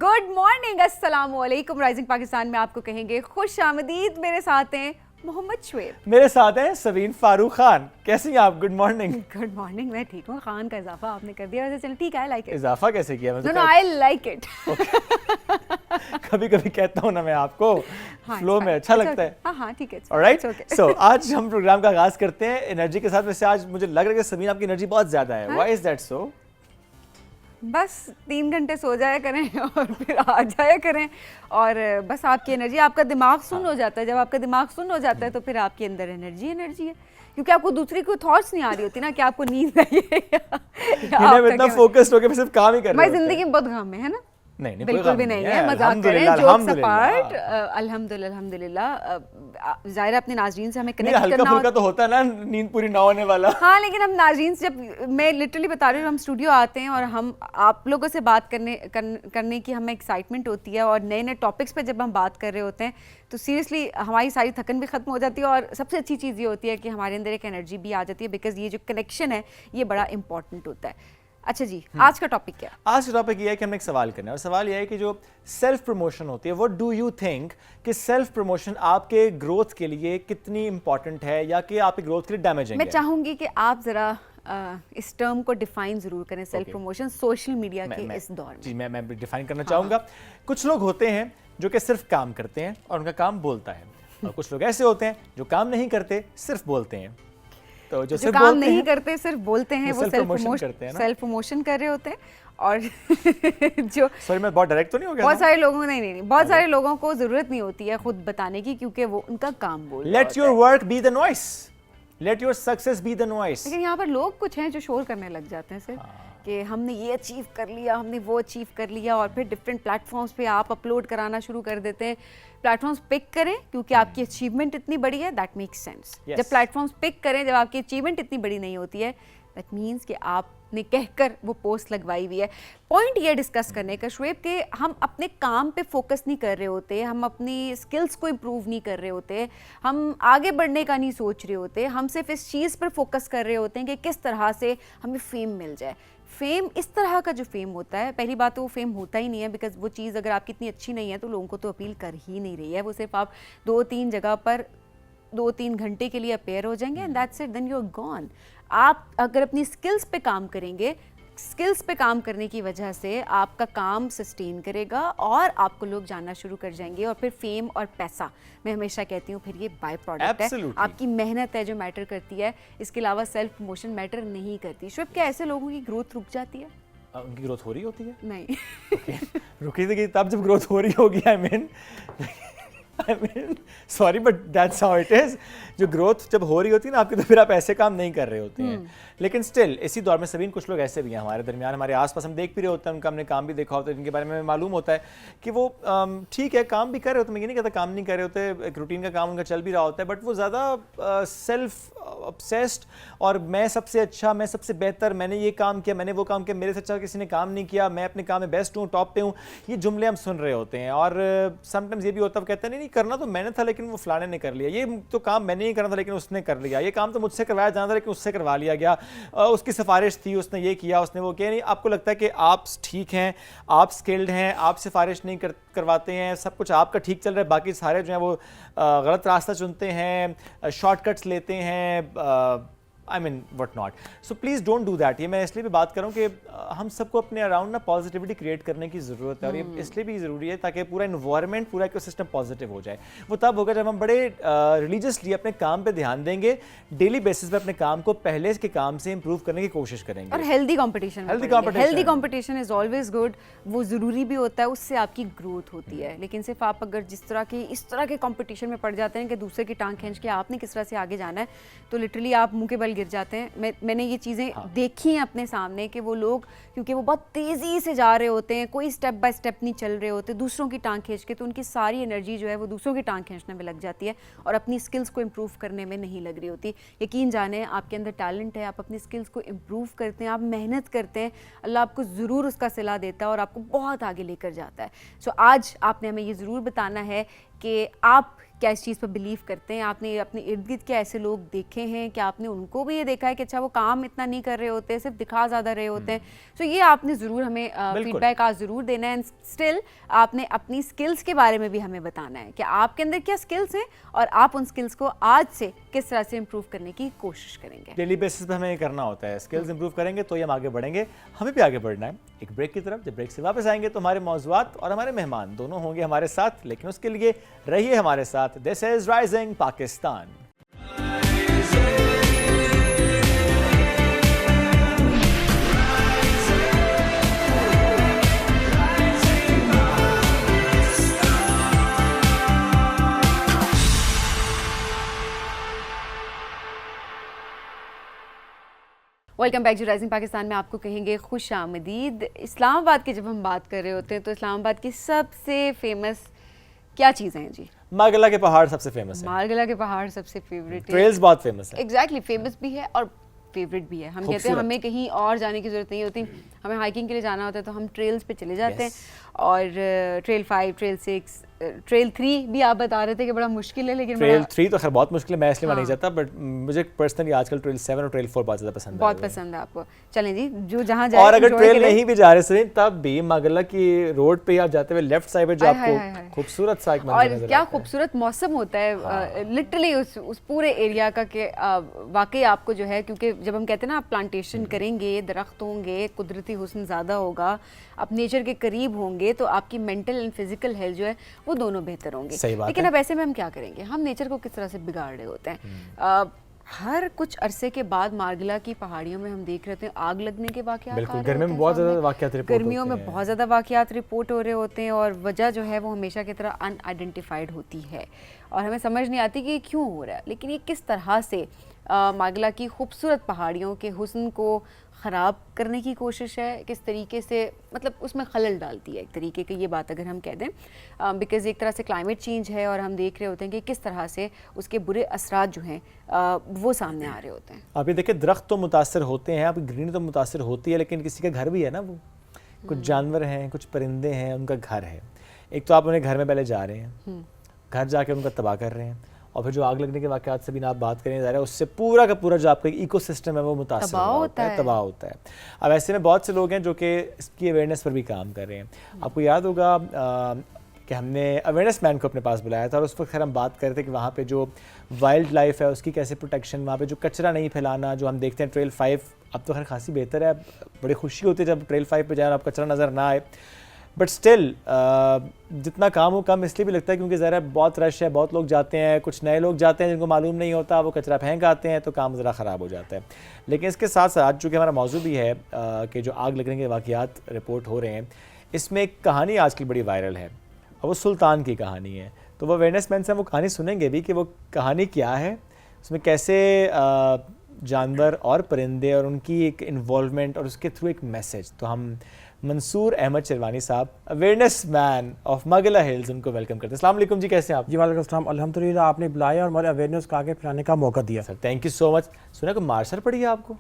Good morning, अस्सलाम वालेकुम। Rising Pakistan में आपको कहेंगे खुश आमदीद। मेरे साथ हैं मोहम्मद शुएब, मेरे साथ हैं सबीन फारूक खान। कैसी हैं आप? Good morning. Good morning. मैं ठीक हूँ। खान का इजाफा आपने कर दिया, वैसे चल ठीक है। I like it. इजाफा कैसे किया? मैं नो आई लाइक इट। कभी कभी कहता हूँ ना मैं आपको, फ्लो में अच्छा लगता है। हाँ ठीक है। ऑलराइट, सो आज हम प्रोग्राम का आगाज करते हैं एनर्जी के साथ। वैसे आज मुझे लग रहा है कि सबीन आपकी एनर्जी बहुत ज्यादा है। Why is that so? बस 3 घंटे सो जाया करें और फिर आ जाया करें, और बस आपकी एनर्जी, आपका दिमाग सुन्न हो जाता है। जब आपका दिमाग सुन्न हो जाता है तो फिर आपके अंदर एनर्जी है, क्योंकि आपको दूसरी कोई थॉट्स नहीं आ रही होती ना कि आपको नींद आई है या इतना फोकस्ड होके सिर्फ काम ही कर रहे हैं। मैं जिंदगी में बहुत गम है ना? नहीं, बिल्कुल भी नहीं है, मजाक करें, जोक्स अपार्ट। अल्हम्दुलिल्लाह ज़ाहिर अपने नाज़रीन से हमें कनेक्ट करना हल्का फुल्का तो होता है ना, नींद पूरी ना होने वाला। हाँ, लेकिन हम नाज़रीन से, जब मैं लिटरली बता रही हूँ, हम स्टूडियो आते हैं और हम आप लोगों से बात करने की हमें एक्साइटमेंट होती है, और नए नए टॉपिक्स पे जब हम बात कर रहे होते हैं तो सीरियसली हमारी सारी थकन भी ख़त्म हो जाती है। और सबसे अच्छी चीज़ ये होती है कि हमारे अंदर एक एनर्जी भी आ जाती है, बिकॉज ये जो कनेक्शन है ये बड़ा इंपॉर्टेंट होता है। अच्छा जी, आज का टॉपिक क्या है? आज का टॉपिक ये है कि हमें एक सवाल करना है, और सवाल ये है कि जो सेल्फ प्रमोशन होती है, व्हाट डू यू थिंक कि सेल्फ प्रमोशन आपके ग्रोथ के लिए कितनी इंपॉर्टेंट है, या कि आपकी ग्रोथ के लिए डैमेजिंग है? मैं चाहूंगी कि आप जरा इस टर्म को डिफाइन जरूर करें, सेल्फ प्रमोशन सोशल मीडिया के इस दौर में। जी, मैं डिफाइन करना चाहूंगा। कुछ लोग होते हैं जो कि सिर्फ काम करते हैं और उनका काम बोलता है, और कुछ लोग ऐसे होते हैं जो काम नहीं करते, सिर्फ बोलते हैं। तो जो सिर्फ काम नहीं करते, सिर्फ बोलते हैं, वो सेल्फ प्रमोशन कर रहे होते हैं। और जो सॉरी, मैं बहुत डायरेक्ट तो नहीं हो गया? बहुत सारे लोगों नहीं, बहुत सारे लोगों को जरूरत नहीं होती है खुद बताने की, क्योंकि वो उनका काम बोल रहे होते हैं। Let your work be the noise, let your success be the noise. लेकिन यहाँ पर लोग कुछ हैं जो शोर करने लग जाते हैं सिर्फ कि हमने ये अचीव कर लिया, हमने वो अचीव कर लिया, और फिर डिफरेंट प्लेटफॉर्म्स पे आप अपलोड कराना शुरू कर देते हैं। प्लेटफॉर्म्स पिक करें क्योंकि आपकी अचीवमेंट इतनी बड़ी है, दैट मेक्स सेंस। जब प्लेटफॉर्म्स पिक करें, जब आपकी अचीवमेंट इतनी बड़ी नहीं होती है, दैट मीन्स कि आपने कहकर वो पोस्ट लगवाई हुई है। पॉइंट ये डिस्कस करने का शुएब कि हम अपने काम पे फोकस नहीं कर रहे होते, हम अपनी स्किल्स को इम्प्रूव नहीं कर रहे होते, हम आगे बढ़ने का नहीं सोच रहे होते, हम सिर्फ इस चीज़ पर फोकस कर रहे होते हैं कि किस तरह से हमें फेम मिल जाए। फेम, इस तरह का जो फेम होता है, पहली बात तो वो फेम होता ही नहीं है, बिकॉज वो चीज़ अगर आपकी इतनी अच्छी नहीं है तो लोगों को तो अपील कर ही नहीं रही है। वो सिर्फ आप 2-3 जगह पर 2-3 घंटे के लिए अपेयर हो जाएंगे, and that's it, then you are gone. आप अगर अपनी स्किल्स पे काम करेंगे, स्किल्स पे काम करने की वजह से आपका काम सस्टेन करेगा और आपको लोग जानना शुरू कर जाएंगे, और फिर फेम और पैसा, मैं हमेशा कहती हूँ, फिर ये बाय प्रोडक्ट है। आपकी मेहनत है जो मैटर करती है, इसके अलावा सेल्फ प्रमोशन मैटर नहीं करती। शुभ, क्या ऐसे लोगों की ग्रोथ रुक जाती है? उनकी ग्रोथ हो रही होती है? नहीं। रुकी थी तब जब ग्रोथ हो रही होगी। I mean sorry but that's how it is. जो ग्रोथ जब हो रही होती है ना आपकी, तो फिर आप ऐसे काम नहीं कर रहे होते हैं। लेकिन स्टिल इसी दौर में सबीन कुछ लोग ऐसे भी हैं हमारे दरमियान, हमारे आसपास हम देख भी रहे होते हैं, उनका हमने काम भी देखा होता है, जिनके बारे में मालूम होता है कि वो ठीक है काम भी कर रहे होते हैं, मैं ये नहीं कहता काम नहीं कर रहे होते, एक रूटीन का काम उनका चल भी रहा होता है, बट वो ज़्यादा सेल्फ ऑब्सेस्ड, और मैं सबसे अच्छा, मैं सबसे बेहतर, मैंने ये काम किया, मैंने वो काम किया, मेरे से अच्छा किसी ने काम नहीं किया, मैं अपने काम में बेस्ट हूँ, टॉप पे हूँ, ये जुमले हम सुन रहे होते हैं। और समटाइम्स ये भी होता है, कहते हैं नहीं करना तो मैंने था लेकिन वो फलाने ने कर लिया, ये तो काम मैंने नहीं करना था लेकिन उसने कर लिया, ये काम तो मुझसे करवाया जाना था लेकिन उससे करवा लिया गया, उसकी सिफारिश थी, उसने ये किया, उसने वो किया। नहीं, आपको लगता है कि आप ठीक हैं, आप स्किल्ड हैं, आप सिफारिश नहीं करवाते हैं, सब कुछ आपका ठीक चल रहा है, बाकी सारे जो हैं वो गलत रास्ता चुनते हैं, शॉर्टकट्स लेते हैं, I mean what not. So please don't do that. ये मैं इसलिए भी बात करूँ कि हम सबको अपने अराउंड ना पॉजिटिविटी क्रिएट करने की ज़रूरत है, और ये इसलिए भी ज़रूरी है ताकि पूरा इन्वायरमेंट, पूरा इकोसिस्टम पॉजिटिव हो जाए। वो तब होगा जब हम बड़े रिलीजियसली अपने काम पे ध्यान देंगे, डेली बेसिस पे अपने काम को पहले के काम से इंप्रूव करने की कोशिश करेंगे। और healthy competition is always good, वो ज़रूरी भी होता है, उससे आपकी ग्रोथ होती है। लेकिन सिर्फ आप अगर इस तरह के कंपटीशन में पड़ जाते हैं कि दूसरे की टांग खींच के आपने किस तरह से आगे जाना है, तो लिटरली आप मुंह के बल गिर जाते हैं। मैंने ये चीज़ें देखी हैं अपने सामने कि वो लोग, क्योंकि वो बहुत तेज़ी से जा रहे होते हैं, कोई स्टेप बाय स्टेप नहीं चल रहे होते, दूसरों की टांग खींच के, तो उनकी सारी एनर्जी जो है वो दूसरों की टांग खींचने में लग जाती है और अपनी स्किल्स को इम्प्रूव करने में नहीं लग रही होती। यकीन जाने, आपके अंदर टैलेंट है, आप अपनी स्किल्स को इम्प्रूव करते हैं, आप मेहनत करते हैं, अल्लाह आपको ज़रूर उसका सिला देता है और आपको बहुत आगे लेकर जाता है। सो आज आपने हमें ये ज़रूर बताना है कि आप क्या इस चीज़ पर बिलीव करते हैं, आपने अपने इर्द गिर्द क्या ऐसे लोग देखे हैं, क्या आपने उनको भी ये देखा है कि अच्छा वो काम इतना नहीं कर रहे होते, सिर्फ दिखा ज़्यादा रहे होते हैं। तो ये आपने ज़रूर हमें फीडबैक आज ज़रूर देना है। एंड स्टिल आपने अपनी स्किल्स के बारे में भी हमें बताना है कि आपके अंदर क्या स्किल्स हैं और आप उन स्किल्स को आज से किस तरह से इम्प्रूव करने की कोशिश करेंगे। डेली बेसिस पे हमें ये करना होता है, स्किल्स इंप्रूव करेंगे तो ही हम आगे बढ़ेंगे। हमें भी आगे बढ़ना है एक ब्रेक की तरफ। जब ब्रेक से वापस आएंगे तो हमारे मौज़ूआत और हमारे मेहमान दोनों होंगे हमारे साथ, लेकिन उसके लिए रहिए हमारे साथ। This is rising Pakistan. Welcome back to rising Pakistan में आपको कहेंगे खुश आमदीद। इस्लामाबाद की जब हम बात कर रहे होते हैं तो इस्लामाबाद की सबसे फेमस क्या चीज़ें हैं जी? मार्गला के पहाड़ सबसे फेमस है। मार्गला के पहाड़ सबसे फेवरेट है। ट्रेल्स बहुत फेमस है। एग्जैक्टली, फेमस भी है और फेवरेट भी है। हम कहते हैं हमें कहीं और जाने की ज़रूरत नहीं होती, हमें हाइकिंग के लिए जाना होता है तो हम ट्रेल्स पे चले जाते हैं। और ट्रेल 5, ट्रेल 6, ट्रेल 3 भी आप बता रहे थे कि बड़ा मुश्किल है, लेकिन ट्रेल 3 तो खैर बहुत मुश्किल है, मैं इसलिए वहाँ नहीं जाता, बट मुझे पर्सनली आजकल ट्रेल 7 और ट्रेल 4 बहुत ज़्यादा पसंद है। बहुत पसंद है आपको। चलें जी, जो जहाँ जाए। और अगर ट्रेल नहीं भी जा रहे सही तब भी मार्गला की रोड पे आप जाते हुए लेफ्ट साइड पे जो आपको खूबसूरत सा एक मंजर नजर और क्या खूबसूरत मौसम होता है लिटरली उस पूरे एरिया का कि वाकई आपको जो है, क्योंकि जब हम कहते हैं ना आप प्लांटेशन करेंगे, दरख्त होंगे, कुदरती हुस्न ज़्यादा होगा, आप नेचर के करीब होंगे तो आपकी मेंटल एंड फिजिकल हेल्थ जो है वो दोनों बेहतर होंगे। लेकिन अब ऐसे में हम क्या करेंगे, हम नेचर को किस तरह से बिगाड़ रहे होते हैं। हर कुछ अरसे के बाद मार्गला की पहाड़ियों में हम देख रहे हैं आग लगने के वाक़यात। बिल्कुल, गर्मियों में बहुत ज़्यादा वाक़यात रिपोर्ट होते हैं। गर्मियों में बहुत ज़्यादा वाक़यात रिपोर्ट हो रहे होते हैं और वजह जो है वो हमेशा की तरह अनआइडेंटिफाइड होती है और हमें समझ नहीं आती कि ये क्यों हो रहा है। लेकिन ये किस तरह से मार्गला की खूबसूरत पहाड़ियों के हुस्न को ख़राब करने की कोशिश है, किस तरीके से मतलब उसमें खलल डालती है एक तरीके की, ये बात अगर हम कह दें, बिकॉज़ एक तरह से क्लाइमेट चेंज है और हम देख रहे होते हैं कि किस तरह से उसके बुरे असरात जो हैं वो सामने आ रहे होते हैं। आप ये देखिए, दरख्त तो मुतासर होते हैं, आपकी ग्रीनरी तो मुतासर होती है, लेकिन किसी का घर भी है ना, वो कुछ जानवर हैं, कुछ परिंदे हैं, उनका घर है। एक तो आप उन्हें घर में पहले जा रहे हैं, घर जाके उनका तबाह कर रहे हैं, और फिर जो आग लगने के वाक़यात से भी ना आप बात करें जा रहे हैं, उससे पूरा का पूरा जो आपका इकोसिस्टम है वो मुतासर होता है, तबाह होता है। अब ऐसे में बहुत से लोग हैं जो कि इसकी अवेयरनेस पर भी काम कर रहे हैं। आपको याद होगा कि हमने अवेयरनेस मैन को अपने पास बुलाया था और उस वक्त खैर हम बात कर रहे थे कि वहाँ पे जो वाइल्ड लाइफ है उसकी कैसे प्रोटेक्शन, वहाँ पे जो कचरा नहीं फैलाना, जो हम देखते हैं ट्रेल 5 अब तो खैर खासी बेहतर है, बड़ी खुशी होती है जब ट्रेल 5 पे जाए और आप कचरा नज़र ना आए, बट स्टिल जितना काम हो कम इसलिए भी लगता है क्योंकि ज़रा बहुत रश है, बहुत लोग जाते हैं, कुछ नए लोग जाते हैं जिनको मालूम नहीं होता, वो कचरा फेंक आते हैं तो काम ज़रा ख़राब हो जाता है। लेकिन इसके साथ साथ चूँकि हमारा मौजू भी है कि जो आग लगने के वाक़यात रिपोर्ट हो रहे हैं, इसमें एक कहानी आजकल बड़ी वायरल है और वो सुल्तान की कहानी है। तो वो अवेयरनेस मैन से हम वो कहानी सुनेंगे भी कि वो कहानी क्या है, उसमें कैसे जानवर और परिंदे और उनकी एक इन्वॉल्वमेंट और उसके थ्रू एक मैसेज। तो हम मंसूर अहमद शिरवानी साहब, awareness man of Margalla hills, उनको वेलकम करते हैं। अस्सलाम वालेकुम जी, कैसे हैं आप? जी वालेकुम अस्सलाम, अल्हम्दुलिल्लाह, आपने बुलाया और हमारे अवेयरनेस को आगे फैलाने का मौका दिया। Sir thank you so much. सुना को मार्शल पड़ी है आपको?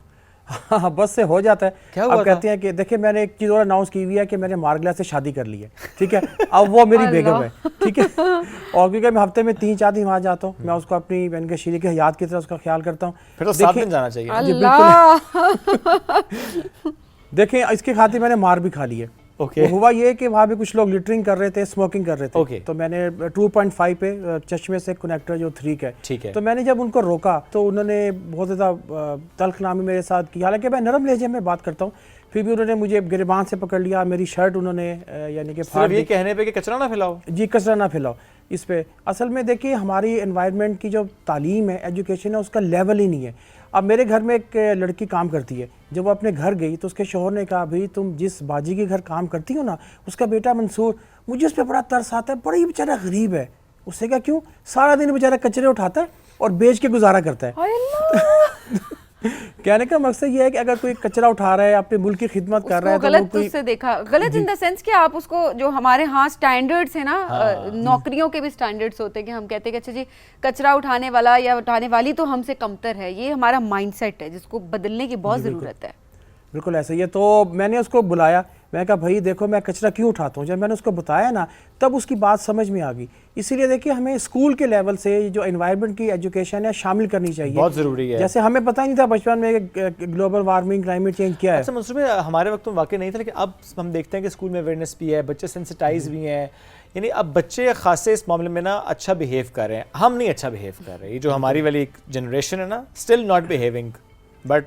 हाँ, बस से हो जाता है। क्या हुआ अब कहते हैं कि देखिए मैंने एक चीज़ और अनाउंस की हुई है कि मैंने मार्गला से शादी कर ली है, ठीक है। अब वो मेरी बेगम है, ठीक है। और क्योंकि मैं हफ्ते में 3-4 दिन वहाँ जाता हूँ, मैं उसको अपनी बहन के शरीक हयात की तरह उसका ख्याल करता हूँ। फिर तो 7 दिन जाना चाहिए। जी बिल्कुल। देखें, इसके खातिर मैंने मार भी खा ली है। Okay. हुआ ये कि वहाँ पे कुछ लोग लिटरिंग कर रहे थे, स्मोकिंग कर रहे थे। Okay. तो मैंने 2.5 पे चश्मे से कनेक्टर जो 3 का है, ठीक है, तो मैंने जब उनको रोका तो उन्होंने बहुत ज़्यादा तल्खनामी मेरे साथ की। हालांकि मैं नरम लहजे में बात करता हूँ, फिर भी उन्होंने मुझे गिरबान से पकड़ लिया, मेरी शर्ट उन्होंने यानी कि फाड़ दी। ये कहने पे कि कचरा ना फैलाओ। जी, कचरा ना फैलाओ। इस पे असल में देखिए हमारी एनवायरनमेंट की जो तालीम है, एजुकेशन है, उसका लेवल ही नहीं है। अब मेरे घर में एक लड़की काम करती है, जब वो अपने घर गई तो उसके शौहर ने कहा, भाई तुम जिस बाजी के घर काम करती हो ना, उसका बेटा मंसूर, मुझे उस पर बड़ा तरस आता है, बड़ा ही बेचारा गरीब है। उससे कहा क्यों? सारा दिन बेचारा कचरे उठाता है और बेच के गुजारा करता है। कहने का मकसद ये है कि अगर कोई कचरा उठा रहा है, अपने मुल्क की खिदमत कर रहा है, गलत उससे देखा, गलत इन द सेंस कि आप उसको, जो हमारे यहाँ स्टैंडर्ड्स है ना, नौकरियों के भी स्टैंडर्ड्स होते हैं कि हम कहते हैं कि अच्छा जी कचरा उठाने वाला या उठाने वाली तो हमसे कमतर है। ये हमारा माइंडसेट है जिसको बदलने की बहुत ज़रूरत है। बिल्कुल ऐसा ही है। तो मैंने उसको बुलाया, मैं कहा भाई देखो मैं कचरा क्यों उठाता हूँ, जब मैंने उसको बताया ना तब उसकी बात समझ में आ गई। इसीलिए देखिए हमें स्कूल के लेवल से जो एनवायरनमेंट की एजुकेशन है शामिल करनी चाहिए, बहुत ज़रूरी है। जैसे हमें पता ही नहीं था बचपन में ग्लोबल वार्मिंग क्लाइमेट चेंज क्या है। अच्छा मंसूर भाई, हमारे वक्त में वाकई नहीं था, लेकिन अब हम देखते हैं कि स्कूल में अवेयरनेस भी है, बच्चे सेंसिटाइज भी हैं, यानी अब बच्चे खासे इस मामले में ना अच्छा बिहेव कर रहे हैं। हम नहीं अच्छा बिहेव कर रहे, ये जो हमारी वाली जनरेशन है ना still not behaving, but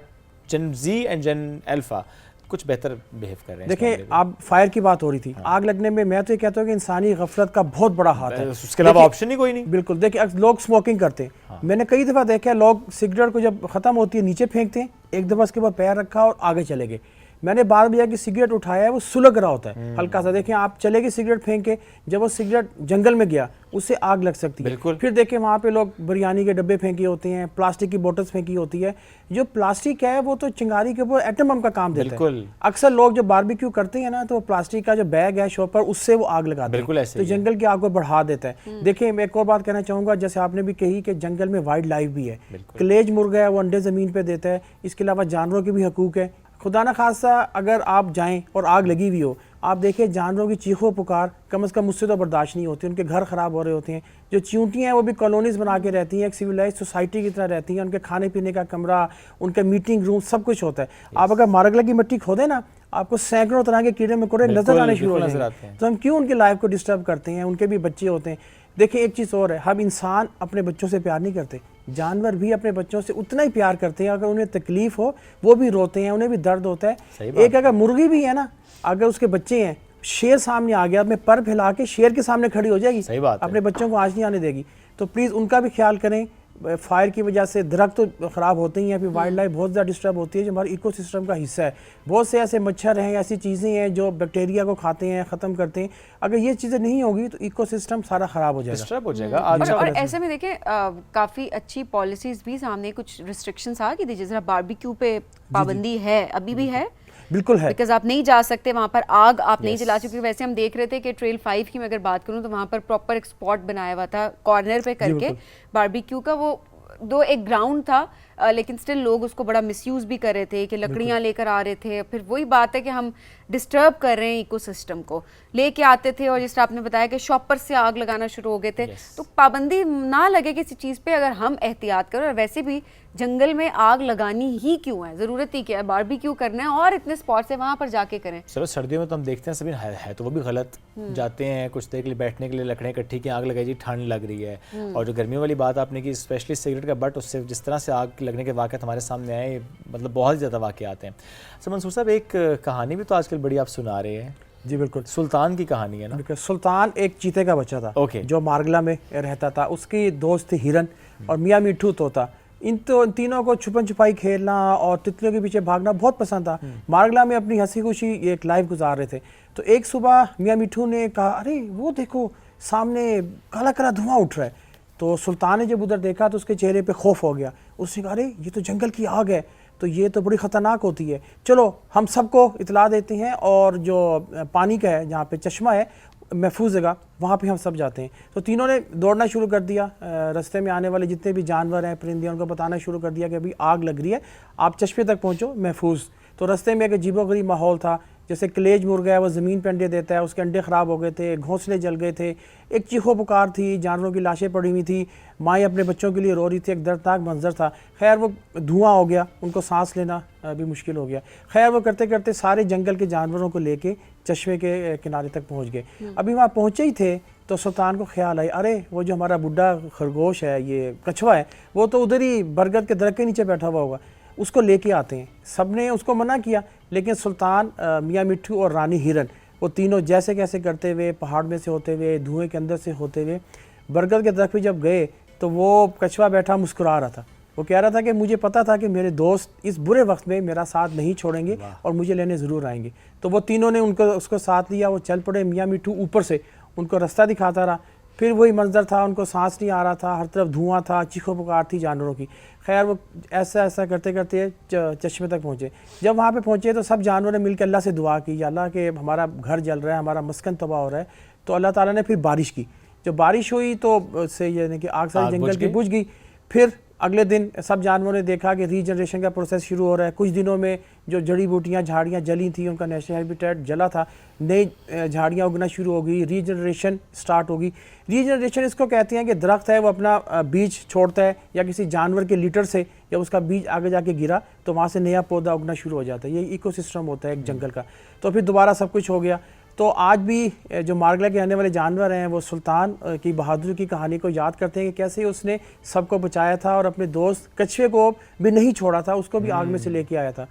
Gen Z and Gen Alpha कुछ बेहतर बिहेव कर रहे हैं। देखिए आप फायर की बात हो रही थी, आग लगने में मैं तो ये कहता हूँ कि इंसानी गफलत का बहुत बड़ा हाथ है, उसके अलावा ऑप्शन ही कोई नहीं। बिल्कुल, देखिए लोग स्मोकिंग करते हैं, मैंने कई दफ़ा देखा है लोग सिगरेट को जब ख़त्म होती है नीचे फेंकते हैं, एक दफ़ा उसके बाद पैर रखा और आगे चले गए। मैंने बार भैया की सिगरेट उठाया है वो सुलग रहा होता है हल्का सा, देखें आप चले गए सिगरेट फेंक के, जब वो सिगरेट जंगल में गया उससे आग लग सकती है। फिर देखें वहाँ पे लोग बिरयानी के डब्बे फेंके होते हैं, प्लास्टिक की बोतल्स फेंकी होती है, जो प्लास्टिक है वो तो चिंगारी के ऊपर एटम बम का काम देता है। अक्सर लोग जब बारबेक्यू करते हैं ना तो प्लास्टिक का जो बैग है शॉप पर उससे वो आग लगाते हैं, तो जंगल की आग को बढ़ा देता है। देखिए मैं एक और बात कहना चाहूँगा, जैसे आपने भी कही कि जंगल में वाइल्ड लाइफ भी है, कलेज मुर्गा है वो अंडे ज़मीन पर देता है, इसके अलावा जानवरों के भी हकूक़ है। खुदा ना खासा अगर आप जाएं और आग लगी हुई हो, आप देखें जानवरों की चीखों पुकार कम से कम मुझसे तो बर्दाश्त नहीं होती, उनके घर ख़राब हो रहे होते हैं। जो चींटियाँ हैं वो भी कॉलोनीज़ बना के रहती हैं, एक सिविलाइज सोसाइटी की तरह रहती हैं, उनके खाने पीने का कमरा, उनके मीटिंग रूम सब कुछ होता है। आप अगर मारगला की मिट्टी खोदें ना, आपको सैकड़ों तरह के कीड़े मकोड़े नजर आने शुरू हो जाते हैं, तो हम क्यों उनकी लाइफ को डिस्टर्ब करते हैं, उनके भी बच्चे होते हैं। देखिए एक चीज़ और है, हम इंसान अपने बच्चों से प्यार नहीं करते, जानवर भी अपने बच्चों से उतना ही प्यार करते हैं, अगर उन्हें तकलीफ हो वो भी रोते हैं, उन्हें भी दर्द होता है। एक अगर मुर्गी भी है ना, अगर उसके बच्चे हैं, शेर सामने आ गया, अपने पर फैला के शेर के सामने खड़ी हो जाएगी, अपने बच्चों को आज नहीं आने देगी। तो प्लीज़ उनका भी ख्याल करें। फायर की वजह से दरख्त तो ख़राब होते ही हैं, फिर वाइल्ड लाइफ बहुत ज़्यादा डिस्टर्ब होती है जो हमारे इकोसिस्टम का हिस्सा है। बहुत से ऐसे मच्छर हैं, ऐसी चीज़ें हैं जो बैक्टीरिया को खाते हैं, ख़त्म करते हैं। अगर ये चीज़ें नहीं होगी तो इकोसिस्टम सारा ख़राब हो जाएगा, डिस्टर्ब हो जाएगा। और ऐसे में देखें काफ़ी अच्छी पॉलिसीज़ भी सामने, कुछ रिस्ट्रिक्शंस आ गई थी, जैसे बारबेक्यू पे पाबंदी है, अभी भी है, बिल्कुल है, बिकॉज आप नहीं जा सकते वहाँ पर, आग आप नहीं जला सकते। वैसे हम देख रहे थे कि ट्रेल 5 की मैं अगर बात करूँ तो वहाँ पर प्रॉपर एक स्पॉट बनाया हुआ था कॉर्नर पे करके बारबेक्यू का, वो दो एक ग्राउंड था, लेकिन स्टिल लोग उसको बड़ा मिसयूज भी कर रहे थे कि लकड़ियाँ लेकर आ रहे थे। फिर वही बात है कि हम डिस्टर्ब कर रहे हैं इकोसिस्टम को, लेके आते थे और जिस तरह आपने बताया कि शॉपर से आग लगाना शुरू हो गए थे। तो पाबंदी ना लगे किसी चीज़ पे अगर हम एहतियात करें, और वैसे भी जंगल में आग लगानी ही क्यों है, ज़रूरत ही क्या है, बारबेक्यू करना है और इतने स्पॉट्स है वहाँ पर जाके करें। चलो सर्दियों में तो हम देखते हैं सभी है तो वो भी गलत, जाते हैं कुछ देर के लिए बैठने के लिए, लकड़ियाँ इकट्ठी की, आग लगाई जी, ठंड लग रही है। और जो गर्मियों वाली बात आपने की, स्पेशली सिगरेट का बट, उससे जिस तरह से आग लगने के वाक़यात हमारे सामने आए, मतलब बहुत ज़्यादा वाक़यात हैं। सो मंसूर साहब, एक कहानी भी तो आजकल बड़ी आप सुना रहे हैं। जी बिल्कुल, सुल्तान की कहानी है ना। सुल्तान एक चीते का बच्चा था, जो मारगला में रहता था, उसकी दोस्त थी हिरन और मियाँ मिट्ठू तोता। इन तीनों को छुपन छुपाई खेलना और तितलियों के पीछे भागना बहुत पसंद था। मारगला में अपनी हंसी खुशी एक लाइफ गुजार रहे थे। तो एक सुबह मियाँ मिट्ठू ने कहा, अरे वो देखो सामने काला काला धुआं उठ रहा है। तो सुल्तान ने जब उधर देखा तो उसके चेहरे पे खौफ हो गया, उसने कहा, अरे ये तो जंगल की आग है, तो ये तो बड़ी ख़तरनाक होती है, चलो हम सबको इतला देते हैं और जो पानी का है जहाँ पे चश्मा है महफूज जगह, वहाँ पे हम सब जाते हैं। तो तीनों ने दौड़ना शुरू कर दिया, रास्ते में आने वाले जितने भी जानवर हैं, परिंदे, उनको बताना शुरू कर दिया कि अभी आग लग रही है, आप चश्मे तक पहुँचो महफूज। तो रास्ते में एक अजीबोगरीब माहौल था, जैसे कलेज मुर्गा है वो ज़मीन पे अंडे देता है, उसके अंडे ख़राब हो गए थे, घोंसले जल गए थे, एक चीखो पुकार थी, जानवरों की लाशें पड़ी हुई थी, माएँ अपने बच्चों के लिए रो रही थी, एक दर्दनाक मंजर था। खैर वो धुआं हो गया, उनको सांस लेना भी मुश्किल हो गया। खैर वो करते करते सारे जंगल के जानवरों को लेके चश्मे के किनारे तक पहुँच गए। अभी वहाँ पहुँचे ही थे तो सुल्तान को ख्याल आई, अरे वो जो हमारा बुढ़ा खरगोश है, ये कछुआ है, वो तो उधर ही बरगद के दरख्त के नीचे बैठा हुआ होगा, उसको लेके आते हैं। सबने उसको मना किया, लेकिन सुल्तान, मियाँ मिट्ठू और रानी हिरन, वो तीनों जैसे कैसे करते हुए पहाड़ में से होते हुए, धुएं के अंदर से होते हुए बरगद के दरख्त पे जब गए तो वो कछुआ बैठा मुस्कुरा रहा था। वो कह रहा था कि मुझे पता था कि मेरे दोस्त इस बुरे वक्त में मेरा साथ नहीं छोड़ेंगे और मुझे लेने ज़रूर आएंगे। तो वो तीनों ने उसको साथ लिया, वो चल पड़े। मियाँ मिट्ठू ऊपर से उनको रास्ता दिखाता रहा, फिर वही मंजर था, उनको सांस नहीं आ रहा था, हर तरफ धुआं था, चीखो पुकार थी जानवरों की। खैर वो ऐसा ऐसा करते करते चश्मे तक पहुँचे। जब वहाँ पे पहुँचे तो सब जानवरों ने मिलकर अल्लाह से दुआ की, या अल्लाह कि हमारा घर जल रहा है, हमारा मस्कन तबाह हो रहा है। तो अल्लाह ताला ने फिर बारिश की। जब बारिश हुई तो उससे यानी कि आग सारी जंगल की बुझ गई। फिर अगले दिन सब जानवरों ने देखा कि रीजनरेशन का प्रोसेस शुरू हो रहा है। कुछ दिनों में जो जड़ी बूटियाँ झाड़ियाँ जली थी, उनका नेचुरल हैबिटेट जला था, नई झाड़ियाँ उगना शुरू हो गई, रीजनरेशन स्टार्ट होगी। रीजनरेशन इसको कहते हैं कि दरख्त है वो अपना बीज छोड़ता है या किसी जानवर के लीटर से या उसका बीज आगे जाके गिरा तो वहाँ से नया पौधा उगना शुरू हो जाता है। ये इकोसिस्टम होता है एक जंगल का। तो फिर दोबारा सब कुछ हो गया। तो आज भी जो मार्गला के आने वाले जानवर हैं वो सुल्तान की बहादुरी की कहानी को याद करते हैं कि कैसे उसने सबको बचाया था और अपने दोस्त कछुए को भी नहीं छोड़ा था, उसको भी आग में से लेके आया था।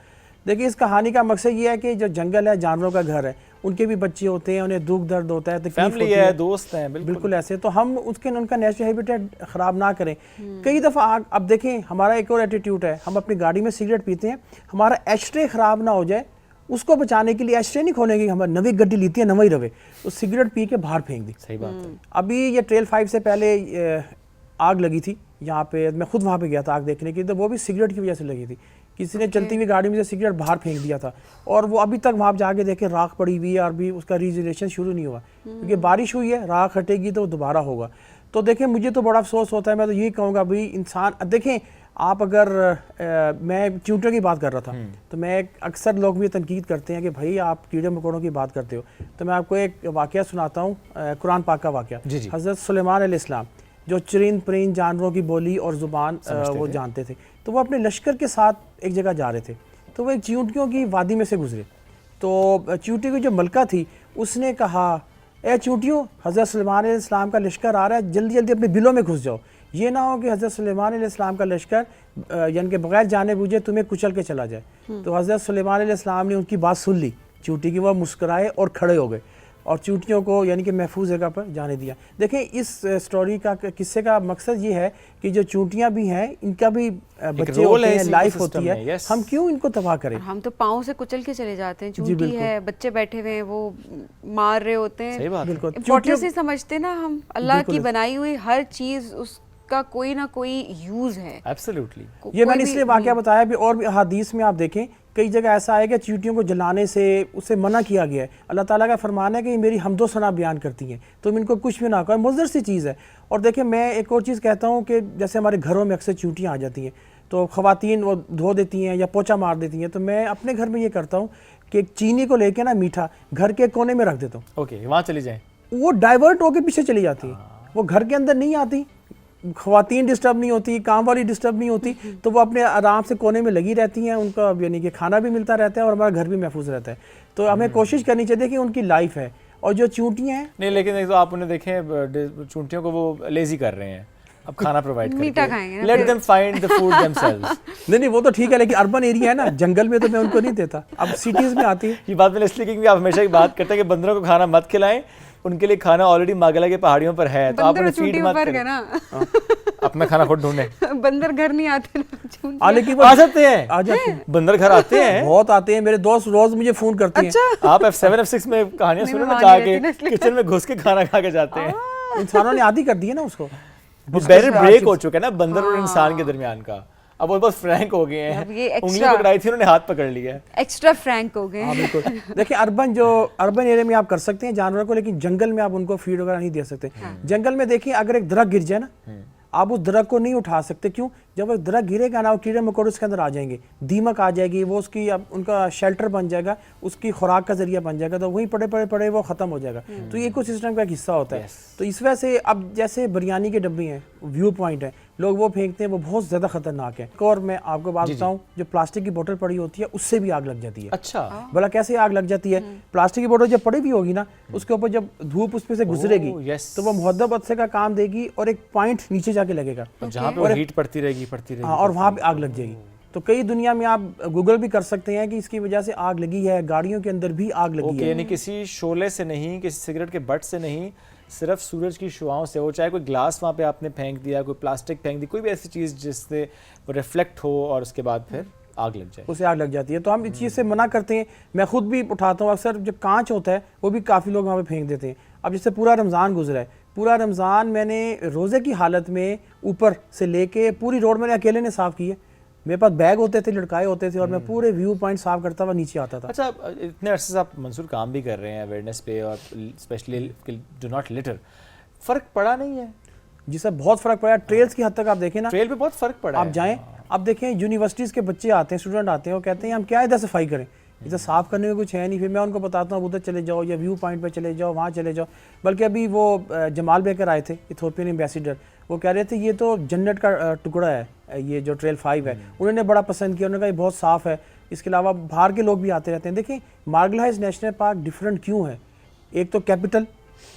देखिए इस कहानी का मकसद ये है कि जो जंगल है जानवरों का घर है, उनके भी बच्चे होते हैं, उन्हें दुख दर्द होता है, तकलीफ होती है, दोस्त हैं, बिल्कुल ऐसे। तो हम उनका नेचुरल हैबिटेट ख़राब ना करें। कई दफ़ा अब देखें हमारा एक और एटीट्यूड है, हम अपनी गाड़ी में सिगरेट पीते हैं, हमारा एस्ट्रे ख़राब ना हो जाए उसको बचाने के लिए एस्ट्रे नहीं खोलेंगे, हमारी नवी गड्डी लीती है नवा ही रवे, तो सिगरेट पी के बाहर फेंक दी। सही बात है। अभी ये ट्रेल 5 से पहले आग लगी थी यहाँ पे, मैं खुद वहाँ पे गया था आग देखने की, तो वो भी सिगरेट की वजह से लगी थी। किसी ने चलती हुई गाड़ी में से सिगरेट बाहर फेंक दिया था और वो अभी तक वहाँ जाके देखे राख पड़ी हुई है और भी उसका रीजनरेशन शुरू नहीं हुआ, क्योंकि बारिश हुई है, राख हटेगी तो दोबारा होगा। तो देखें मुझे तो बड़ा अफसोस होता है। मैं तो यही कहूँगा भाई इंसान, देखें आप अगर मैं चींटियों की बात कर रहा था तो मैं अक्सर लोग भी तनकीद करते हैं कि भाई आप कीड़े मकोड़ों की बात करते हो, तो मैं आपको एक वाक़या सुनाता हूँ, कुरान पाक का वाक़या। हज़रत सुलेमान अलैहिस्सलाम जो चरिंद परिंद जानवरों की बोली और ज़ुबान वो जानते थे, तो वो अपने लश्कर के साथ एक जगह जा रहे थे, तो वो एक चींटियों की वादी में से गुजरे। तो चींटियों की जो मलका थी उसने कहा, ए चींटियों, हज़रत सुलेमान अलैहिस्सलाम का लश्कर आ रहा है, जल्दी जल्दी अपने बिलों में घुस जाओ। ये ना हो कि हज़रत सुलेमान अलैहिस्सलाम का लश्कर यानी कि बगैर जाने बूझे तुम्हें कुचल के चला जाए। तो हज़रत सुलेमान अलैहिस्सलाम ने उनकी बात सुन ली चींटी की, वह मुस्कुराए और खड़े हो गए और चींटियों को यानी कि महफूज जगह पर जाने दिया। देखें इस स्टोरी का किस्से का मकसद ये है कि जो चींटियां भी हैं इनका भी बच्चे होते हैं, लाइफ होती है, हम क्यों इनको तबाह करें? हम तो पाँव से कुचल के चले जाते हैं। चींटी है, बच्चे बैठे हुए हैं, वो मार रहे होते हैं। इम्पोर्टेंस से समझते ना हम, अल्लाह की बनाई हुई हर चीज उसका कोई ना कोई यूज है। एब्सोल्युटली। ये मैंने इसलिए वाकया बताया भी, और भी हदीस में आप देखें कई जगह ऐसा है कि चींटियों को जलाने से उससे मना किया गया है। अल्लाह ताला का फरमान है कि मेरी हमदो सना बयान करती हैं, तुम इनको कुछ भी ना कहो, मुज़र सी चीज़ है। और देखिए मैं एक और चीज़ कहता हूँ कि जैसे हमारे घरों में अक्सर चींटियाँ आ जाती हैं तो ख़वातीन वो धो देती हैं या पोछा मार देती हैं, तो मैं अपने घर में ये करता हूँ कि चीनी को लेके ना मीठा घर के कोने में रख देता हूँ। ओके, वहाँ चली जाए, वो डाइवर्ट होके पीछे चली जाती है, वो घर के अंदर नहीं आती, ख़वातीन डिस्टर्ब नहीं होती, काम वाली डिस्टर्ब नहीं होती, तो वो अपने आराम से कोने में लगी रहती हैं, उनका यानी कि खाना भी मिलता रहता है और हमारा घर भी महफूज रहता है। तो हमें कोशिश करनी चाहिए कि उनकी लाइफ है। और जो चींटियाँ हैं नहीं, लेकिन एक तो आप उन्हें देखें चींटियों को वो लेजी कर रहे हैं, अब खाना प्रोवाइड मीठा खाएंगे, let them find the food themselves. नहीं वो तो ठीक है, लेकिन अर्बन एरिया है ना, जंगल में तो मैं उनको नहीं देता, अब सिटीज़ में आती है। ये बात मैंने इसलिए क्योंकि आप हमेशा की बात करते हैं कि बंदरों को खाना मत खिलाएं, उनके लिए खाना ऑलरेडी मागला के पहाड़ियों पर है, तो आप उन्हें फीड मत करें। अपना खाना खुद ढूंढे। बंदर घर नहीं आते, लेकिन आ जाते हैं, आ जाते हैं, बंदर घर आते हैं, बहुत आते हैं, मेरे दोस्त रोज मुझे फोन करते हैं। आप F7 F6 में कहानियां सुनो ना, जाके किचन में घुस के खाना खा के जाते हैं। इंसानों ने आदी कर दी है ना उसको, बैरियर ब्रेक हो चुका है ना बंदर और इंसान के दरमियान का, अब वो बहुत फ्रैंक हो गए हैं, उंगली पकड़ाई थी उन्होंने हाथ पकड़ लिया है, एक्स्ट्रा फ्रैंक हो गए। बिल्कुल। देखिए अर्बन एरिया में आप कर सकते हैं जानवरों को, लेकिन जंगल में आप उनको फीड वगैरह नहीं दे सकते। जंगल में देखिए अगर एक दरख्त गिर जाए ना, आप उस दरख्त को नहीं उठा सकते, क्यों? जब वो दरख्त गिरेगा ना, वो कीड़े मकोड़े उसके अंदर आ जाएंगे, दीमक आ जाएगी, वो उसकी उनका शेल्टर बन जाएगा, उसकी खुराक का जरिया बन जाएगा, तो वहीं पड़े वो खत्म हो जाएगा। तो ये इकोसिस्टम का एक हिस्सा होता है। तो इस वजह से अब जैसे बिरयानी के डब्बे हैं, व्यू पॉइंट है, लोग वो फेंकते हैं, वो बहुत ज़्यादा खतरनाक है। और मैं आपको बात बताऊँ, जो प्लास्टिक की बोतल पड़ी होती है उससे भी आग लग जाती है। अच्छा, भला कैसे आग लग जाती है? प्लास्टिक की बोतल जब पड़ी भी होगी ना, उसके ऊपर जब धूप उस पे से गुजरेगी तो वो मुहद्दब अरसे का काम देगी और एक पॉइंट नीचे जाके लगेगा, जहाँ पे वो हीट पड़ती रहेगी और वहाँ पे आग लग जाएगी। तो कई दुनिया में आप गूगल भी कर सकते हैं कि इसकी वजह से आग लगी है, गाड़ियों के अंदर भी आग लगी है। यानी किसी शोले से नहीं, किसी सिगरेट के बट से नहीं, सिर्फ सूरज की शुआओं से, वो चाहे कोई ग्लास वहाँ पे आपने फेंक दिया, कोई प्लास्टिक फेंक दी, कोई भी ऐसी चीज़ जिससे वो रिफ्लेक्ट हो और उसके बाद फिर आग लग जाए, उसे आग लग जाती है। तो हम इस चीज़ से मना करते हैं। मैं खुद भी उठाता हूँ, अक्सर जो कांच होता है वो भी काफ़ी लोग वहाँ पे फेंक देते हैं। अब जैसे पूरा रमज़ान गुजरा है, पूरा रमज़ान मैंने रोज़े की हालत में ऊपर से लेके पूरी रोड मैंने अकेले ने साफ़ की है। मेरे पास बैग होते थे, लटकाए होते थे, और मैं पूरे व्यू पॉइंट साफ करता हुआ नीचे आता था। अच्छा, इतने अरसे से आप मंसूर काम भी कर रहे हैं अवेयरनेस पे, और स्पेशली डू नॉट लिटर, फ़र्क पड़ा नहीं है? जिससे बहुत फर्क पड़ा है। ट्रेल्स की हद तक आप देखें ना, ट्रेल पे बहुत फर्क पड़ा आप है। जाएं, आप देखें यूनिवर्सिटीज़ के बच्चे आते हैं, स्टूडेंट आते हैं, वो कहते हैं हम क्या इधर सफाई करें, इधर साफ़ करने में कुछ है नहीं। फिर मैं उनको बताता हूँ उधर चले जाओ या व्यू पॉइंट पे चले जाओ, वहाँ चले जाओ। बल्कि अभी वो जमाल बेकर आए थे, इथोपियन एम्बेसडर, वो कह रहे थे ये तो जन्नत का टुकड़ा है, ये जो ट्रेल 5 है। उन्होंने बड़ा पसंद किया, उन्होंने कहा ये बहुत साफ़ है। इसके अलावा बाहर के लोग भी आते रहते हैं। देखिए मार्गल हाइज नेशनल पार्क डिफरेंट क्यों है, एक तो कैपिटल,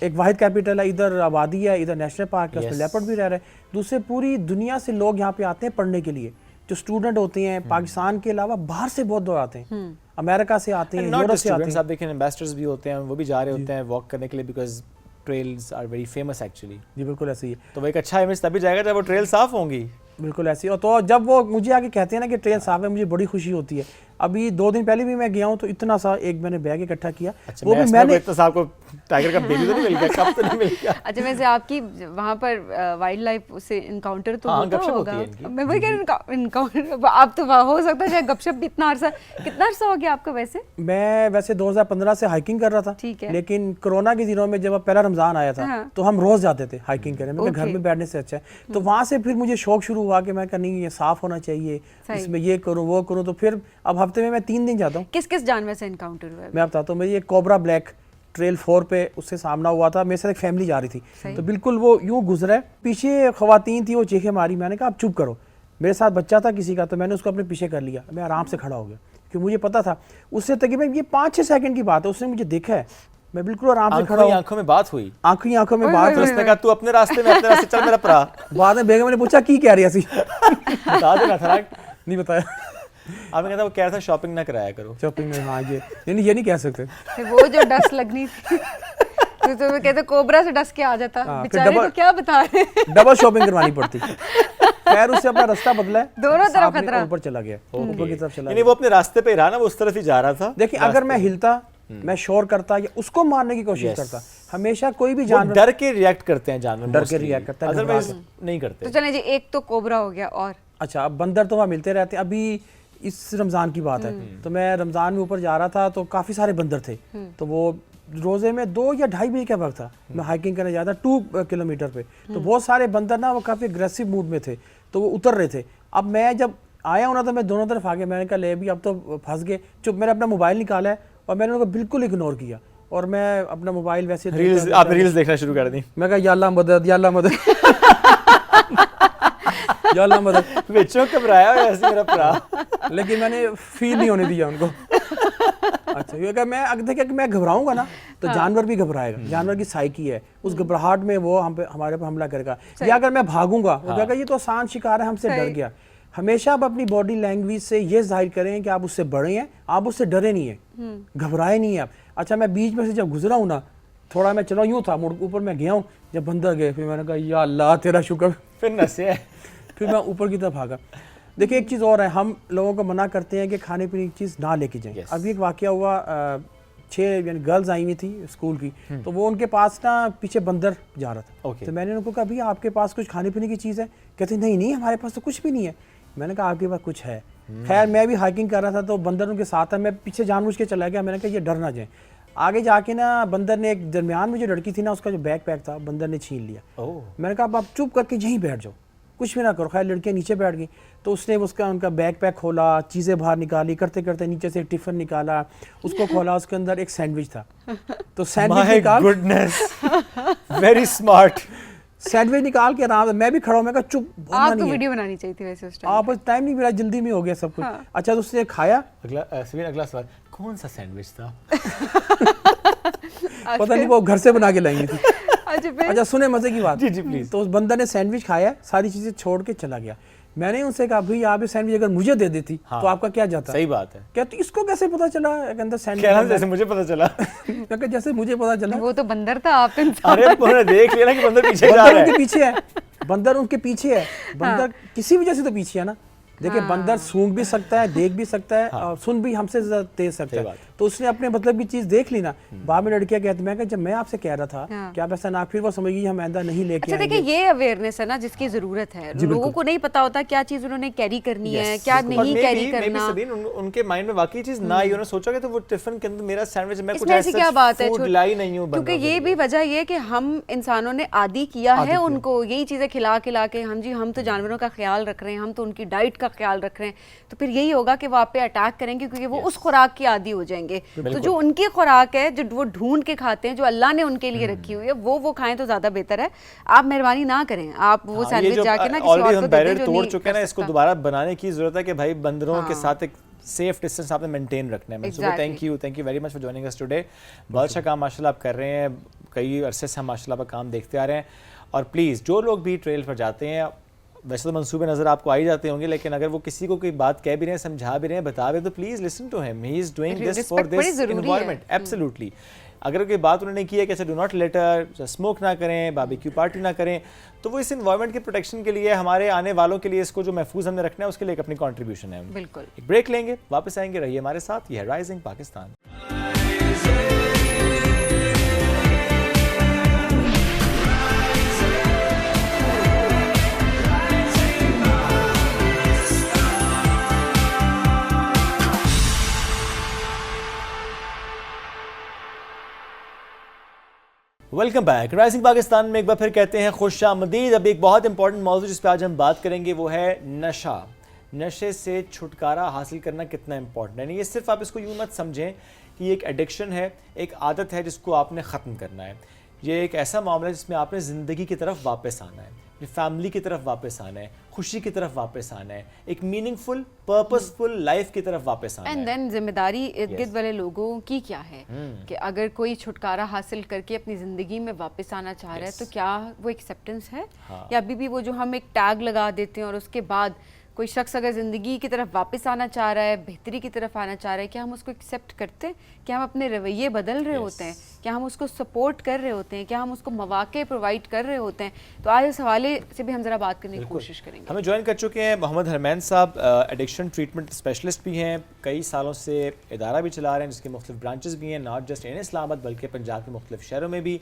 एक वाहिद कैपिटल है, इधर आबादी है, इधर नेशनल पार्क है, उसमें लेपर्ड भी रह रहे हैं। दूसरे पूरी दुनिया से लोग यहाँ पे आते हैं पढ़ने के लिए, जो स्टूडेंट होते हैं पाकिस्तान के अलावा बाहर से बहुत लोग आते हैं, अमेरिका से आते हैं, यूरोप से आते हैं। आप देखें एम्बेसडर्स भी होते हैं, वो भी जा रहे होते हैं वॉक करने के लिए, because trails are very famous actually. जी बिल्कुल ऐसे ही है, तो वो एक अच्छा इमेज तभी जाएगा जब वो ट्रेल साफ होंगी। बिल्कुल ऐसी। और तो जब वो मुझे आके कहते हैं ना कि ट्रेन साफ है, मुझे बड़ी खुशी होती है। अभी 2 दिन पहले भी मैं गया हूँ तो इतना सा एक मैंने बैग इकट्ठा किया। अच्छा, वो भी मैंने तो साहब को टाइगर का बेबी तो नहीं मिल गया, कब तो नहीं मिल गया। अच्छा, वैसे आपकी वहाँ पर वाइल्ड लाइफ से इनकाउंटर तो होता गपशप होगा। होती है इनकी। मैं वही कह रही हूँ इनकाउंटर आप तो हो सकता है गपशप भी कितना अरसा हो गया आपका वैसे? मैं वैसे 2015 से हाइकिंग कर रहा था, ठीक है। लेकिन कोरोना के दिनों में जब पहला रमजान आया था तो हम रोज जाते थे हाइकिंग करने। मैं घर में बैठने से अच्छा है। तो वहाँ से फिर मुझे शौक शुरू हुआ कि मैं कहा नहीं ये साफ होना चाहिए, इसमें ये करूँ वो करूँ। तो फिर अब हफ्ते में मैं 3 दिन जाता हूँ। किस किस जानवर से इनकाउंटर हुआ है? मैं बताता हूँ, मेरी एक कोबरा ब्लैक ट्रेल 4 पे उससे सामना हुआ था। मेरे साथ एक फैमिली जा रही थी, तो बिल्कुल वो यूं गुजरा है, पीछे खवातीन थी, वो चीखें मारी। मैंने कहा आप चुप करो। मेरे साथ बच्चा था किसी का, तो मैंने उसको अपने पीछे कर लिया। मैं आराम से खड़ा हो गया क्योंकि मुझे पता था उससे तकरीबन ये 5-6 सेकंड की बात है, उसने मुझे देखा है, मैं बिल्कुल आराम से खड़ा हूँ। आंखों में बात हुई, आंखों में बात। उसने कहा तू अपने रास्ते में, अपने रास्ते चल मेरा भरा। बाद में बेगम ने पूछा की कह रही थी, बता देना था, नहीं बताया। आपने कहता वो कह रहा था शॉपिंग ना कराया करो। शॉपिंग में हाँ ये नहीं कह सकते। वो जो डस्ट लगनी थी तो मैं कहते कोबरा से डस के आ जाता, बेचारे को क्या बता रहे हैं। डबल शॉपिंग करवानी पड़ती। खैर उससे अपना रास्ता बदला है, दोनों तरफ खतरा, ऊपर चला गया, ऊपर की तरफ चला गया। वो अपने रास्ते पे रहा ना, वो उस तरफ ही जा रहा था। देखिए अगर मैं हिलता, मैं शोर करता या उसको मारने की कोशिश करता, हमेशा कोई भी जानवर डर के रिएक्ट करते हैं, जानवर डर के रिएक्ट करता है, अदरवाइज नहीं करते। तो चलें जी, एक तो कोबरा हो गया और अच्छा अब बंदर तो वहाँ मिलते रहते हैं। अभी इस रमज़ान की बात है, तो मैं रमज़ान में ऊपर जा रहा था तो काफ़ी सारे बंदर थे। तो वो रोज़े में 2 या 2.5 बजे का वक्त था, मैं हाइकिंग करने जाता 2 किलोमीटर पे। तो बहुत सारे बंदर ना वो काफ़ी अग्रेसिव मूड में थे, तो वो उतर रहे थे। अब मैं जब आया हूँ ना तो मैं दोनों तरफ आ गया। मैंने कहा ले भी अब तो फंस गए, चुप। मैंने अपना मोबाइल निकाला है और मैंने उनको बिल्कुल इग्नोर किया और मैं अपना मोबाइल वैसे रील्स देखना शुरू कर दी। मैं कहा या अल्लाह मदद, या अल्लाह मदद, या अल्लाह मदद। बेचो घबराया ऐसे मेरा भरा, लेकिन मैंने फील नहीं होने दिया उनको। अच्छा ये मैं देखिए कि मैं घबराऊंगा ना तो जानवर भी घबराएगा, जानवर की साइकी है, उस घबराहट में वो हमारे पर हमला करेगा। या अगर मैं भागूंगा वो कहेगा ये तो आसान शिकार है, हमसे डर गया। हमेशा आप अपनी बॉडी लैंग्वेज से ये जाहिर करें कि आप उससे बड़े हैं, आप उससे डरे नहीं है, घबराए नहीं है आप। अच्छा मैं बीच में से जब गुजरा हूँ ना, थोड़ा मैं चला यूँ था, मुड़ ऊपर मैं गया हूँ, जब बंदर गए फिर मैंने कहा या अल्लाह तेरा शुक्र, फिर नसे फिर मैं ऊपर की तरफ भागा। देखिए एक चीज़ और है, हम लोगों को मना करते हैं कि खाने पीने की चीज़ ना लेके जाएं। अभी एक वाकया हुआ, 6 यानी गर्ल्स आई हुई थी स्कूल की, तो वो उनके पास ना पीछे बंदर जा रहा था। तो मैंने उनको कहा भैया आपके पास कुछ खाने पीने की चीज़ है? कहते नहीं हमारे पास तो कुछ भी नहीं है। मैंने कहा आपके पास कुछ है। खैर मैं भी हाइकिंग कर रहा था तो बंदर उनके साथ है, मैं पीछे जानबूझ के चला गया। मैंने कहा ये डर ना जाए। आगे जाके ना बंदर ने एक दरमियान में जो लड़की थी ना उसका जो बैग पैक था बंदर ने छीन लिया। मैंने कहा आप चुप करके यहीं बैठ जाओ, कुछ भी ना करो। खैर लड़कियाँ नीचे बैठ गई, तो उसने उनका बैग पैक खोला, चीज़ें बाहर निकाली, करते करते नीचे से एक टिफिन निकाला, उसको खोला, उसके अंदर एक सैंडविच था। तो सैंडविच निकाल, गुडनेस, वेरी स्मार्ट। सैंडविच निकाल के आराम से मैं भी खड़ा हूँ। मैं कहा चुप, आपको वीडियो बनानी चाहिए थी वैसे उस टाइम। आप टाइम नहीं मिला, जल्दी में हो गया सब कुछ। अच्छा तो उसने खाया। अगला सवाल, कौन सा सैंडविच था? पता नहीं, वो घर से बना के लाएंगी थी। अच्छा सुने मजे की बात। जी प्लीज। तो उस बंदर ने सैंडविच खाया, सारी चीजें छोड़ के चला गया। मैंने उनसे कहा भाई आप ये सैंडविच अगर मुझे दे देती तो आपका क्या जाता? सही बात है। क्या तो इसको कैसे पता चला अंदर सैंडविच? जैसे मुझे पता चला। मैं जैसे मुझे पता चला, वो तो बंदर था, आप इंसान। अरे उन्होंने देख लिया ना कि बंदर पीछे जा रहा है। उनके पीछे है, बंदर उनके पीछे है। बंदर किसी वजह से तो पीछे है ना, देखिए बंदर सूंघ भी सकता है, देख भी सकता है और सुन भी हमसे ज़्यादा तेज सकता है। तो उसने अपने मतलब की चीज़ देख ली ना। बाद में लड़कियां कहती मैं कि जब मैं आपसे कह रहा था कि आप ऐसा ना, फिर वो समझ गई हम आइंदा नहीं लेके अच्छा देखिए, ये अवेयरनेस है ना जिसकी जरूरत है। लोगों को नहीं पता होता क्या चीज उन्होंने कैरी करनी है, क्या नहीं कैरी करना। उनके माइंड में वाकई चीज ना आई, उन्होंने सोचा कि तो वो टिफिन के अंदर मेरा सैंडविच, मैं कुछ ऐसी क्या बात है, फूड लाई नहीं हूं। क्योंकि ये भी वजह ये है कि हम इंसानों ने आदी किया है उनको यही चीजें खिला खिला के। हम तो जानवरों का ख्याल रख रहे हैं, हम तो उनकी डाइट का ख्याल रख रहे हैं, तो फिर यही होगा कि वो आप पे अटैक करेंगे क्योंकि वो उस खुराक की आदी हो जाएंगे। तो जो उनकी खुराक है, जो वो ढूंढ के खाते हैं, जो अल्लाह ने उनके लिए रखी हुई है, वो खाएं तो ज्यादा बेहतर है। आप मेहरबानी ना करें, आप वो सैंडविच जाके ना किसी और को दे दें जो तोड़ चुके हैं ना, इसको दोबारा बनाने की जरूरत है कि भाई बंदरों के साथ एक सेफ डिस्टेंस आपने मेंटेन रखना है। सुबह thank you very much for joining us today. बहुत अच्छा काम माशाल्लाह आप कर रहे हैं, कई अरसे से हम माशाल्लाह आपका काम देखते आ रहे हैं। और प्लीज़ जो लोग भी ट्रेल पर जाते हैं, वैसे तो मंसूबे नज़र आपको आ ही जाते होंगे, लेकिन अगर वो किसी को कोई बात कह भी रहे हैं, समझा भी रहे हैं, बता भी, तो please listen to him, he is doing this for this environment. Absolutely. अगर कोई बात उन्होंने की है कि डू नॉट लिटर, स्मोक ना करें, बारबेक्यू पार्टी ना करें, तो वो इस एनवायरनमेंट के प्रोटेक्शन के लिए, हमारे आने वालों के लिए इसको जो महफूज हमने रखना है, उसके लिए एक अपनी कॉन्ट्रीब्यूशन है। बिल्कुल। एक ब्रेक लेंगे, वापस आएंगे, रहिए हमारे साथ। ये है rising Pakistan. Welcome back. Rising Pakistan में एक बार फिर कहते हैं खुशामदीद। अब एक बहुत इंपॉर्टेंट मौजूद जिस पर आज हम बात करेंगे वो है नशा। नशे से छुटकारा हासिल करना कितना इंपॉर्टेंट है। नहीं, ये सिर्फ आप इसको यूँ मत समझें कि ये एक एडिक्शन है, एक आदत है जिसको आपने ख़त्म करना है। ये एक ऐसा मामला है जिसमें आपने ज़िंदगी की तरफ वापस आना है, अपनी फैमिली की तरफ वापस आना है, खुशी की तरफ वापस आना है, एक मीनिंगफुल पर्पसफुल लाइफ की तरफ वापस आना है। एंड देन जिम्मेदारी इर्द गिर्द वाले लोगों की क्या है कि अगर कोई छुटकारा हासिल करके अपनी ज़िंदगी में वापस आना चाह रहा है तो क्या वो एक्सेप्टेंस है, या अभी भी वो जो हम एक टैग लगा देते हैं और उसके बाद कोई शख्स अगर ज़िंदगी की तरफ वापस आना चाह रहा है, बेहतरी की तरफ आना चाह रहा है, क्या हम उसको एक्सेप्ट करते हैं? क्या हम अपने रवैये बदल रहे होते हैं? क्या हम उसको सपोर्ट कर रहे होते हैं? क्या हम उसको मौके प्रोवाइड कर रहे होते हैं? तो आज इस हवाले से भी हम ज़रा बात करने की कोशिश करेंगे। हमें ज्वाइन कर चुके हैं मोहम्मद हरमैन साहब, एडिक्शन ट्रीटमेंट स्पेशलिस्ट भी हैं, कई सालों से इदारा भी चला रहे हैं जिसके मुख्तलिफ ब्रांचेस भी हैं, नॉट जस्ट इन इस्लामाबाद बल्कि पंजाब के मुख्तलिफ शहरों में भी।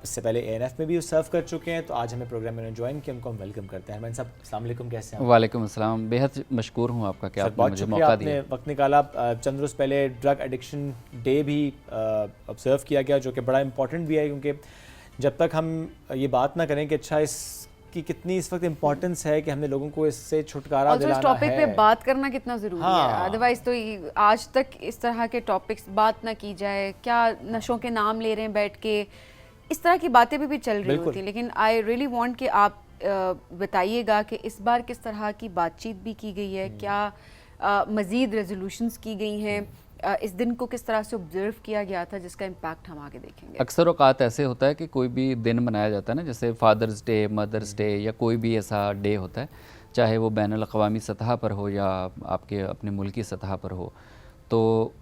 इससे पहले ANF में भी सर्व कर चुके हैं, तो आज हमें प्रोग्राम में ज्वाइन किया, उनको हम वेलकम करते हैं। हरमैन साहब अस्सलाम वालेकुम, कैसे हैं? वालेकुम अस्सलाम, बेहद मशकूर हूँ आपका कि आपने मुझे मौका दिया। वक्त निकाला। चंद रोज़ पहले ड्रग एडिक्शन डे भी ऑब्जर्व किया गया, जो कि बड़ा इंपॉर्टेंट भी है, क्योंकि जब तक हम ये बात ना करें कि अच्छा इसकी कितनी इस वक्त इम्पोर्टेंस है कि हमने लोगों को इससे छुटकारा दिलाना है, इस टॉपिक पे बात करना कितना ज़रूरी है। अदरवाइज तो आज तक इस तरह के टॉपिक्स बात ना की जाए, क्या नशों के नाम ले रहे हैं बैठ के, इस तरह की बातें भी चल रही होती हैं। लेकिन आई रियली वांट कि आप बताइएगा कि इस बार किस तरह की बातचीत भी की गई है, क्या मज़ीद रेजोल्यूशंस की गई हैं, इस दिन को किस तरह से ऑब्जर्व किया गया था जिसका इम्पैक्ट हम आगे देखेंगे। अक्सर औकात ऐसे होता है कि कोई भी दिन मनाया जाता है ना, जैसे फादर्स डे, मदर्स डे या कोई भी ऐसा डे होता है, चाहे वो बैनुल अक़वामी सतह पर हो या आपके अपने मुल्की सतह पर हो, तो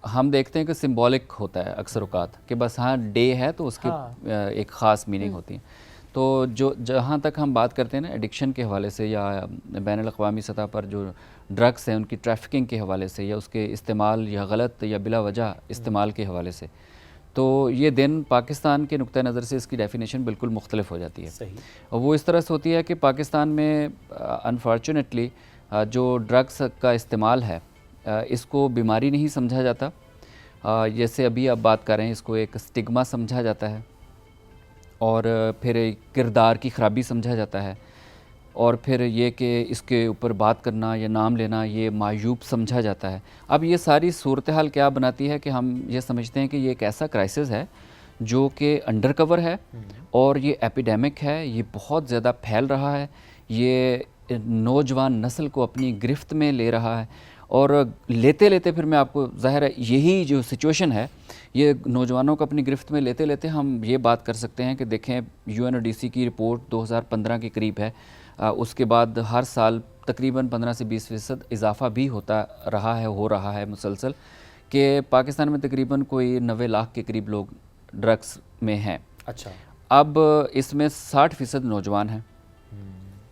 हम देखते हैं कि सिंबॉलिक होता है अक्सर औकात कि बस हाँ डे है तो उसकी एक ख़ास मीनिंग होती है। तो जो जहाँ तक हम बात करते हैं ना एडिक्शन के हवाले से या बैनुल अक़वामी सतह पर जो ड्रग्स हैं उनकी ट्रैफिकिंग के हवाले से या उसके इस्तेमाल या गलत या बिला वजह इस्तेमाल के हवाले से, तो ये दिन पाकिस्तान के नुक्ता नज़र से इसकी डेफिनेशन बिल्कुल मुख्तलिफ हो जाती है। सही। और वो इस तरह से होती है कि पाकिस्तान में अनफॉर्चुनेटली जो ड्रग्स का इस्तेमाल है इसको बीमारी नहीं समझा जाता, जैसे अभी आप बात कर रहे हैं इसको एक स्टिग्मा समझा जाता है, और फिर किरदार की ख़राबी समझा जाता है, और फिर ये कि इसके ऊपर बात करना या नाम लेना ये मायूब समझा जाता है। अब ये सारी सूरत हाल क्या बनाती है कि हम ये समझते हैं कि ये एक ऐसा क्राइसिस है जो कि अंडर कवर है और ये एपिडेमिक है, ये बहुत ज़्यादा फैल रहा है, ये नौजवान नस्ल को अपनी गिरफ्त में ले रहा है, और लेते लेते फिर मैं आपको ज़ाहिर है यही जो सिचुएशन है ये नौजवानों को अपनी गिरफ्त में लेते लेते हम ये बात कर सकते हैं कि देखें UNODC की रिपोर्ट 2015 के करीब है, उसके बाद हर साल तकरीबन 15 से 20% इजाफा भी होता रहा है, हो रहा है मुसलसल, कि पाकिस्तान में तकरीबन कोई 90 लाख के करीब लोग ड्रग्स में हैं। अच्छा। अब इसमें 60% नौजवान हैं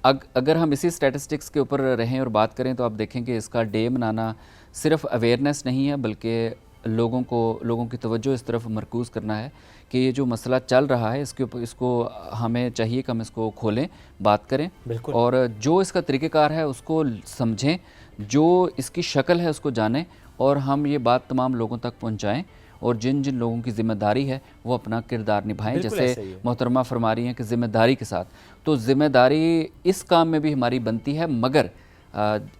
अगर हम इसी स्टैटिस्टिक्स के ऊपर रहें और बात करें तो आप देखें कि इसका डे मनाना सिर्फ अवेयरनेस नहीं है, बल्कि लोगों की तवज्जो इस तरफ मरकूज़ करना है कि ये जो मसला चल रहा है इसके ऊपर, इसको हमें चाहिए कि हम इसको खोलें, बात करें, बिल्कुल। और जो इसका तरीक़ेकार है उसको समझें, जो इसकी शक्ल है उसको जानें, और हम ये बात तमाम लोगों तक पहुँचाएँ, और जिन जिन लोगों की ज़िम्मेदारी है वो अपना किरदार निभाएं, बिल्कुल ऐसा ही जैसे है। मोहतरमा फरमा रही हैं कि ज़िम्मेदारी के साथ। तो ज़िम्मेदारी इस काम में भी हमारी बनती है, मगर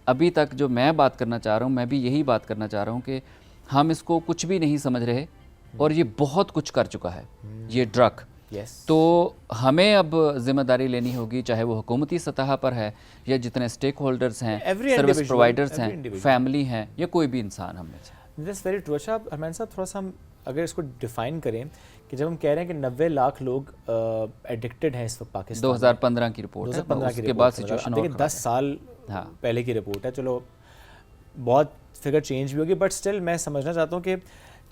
अभी तक जो मैं बात करना चाह रहा हूँ, मैं भी यही बात करना चाह रहा हूँ कि हम इसको कुछ भी नहीं समझ रहे, और ये बहुत कुछ कर चुका है ये ड्रग। यस। तो हमें अब जिम्मेदारी लेनी होगी, चाहे वो हुकूमती सतह पर है या जितने स्टेक होल्डर्स हैं, Every service individual, providers every हैं, individual. फैमिली हैं, या कोई भी इंसान हम में से। That's very true. अच्छा अरमान साहब, थोड़ा सा हम अगर इसको डिफाइन करें कि जब हम कह रहे हैं कि 90 लाख लोग एडिक्टेड हैं इस वक्त पाकिस्तान में, 2015 की रिपोर्ट है, 2015 की उसके रिपोर्ट बाद है, सिचुएशन देखिए 10 साल हाँ। पहले की रिपोर्ट है, चलो बहुत फिगर चेंज भी होगी, बट स्टिल मैं समझना चाहता हूँ कि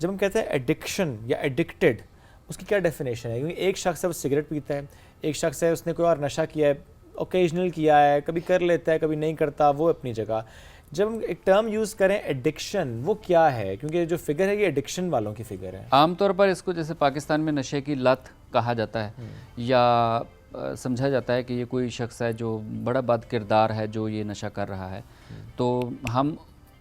जब हम कहते हैं एडिक्शन या एडिक्टेड, उसकी क्या डेफिनेशन है? क्योंकि एक शख्स है वो सिगरेट पीता है, एक शख्स है उसने कोई और नशा किया है, ओकेजनल किया है, कभी कर लेता है कभी नहीं करता, वो अपनी जगह। जब हम एक टर्म यूज़ करें एडिक्शन, वो क्या है? क्योंकि जो फिगर है ये एडिक्शन वालों की फिगर है। आमतौर पर इसको जैसे पाकिस्तान में नशे की लत कहा जाता है, या समझा जाता है कि ये कोई शख्स है जो बड़ा बद किरदार है जो ये नशा कर रहा है। तो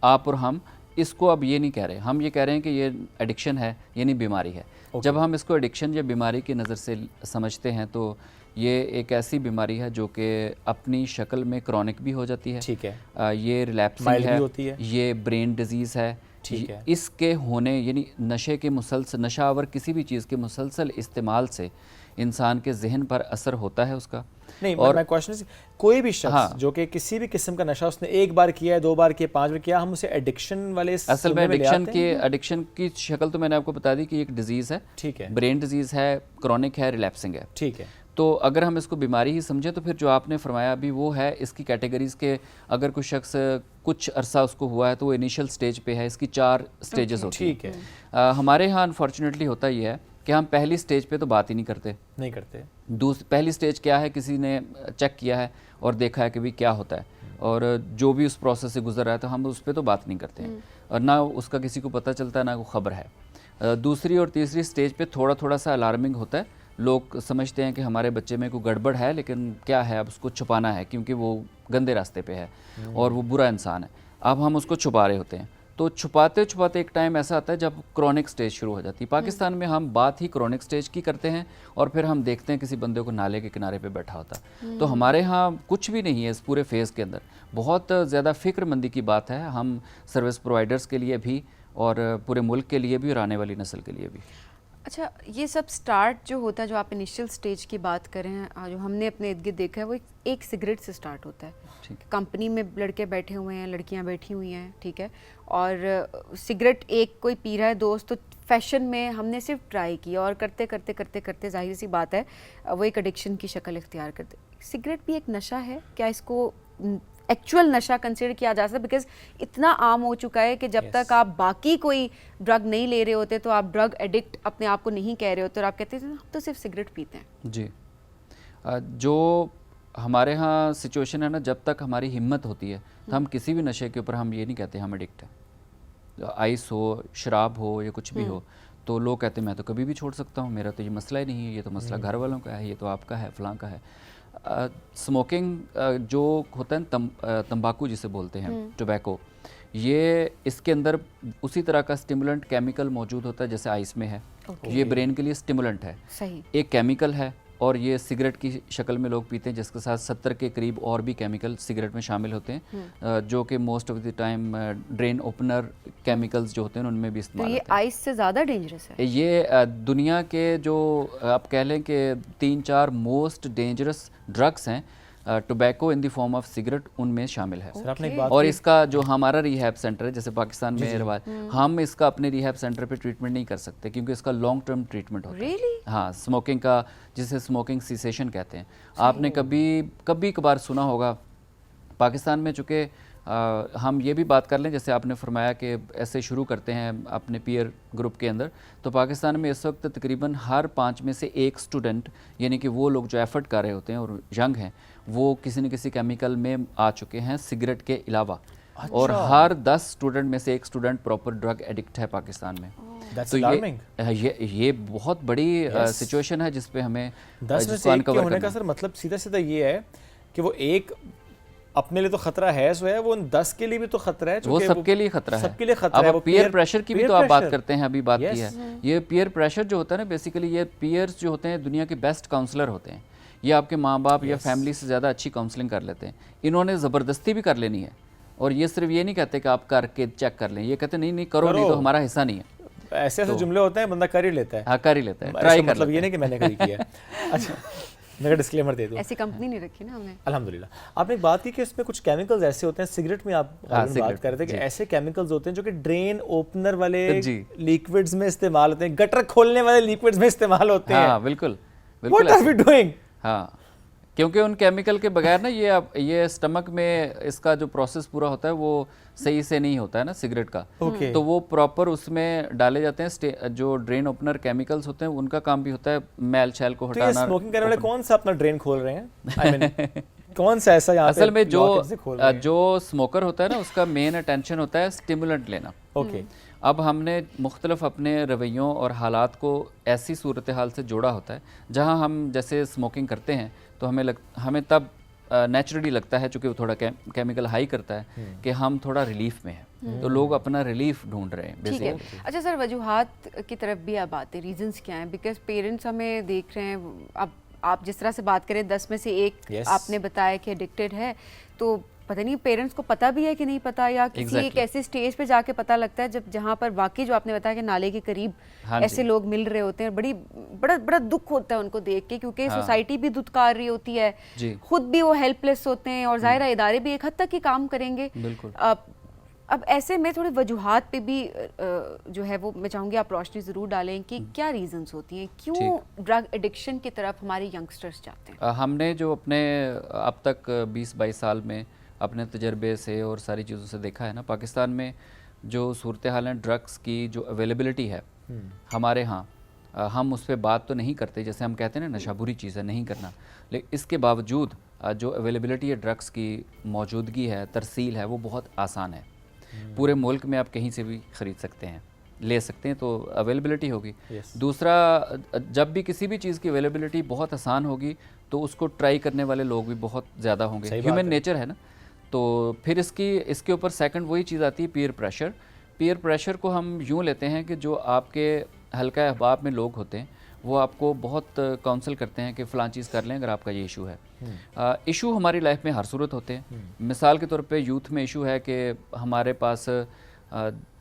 आप और हम इसको अब ये नहीं कह रहे, हम ये कह रहे हैं कि ये एडिक्शन है, यानी बीमारी है। जब हम इसको एडिक्शन या बीमारी की नज़र से समझते हैं तो ये एक ऐसी बीमारी है जो कि अपनी शक्ल में क्रॉनिक भी हो जाती है, ठीक है, ये रिलैप्सिंग माइल्ड है, भी होती है, ये ब्रेन डिजीज़ है, ठीक है। इसके होने यानी नशे के मुसलसल, नशावर किसी भी चीज़ के मुसलसल इस्तेमाल से इंसान के जहन पर असर होता है उसका। नहीं, और मैं क्वेश्चन है कोई भी शख्स हाँ। जो कि किसी भी किस्म का नशा उसने एक बार किया है, 2 बार किया, 5 बार किया, हम उसे एडिक्शन वाले असल में एडिक्शन की शक्ल तो मैंने आपको बता दी कि एक डिजीज़ है, ठीक है, ब्रेन डिजीज़ है, क्रॉनिक है, रिलैप्सिंग है। ठीक है। तो अगर हम इसको बीमारी ही समझे तो फिर जो आपने फरमाया अभी वो है इसकी कैटेगरीज़ के, अगर कोई शख्स कुछ अरसा उसको हुआ है तो वो इनिशियल स्टेज पे है, इसकी 4 स्टेजेस होती हैं। ठीक है। हमारे यहाँ अनफॉर्चुनेटली होता ये है कि हम पहली स्टेज पे तो बात ही नहीं करते। नहीं करते। पहली स्टेज क्या है, किसी ने चेक किया है और देखा है कि भाई क्या होता है, और जो भी उस प्रोसेस से गुजर रहा है तो हम उस पर तो बात नहीं करते हैं, और ना उसका किसी को पता चलता है, ना कोई ख़बर है। दूसरी और तीसरी स्टेज पे थोड़ा थोड़ा सा अलार्मिंग होता है, लोग समझते हैं कि हमारे बच्चे में कोई गड़बड़ है, लेकिन क्या है अब उसको छुपाना है क्योंकि वो गंदे रास्ते पे है और वो बुरा इंसान है, अब हम उसको छुपा रहे होते हैं। तो छुपाते छुपाते एक टाइम ऐसा आता है जब क्रॉनिक स्टेज शुरू हो जाती है। पाकिस्तान में हम बात ही क्रॉनिक स्टेज की करते हैं और फिर हम देखते हैं किसी बंदे को नाले के किनारे पे बैठा होता है। तो हमारे यहाँ कुछ भी नहीं है इस पूरे फेज़ के अंदर। बहुत ज़्यादा फ़िक्रमंदी की बात है, हम सर्विस प्रोवाइडर्स के लिए भी और पूरे मुल्क के लिए भी और आने वाली नस्ल के लिए भी। अच्छा, ये सब स्टार्ट जो होता है, जो आप इनिशियल स्टेज की बात कर रहे हैं, जो हमने अपने इर्द गिर्द देखा है, वो एक सिगरेट से स्टार्ट होता है। कंपनी में लड़के बैठे हुए हैं, लड़कियां बैठी हुई हैं, ठीक है, और सिगरेट एक कोई पी रहा है दोस्त, तो फैशन में हमने सिर्फ ट्राई किया और करते करते करते करते जाहिर सी बात है वो एक एडिक्शन की शक्ल इख्तियार करते। सिगरेट भी एक नशा है क्या? इसको एक्चुअल नशा कंसिडर किया जा सकता है? बिकॉज इतना आम हो चुका है कि जब तक आप बाकी कोई ड्रग नहीं ले रहे होते तो आप ड्रग एडिक्ट अपने आप को नहीं कह रहे होते, और आप कहते हैं हम तो सिर्फ सिगरेट पीते हैं। जी, जो हमारे यहाँ सिचुएशन है ना, जब तक हमारी हिम्मत होती है तो हम किसी भी नशे के ऊपर हम ये नहीं कहते हम एडिक्ट हैं। आइस हो, शराब हो या कुछ भी हो, तो लोग कहते हैं मैं तो कभी भी छोड़ सकता हूँ, मेरा तो ये मसला ही नहीं है, ये तो मसला घर वालों का है, ये तो आपका है, फलां का है। स्मोकिंग जो होता है तंबाकू जिसे बोलते हैं, टोबैको, ये इसके अंदर उसी तरह का स्टिमुलेंट केमिकल मौजूद होता है जैसे आइस में है। ये ब्रेन के लिए स्टिमुलेंट है, सही एक केमिकल है, और ये सिगरेट की शक्ल में लोग पीते हैं जिसके साथ 70 के करीब और भी केमिकल सिगरेट में शामिल होते हैं, जो कि most of the time drain opener chemicals जो होते हैं उनमें भी इस्तेमाल तो ये होते हैं। आइस से ज़्यादा डेंजरस है? ये दुनिया के जो आप कह लें कि 3-4 मोस्ट डेंजरस ड्रग्स हैं, tobacco in the form of cigarette उनमें शामिल है। सर आपने एक बात और की, इसका जो हमारा रिहैब सेंटर है, जैसे पाकिस्तान में रिवाज, हम इसका अपने रिहैब सेंटर पे ट्रीटमेंट नहीं कर सकते क्योंकि इसका लॉन्ग टर्म ट्रीटमेंट होता है। Really? हाँ, स्मोकिंग का, जिसे स्मोकिंग सीसेशन कहते हैं। आपने कभी कभार सुना होगा, पाकिस्तान में चूँकि हम ये भी बात कर लें, जैसे आपने फरमाया कि ऐसे शुरू करते हैं अपने पीयर ग्रुप के अंदर, तो पाकिस्तान में इस वक्त तकरीबन हर 5 में से 1 स्टूडेंट, यानी कि वो लोग जो एफर्ट कर रहे होते हैं और यंग हैं, वो किसी न किसी केमिकल में आ चुके हैं सिगरेट के अलावा। और हर 10 स्टूडेंट में से 1 स्टूडेंट प्रॉपर ड्रग एडिक्ट है पाकिस्तान में। That's तो alarming. ये बहुत बड़ी सिचुएशन है जिस पे हमें 10 में से 1 के होने का सर मतलब सीधा सीधा ये है कि वो एक अपने लिए तो खतरा है, सो है वो उन 10 के लिए भी तो खतरा है, वो सबके लिए खतरा है। सबके लिए खतरा है। अब वो पीयर प्रेशर की भी तो आप बात pressure. करते हैं, अभी बात की Yes. है। ये पीयर प्रेशर जो होता है ना, बेसिकली ये पीयर्स जो होते हैं दुनिया के बेस्ट काउंसलर होते हैं। ये आपके माँ बाप या फैमिली से ज़्यादा अच्छी काउंसलिंग कर लेते हैं। इन्होंने ज़बरदस्ती भी कर लेनी है, और ये सिर्फ ये नहीं कहते कि आप करके चेक कर लें, ये कहते नहीं नहीं करो, नहीं तो हमारा हिस्सा नहीं है। ऐसे ऐसे जुमले होते हैं, बंदा कर ही लेता है। हाँ, कर ही लेता है, ऐसा ट्राई कर मतलब लेता ये नहीं कि मैंने कभी किया है। अच्छा, मैं डिस्क्लेमर दे दूं, ऐसी कंपनी नहीं रखी ना हमने। अल्हम्दुलिल्लाह। आपने एक बात की कि इसमें कुछ केमिकल्स ऐसे होते हैं, सिगरेट में आप बात कर रहे थे कि ऐसे केमिकल्स होते हैं जो कि ड्रेन ओपनर वाले लिक्विड्स में इस्तेमाल होते हैं, गटर खोलने वाले लिक्विड्स में इस्तेमाल होते हैं। हाँ, बिल्कुल What are we doing? हाँ, क्योंकि उन केमिकल के बगैर ना ये स्टमक में इसका जो प्रोसेस पूरा होता है वो सही से नहीं होता है ना सिगरेट का। तो वो प्रॉपर उसमें डाले जाते हैं जो ड्रेन ओपनर केमिकल्स होते हैं, उनका काम भी होता है मैल शैल को तो ये हटाना। स्मोकिंग करने वाले कौन सा अपना ड्रेन खोल रहे हैं? I mean, कौन सा ऐसा यहाँ असल में पे जो स्मोकर होता है ना, उसका मेन अटेंशन होता है स्टिमुलेंट लेना। ओके, अब हमने मुख्तलिफ अपने रवैयों और हालात को ऐसी सूरत हाल से जोड़ा होता है जहाँ हम जैसे स्मोकिंग करते हैं तो हमें तब नेचुरली लगता है, चूँकि वो थोड़ा केमिकल हाई करता है, कि हम थोड़ा रिलीफ में हैं। तो लोग अपना रिलीफ ढूंढ रहे हैं ठीक है। बेसिकली। अच्छा सर, वजूहात की तरफ भी आप आते हैं, रीजंस क्या हैं? बिकॉज पेरेंट्स हमें देख रहे हैं, अब आप जिस तरह से बात करें 10 में से 1 आपने बताया कि एडिक्टेड है, तो पता नहीं पेरेंट्स को पता भी है कि नहीं पता, या किसी एक ऐसे स्टेज पे जाके पता लगता है जब जहाँ पर वाकई जो आपने बताया कि नाले के करीब ऐसे लोग मिल रहे होते हैं, बड़ा दुख होता है उनको देख के, क्योंकि सोसाइटी भी दुत्कार रही होती है, खुद भी वो हेल्पलेस होते हैं, और ज़ाहिर इदारे भी एक हद तक ही काम करेंगे। बिल्कुल। अब ऐसे में थोड़ी वजूहात पे भी जो है वो मैं चाहूँगी आप रोशनी ज़रूर डालें कि क्या रीजंस होती हैं, क्यों ड्रग एडिक्शन की तरफ हमारे यंगस्टर्स जाते हैं? हमने जो अपने अब तक 20-22 साल में अपने तजर्बे से और सारी चीज़ों से देखा है ना, पाकिस्तान में जो सूरत हाल है ड्रग्स की जो अवेलेबिलिटी है हमारे यहाँ, हम उस पर बात तो नहीं करते, जैसे हम कहते हैं ना नशा बुरी चीज़ है, नहीं करना, लेकिन इसके बावजूद जो अवेलेबिलिटी है ड्रग्स की, मौजूदगी है, तरसील है, वो बहुत आसान है। पूरे मुल्क में आप कहीं से भी ख़रीद सकते हैं, ले सकते हैं, तो अवेलेबिलिटी होगी। दूसरा, जब भी किसी भी चीज़ की अवेलेबिलिटी बहुत आसान होगी तो उसको ट्राई करने वाले लोग भी बहुत ज़्यादा होंगे, ह्यूमन नेचर है ना। तो फिर इसके ऊपर सेकंड वही चीज़ आती है, पीयर प्रेशर। पीयर प्रेशर को हम यूँ लेते हैं कि जो आपके हल्का अहबाब में लोग होते हैं वो आपको बहुत काउंसल करते हैं कि फ़लाँ चीज़ कर लें अगर आपका ये इशू है। इशू हमारी लाइफ में हर सूरत होते हैं। मिसाल के तौर पे यूथ में इशू है कि हमारे पास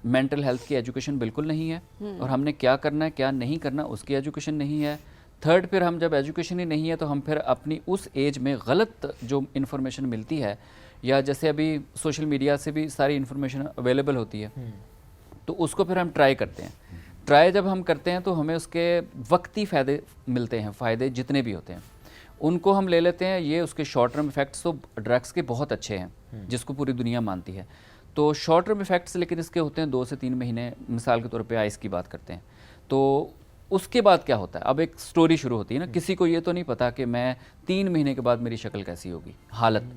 मेंटल हेल्थ की एजुकेशन बिल्कुल नहीं है, और हमने क्या करना है क्या नहीं करना उसकी एजुकेशन नहीं है। थर्ड, फिर हम जब एजुकेशन ही नहीं है तो हम फिर अपनी उस एज में गलत जो इन्फॉर्मेशन मिलती है, या जैसे अभी सोशल मीडिया से भी सारी इन्फॉर्मेशन अवेलेबल होती है, तो उसको फिर हम ट्राई करते हैं। ट्राई जब हम करते हैं तो हमें उसके वक्ती फ़ायदे मिलते हैं, फ़ायदे जितने भी होते हैं उनको हम ले लेते हैं। ये उसके शॉर्ट टर्म इफ़ेक्ट्स तो ड्रग्स के बहुत अच्छे हैं, जिसको पूरी दुनिया मानती है। तो शॉर्ट टर्म इफ़ेक्ट्स लेकिन इसके होते हैं 2 से 3 महीने। मिसाल के तौर पे आइस की बात करते हैं, तो उसके बाद क्या होता है, अब एक स्टोरी शुरू होती है ना। किसी को ये तो नहीं पता कि मैं 3 महीने के बाद मेरी शक्ल कैसी होगी, हालत।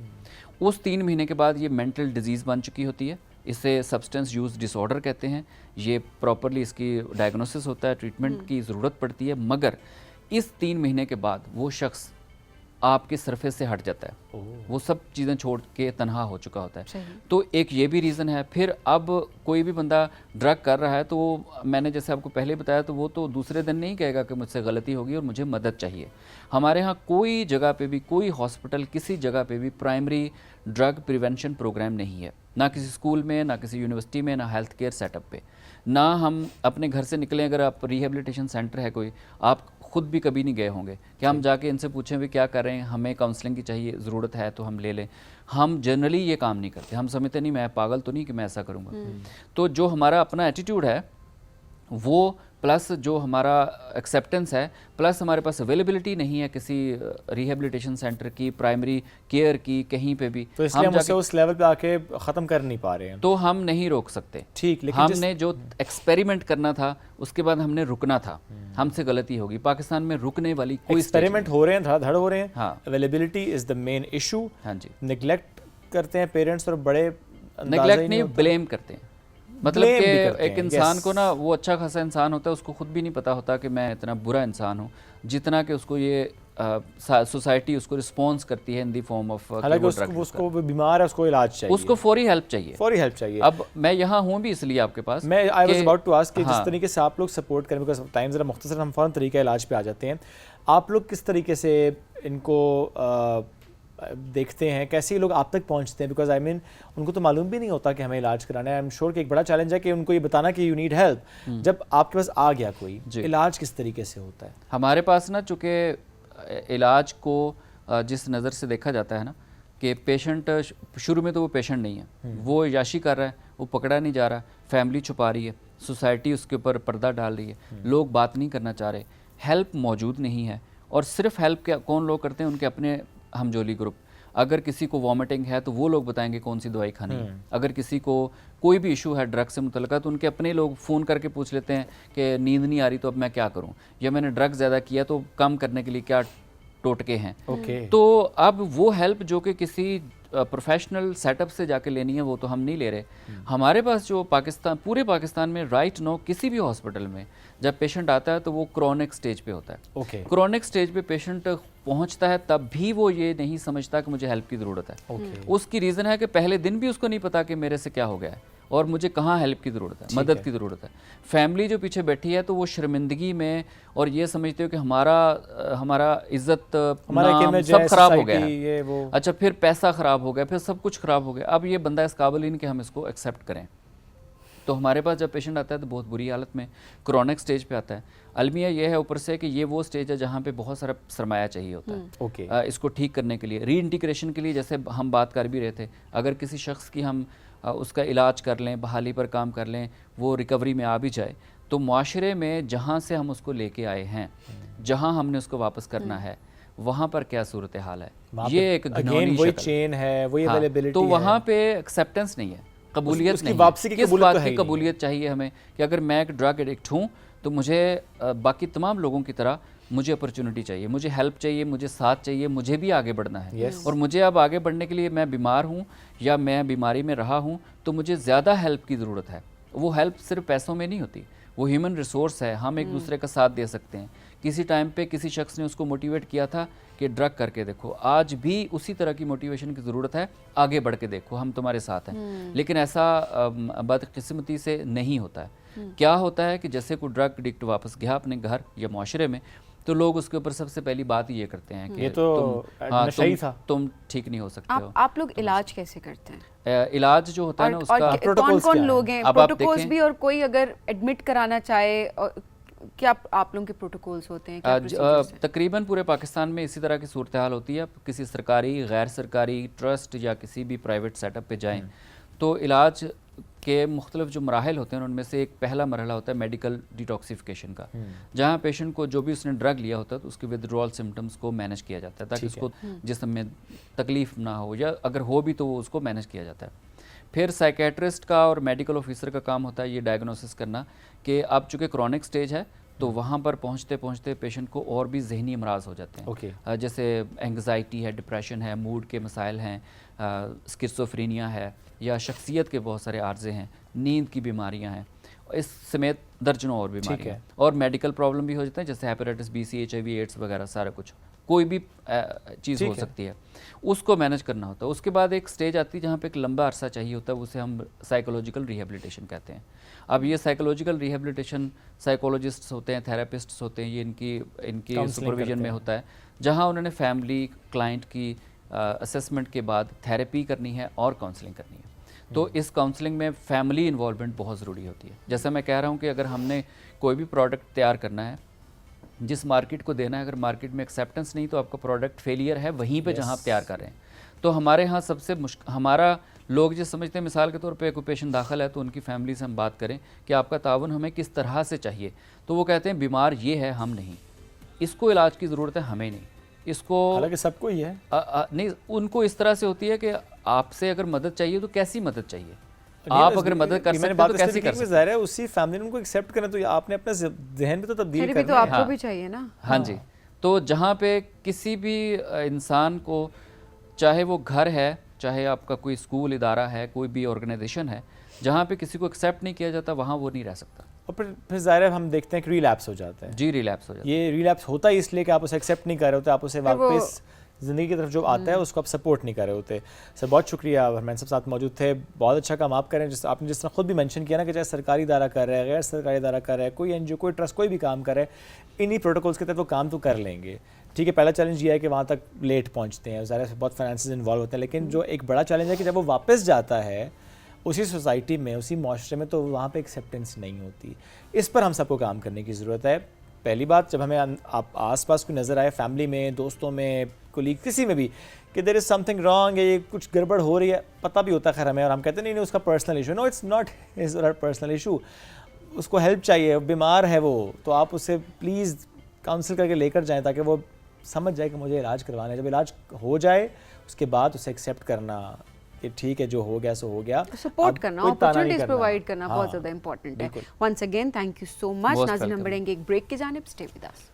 उस 3 महीने के बाद ये मेंटल डिजीज़ बन चुकी होती है, इसे सब्सटेंस यूज़ डिसऑर्डर कहते हैं। ये प्रॉपरली इसकी डायग्नोसिस होता है, ट्रीटमेंट की ज़रूरत पड़ती है, मगर इस 3 महीने के बाद वो शख्स आपके सरफेस से हट जाता है, वो सब चीज़ें छोड़ के तन्हा हो चुका होता है। तो एक ये भी रीज़न है। फिर अब कोई भी बंदा ड्रग कर रहा है तो मैंने जैसे आपको पहले बताया, तो वो तो दूसरे दिन नहीं कहेगा कि मुझसे गलती होगी और मुझे मदद चाहिए। हमारे यहाँ कोई जगह पे भी, कोई हॉस्पिटल, किसी जगह पे भी प्राइमरी ड्रग प्रिवेंशन प्रोग्राम नहीं है, ना किसी स्कूल में, ना किसी यूनिवर्सिटी में, ना हेल्थ केयर सेटअप पे। ना हम अपने घर से निकलें, अगर आप रिहेबिलिटेशन सेंटर है कोई, आप खुद भी कभी नहीं गए होंगे कि हम जाके इनसे पूछें भी क्या कर रहे हैं, हमें काउंसलिंग की चाहिए, ज़रूरत है तो हम ले लें। हम जनरली ये काम नहीं करते, हम समझते नहीं मैं पागल तो नहीं कि मैं ऐसा करूँगा। तो जो हमारा अपना एटीट्यूड है वो प्लस जो हमारा एक्सेप्टेंस है, प्लस हमारे पास अवेलेबिलिटी नहीं है किसी रिहेबिलिटेशन सेंटर की, प्राइमरी केयर की, कहीं पे भी, तो इसलिए हम उसे उस लेवल पे आके ख़त्म कर नहीं पा रहे हैं। तो हम नहीं रोक सकते। ठीक, लेकिन हमने जो एक्सपेरिमेंट करना था उसके बाद हमने रुकना था, हमसे गलती होगी। पाकिस्तान में रुकने वाली कोई एक्सपेरिमेंट हो रहे हैं, धड़ाधड़ हो रहे हैं। हाँ। Availability is the main issue. हाँ जी, निगलेक्ट करते हैं पेरेंट्स और बड़े नेग्लेक्ट नहीं, ब्लेम करते हैं। मतलब Blame कि भी करते एक हैं, इंसान yes. को ना, वो अच्छा खासा इंसान होता है, उसको खुद भी नहीं पता होता कि मैं इतना बुरा इंसान हूँ, जितना कि उसको ये सोसाइटी उसको रिस्पॉन्स करती है इन दी फॉर्म ऑफ, हालांकि उसको बीमार है, उसको इलाज चाहिए, उसको फौरी हेल्प चाहिए, फौरी हेल्प चाहिए। अब मैं यहाँ हूँ भी इसलिए आपके पास, मैं I was about to ask कि हाँ, जिस तरीके से आप लोग सपोर्ट करें, बिकॉज टाइम ज़रा मुख्तसर, हम फ़ौरन तरीका इलाज पे आ जाते हैं। आप लोग किस तरीके से इनको देखते हैं, कैसे ये लोग आप तक पहुंचते हैं? बिकॉज आई मीन उनको तो मालूम भी नहीं होता कि हमें इलाज कराना है। आई एम श्योर कि एक बड़ा चैलेंज है कि उनको ये बताना कि यू नीड हेल्प। जब आपके पास आ गया कोई, इलाज किस तरीके से होता है? हमारे पास ना, चूँकि इलाज को जिस नज़र से देखा जाता है ना, कि पेशेंट शुरू में तो वो पेशेंट नहीं है, वो याशी कर रहा है, वो पकड़ा नहीं जा रहा, फैमिली छुपा रही है, सोसाइटी उसके ऊपर पर्दा डाल रही है, लोग बात नहीं करना चाह रहे, हेल्प मौजूद नहीं है। और सिर्फ हेल्प कौन लोग करते हैं? उनके अपने हमजोली ग्रुप। अगर किसी को वॉमिटिंग है तो वो लोग बताएंगे कौन सी दवाई खानी है। अगर किसी को कोई भी इशू है ड्रग से मुतल्लिका, तो उनके अपने लोग फ़ोन करके पूछ लेते हैं कि नींद नहीं आ रही तो अब मैं क्या करूं, या मैंने ड्रग ज़्यादा किया तो कम करने के लिए क्या टोटके हैं। तो अब वो हेल्प जो कि किसी प्रोफेशनल सेटअप से जाके लेनी है, वो तो हम नहीं ले रहे। हमारे पास जो पाकिस्तान, पूरे पाकिस्तान में राइट नो किसी भी हॉस्पिटल में जब पेशेंट आता है तो वो क्रोनिक स्टेज पे होता है। क्रोनिक स्टेज पे पेशेंट पहुंचता है तब भी वो ये नहीं समझता कि मुझे हेल्प की ज़रूरत है। उसकी रीज़न है कि पहले दिन भी उसको नहीं पता कि मेरे से क्या हो गया है और मुझे कहाँ हेल्प की ज़रूरत है, मदद की ज़रूरत है। फैमिली जो पीछे बैठी है तो वो शर्मिंदगी में और ये समझते हो कि हमारा इज़्ज़त, नाम सब ख़राब हो गया है। अच्छा, फिर पैसा ख़राब हो गया, फिर सब कुछ ख़राब हो गया, अब ये बंदा इस काबिल ही नहीं कि हम इसको एक्सेप्ट करें। तो हमारे पास जब पेशेंट आता है तो बहुत बुरी हालत में क्रोनिक स्टेज पे आता है। अलमिया ये है ऊपर से कि ये वो स्टेज है जहाँ पे बहुत सारा सरमाया चाहिए होता है इसको ठीक करने के लिए, री इंटीग्रेशन के लिए। जैसे हम बात कर भी रहे थे, अगर किसी शख्स की हम उसका इलाज कर लें, बहाली पर काम कर लें, वो रिकवरी में आ भी जाए, तो मुआशरे में जहाँ से हम उसको लेके आए हैं, जहाँ हमने उसको वापस करना है, वहाँ पर क्या सूरत हाल है, ये एक घिनौनी वही चेन है, वही अवेलेबिलिटी तो है। वहाँ पे एक्सेप्टेंस नहीं है, कबूलियत नहीं, वापसी की किस कबूलियत बात तो है की कबूलियत चाहिए हमें कि अगर मैं एक ड्रग एडिक्ट हूँ तो मुझे बाकी तमाम लोगों की तरह मुझे अपॉर्चुनिटी चाहिए, मुझे हेल्प चाहिए, मुझे साथ चाहिए, मुझे भी आगे बढ़ना है। और मुझे अब आगे बढ़ने के लिए, मैं बीमार हूँ या मैं बीमारी में रहा हूँ, तो मुझे ज़्यादा हेल्प की ज़रूरत है। वो हेल्प सिर्फ पैसों में नहीं होती, वो ह्यूमन रिसोर्स है, हम एक दूसरे का साथ दे सकते हैं। किसी टाइम पे किसी शख्स ने उसको मोटिवेट किया था कि ड्रग करके देखो, आज भी उसी तरह की मोटिवेशन की ज़रूरत है, आगे बढ़ के देखो, हम तुम्हारे साथ हैं। लेकिन ऐसा बदकिस्मती से नहीं होता है। क्या होता है कि जैसे कोई ड्रग एडिक्ट वापस गया अपने घर या माशरे में, तो लोग उसके ऊपर सबसे पहली बात ये करते हैं कि ये तो तुम ठीक नहीं हो सकते हो। आप लोग इलाज कैसे करते हैं? इलाज जो होता है ना, उसका कौन-कौन लोग हैं, प्रोटोकॉल्स भी, और कोई अगर एडमिट कराना चाहे, क्या आप लोगों के प्रोटोकॉल्स होते हैं, क्या प्रोसीजर्स हैं? तकरीबन पूरे पाकिस्तान में इसी तरह की सूरत हाल होती है। किसी सरकारी, गैर सरकारी ट्रस्ट या किसी भी प्राइवेट सेटअप पे जाएं तो इलाज के मुख्तलिफ जो मराहल होते हैं, उनमें से एक पहला मरहला होता है मेडिकल डिटॉक्सिफिकेशन का, जहाँ पेशेंट को जो भी उसने ड्रग लिया होता है तो उसके विथड्रॉल सिम्टम्स को मैनेज किया जाता है, ताकि उसको जिस्म में तकलीफ ना हो, या अगर हो भी तो उसको मैनेज किया जाता है। फिर साइकेट्रिस्ट का और मेडिकल ऑफिसर का काम होता है ये डायग्नोसिस करना कि अब चूँकि क्रॉनिक स्टेज है तो वहाँ पर पहुँचते पहुँचते पेशेंट को और भी जहनी अमराज हो जाते हैं। जैसे एंग्जाइटी है, डिप्रेशन है, मूड के मसाइल हैं, स्किज़ोफ्रेनिया है, या शख्सियत के बहुत सारे आर्जे हैं, नींद की बीमारियां हैं, इस समेत दर्जनों और बीमारियां, और मेडिकल प्रॉब्लम भी हो जाते हैं, जैसे हेपेटाइटिस बी, सी, HIV, एड्स वगैरह, सारा कुछ, कोई भी चीज़ हो सकती है, उसको मैनेज करना होता है। उसके बाद एक स्टेज आती है जहाँ पे एक लंबा अरसा चाहिए होता है, उसे हम साइकोलॉजिकल रिहेबिलिटेशन कहते हैं। अब ये साइकोलॉजिकल रिहेबिलिटेशन साइकोलॉजिस्ट्स होते हैं, थेरेपिस्ट्स होते हैं, ये इनकी सुपरविजन में होता है, जहाँ उन्होंने फैमिली क्लाइंट की असेसमेंट के बाद थेरेपी करनी है और काउंसलिंग करनी है। तो इस काउंसलिंग में फैमिली इन्वॉल्वमेंट बहुत ज़रूरी होती है। जैसा मैं कह रहा हूँ कि अगर हमने कोई भी प्रोडक्ट तैयार करना है, जिस मार्केट को देना है, अगर मार्केट में एक्सेप्टेंस नहीं तो आपका प्रोडक्ट फेलियर है वहीं पे जहाँ आप तैयार कर रहे हैं। तो हमारे यहाँ सबसे हमारा लोग जो समझते हैं, मिसाल के तौर पे कोई पेशेंट दाखिल है तो उनकी फैमिली से हम बात करें कि आपका ताउन हमें किस तरह से चाहिए, तो वो कहते हैं बीमार ये है, हम नहीं, इसको इलाज की ज़रूरत है, हमें नहीं, इसको हालांकि सबको ही है। नहीं, उनको इस तरह से होती है कि आपसे अगर मदद चाहिए तो कैसी मदद चाहिए, आप अगर मदद कर सकते हैं तो कैसे कर सकते हैं। उसी फैमिली ने उनको एक्सेप्ट करना, तो आपने अपना जहन भी तो तब्दील करना है, तो आपको भी चाहिए ना। हाँ जी, तो जहाँ पे किसी भी इंसान को, चाहे वो घर है, चाहे आपका कोई स्कूल इदारा है, कोई भी ऑर्गेनाइजेशन है, जहाँ पे किसी को एक्सेप्ट नहीं किया जाता, वहाँ वो नहीं रह सकता। और फिर ज़ाहिर है हम देखते हैं कि रिलैप्स हो जाता है। जी, रिलैप्स हो जाता है। ये रिलैप्स होता ही इसलिए कि आप उसे एक्सेप्ट नहीं कर रहे होते, आप उसे वापस ज़िंदगी की तरफ जो आता है उसको आप सपोर्ट नहीं कर रहे होते। सर बहुत शुक्रिया, हरमैन सब साथ मौजूद थे, बहुत अच्छा काम आप करें। जिस आपने जिस तरह खुद भी मेंशन किया ना कि चाहे सरकारी इदारा कर रहा है, गैर सरकारी इदारा कर रहा है, कोई एनजीओ, कोई ट्रस्ट, कोई भी काम कर रहा है, इन्हीं प्रोटोकॉल्स के तहत वो काम तो कर लेंगे। ठीक है, पहला चैलेंज ये है कि वहाँ तक लेट पहुँचते हैं, ज़ाहिर है बहुत फाइनेंसेस इन्वॉल्व होते हैं, लेकिन जो एक बड़ा चैलेंज है कि जब वो वापस जाता है उसी सोसाइटी में, उसी माशरे में, तो वहाँ पे एक्सेप्टेंस नहीं होती। इस पर हम सबको काम करने की ज़रूरत है। पहली बात, जब हमें आप आसपास कोई नज़र आए, फैमिली में, दोस्तों में, कोलीग, किसी में भी, कि देयर इज़ समथिंग रॉन्ग, ये कुछ गड़बड़ हो रही है, पता भी होता है खैर हमें, और हम कहते नहीं उसका personal issue, no it's not his और हर पर्सनल इशू, उसको हेल्प चाहिए, बीमार है वो, तो आप उसे प्लीज़ काउंसिल करके लेकर जाएँ ताकि वो समझ जाए कि मुझे इलाज करवाना है। जब इलाज हो जाए उसके बाद उसे एक्सेप्ट करना कि ठीक है, जो हो गया सो हो गया, सपोर्ट करना, अपॉर्चुनिटीज प्रोवाइड करना बहुत ज़्यादा इंपॉर्टेंट है। Once again thank you so much. नाज़रीन, हम बढ़ेंगे एक ब्रेक की जानिब, stay with us.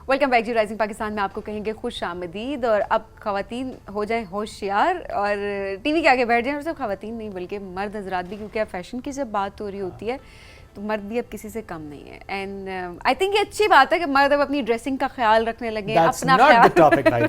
Welcome back जी राइजिंग पाकिस्तान में आपको कहेंगे खुश आमदीद। और अब ख़वातीन हो जाएं होशियार और टीवी के आगे बैठ जाएं, और सिर्फ ख़वातीन नहीं बल्कि मर्द हजरात भी, क्योंकि अब फैशन की जब बात हो रही होती है तो मर्द भी अब किसी से कम नहीं है। एंड आई थिंक ये अच्छी बात है कि मर्द अब अपनी ड्रेसिंग का ख्याल रखने लगे, अपना ख्याल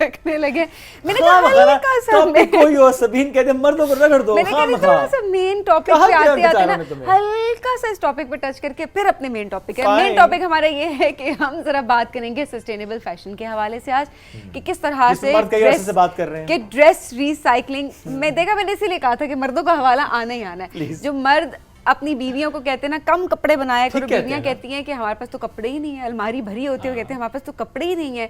रखने लगे। मैंने कहा हल्का सा कोई और सबीन कहते मर्दों को रगड़ दो, मैंने कहा थोड़ा सा मेन टॉपिक पे आते आते ना हल्का सा इस टॉपिक पे टच करके फिर अपने मेन टॉपिक है। मेन टॉपिक हमारा ये है कि हम जरा बात करेंगे सस्टेनेबल फैशन के हवाले से आज, कि किस तरह से बात कर रहे हैं कि ड्रेस रिसाइकलिंग में देखा, मैंने इसीलिए कहा था कि मर्दों का हवाला आना ही आना है। जो मर्द अपनी बीवियों को कहते हैं ना कम कपड़े बनाया करो, बीवियां कहती हैं कि हमारे पास तो कपड़े ही नहीं है, अलमारी भरी होती है, कहते हैं हमारे पास तो कपड़े ही नहीं है।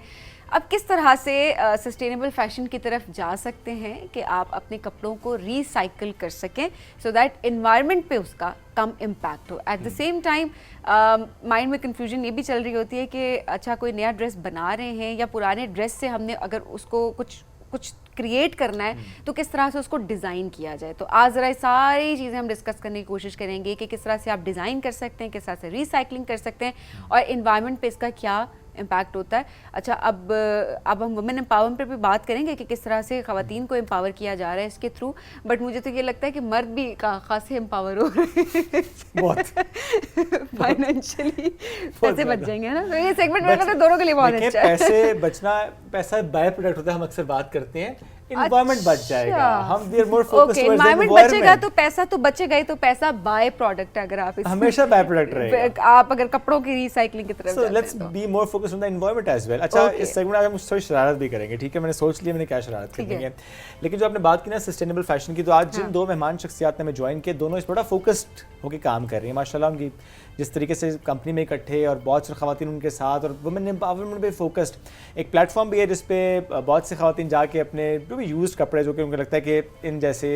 अब किस तरह से सस्टेनेबल फैशन की तरफ जा सकते हैं कि आप अपने कपड़ों को रिसाइकिल कर सकें, सो दैट एनवायरनमेंट पे उसका कम इम्पैक्ट हो। At the same time mind में कंफ्यूजन ये भी चल रही होती है कि अच्छा कोई नया ड्रेस बना रहे हैं या पुराने ड्रेस से हमने अगर उसको कुछ क्रिएट करना है तो किस तरह से उसको डिज़ाइन किया जाए। तो आज ज़रा सारी चीज़ें हम डिस्कस करने की कोशिश करेंगे कि किस तरह से आप डिज़ाइन कर सकते हैं, किस तरह से रिसाइकलिंग कर सकते हैं और इन्वायरमेंट पे इसका क्या इम्पैक्ट होता है। अच्छा, अब हम वुमेन एम्पावरमेंट पर भी बात करेंगे कि किस तरह से ख़वातीन को एम्पावर किया जा रहा है इसके थ्रू, बट मुझे तो ये लगता है कि मर्द भी खासे एम्पावर हो रहे हैं बहुत फाइनेंशियली, पैसे बच जाएंगे ना। तो ये सेगमेंट मेरे ख्याल से दोनों के लिए बहुत अच्छा है। पैसे बचना, पैसा बाय प्रोडक्ट होता है, हम अक्सर बात करते हैं, एनवायरनमेंट बच जाएगा, हम we are more focused towards environment बचेगा तो पैसा तो बचेगा ही, तो पैसा बाय प्रोडक्ट है, अगर आप हमेशा बाय प्रोडक्ट रहेगा आप अगर कपड़ों की रिसाइकलिंग की तरफ जाते हैं। Let's be more focused on the environment as well. अच्छा, इस सेगमेंट में हम थोड़ी शरारत भी करेंगे, ठीक है, मैंने सोच लिया मैंने क्या शरारत करनी है। लेकिन जो आपने बात की ना सस्टेनेबल फैशन की, तो आज जिन दो मेहमान शख्सियात ने हमें ज्वाइन किए, दोनों इस बड़ा फोकस्ड होकर काम कर रही हैं माशाल्लाह। उनकी जिस तरीके से कंपनी में इकट्ठे और बहुत सारी ख़वातीन उनके साथ, और वुमेन एम्पावरमेंट पे फोकस्ड एक प्लेटफॉर्म भी है जिस पे बहुत सी ख़वातीन जाके अपने जो भी यूज्ड कपड़े, जो कि उनको लगता है कि इन जैसे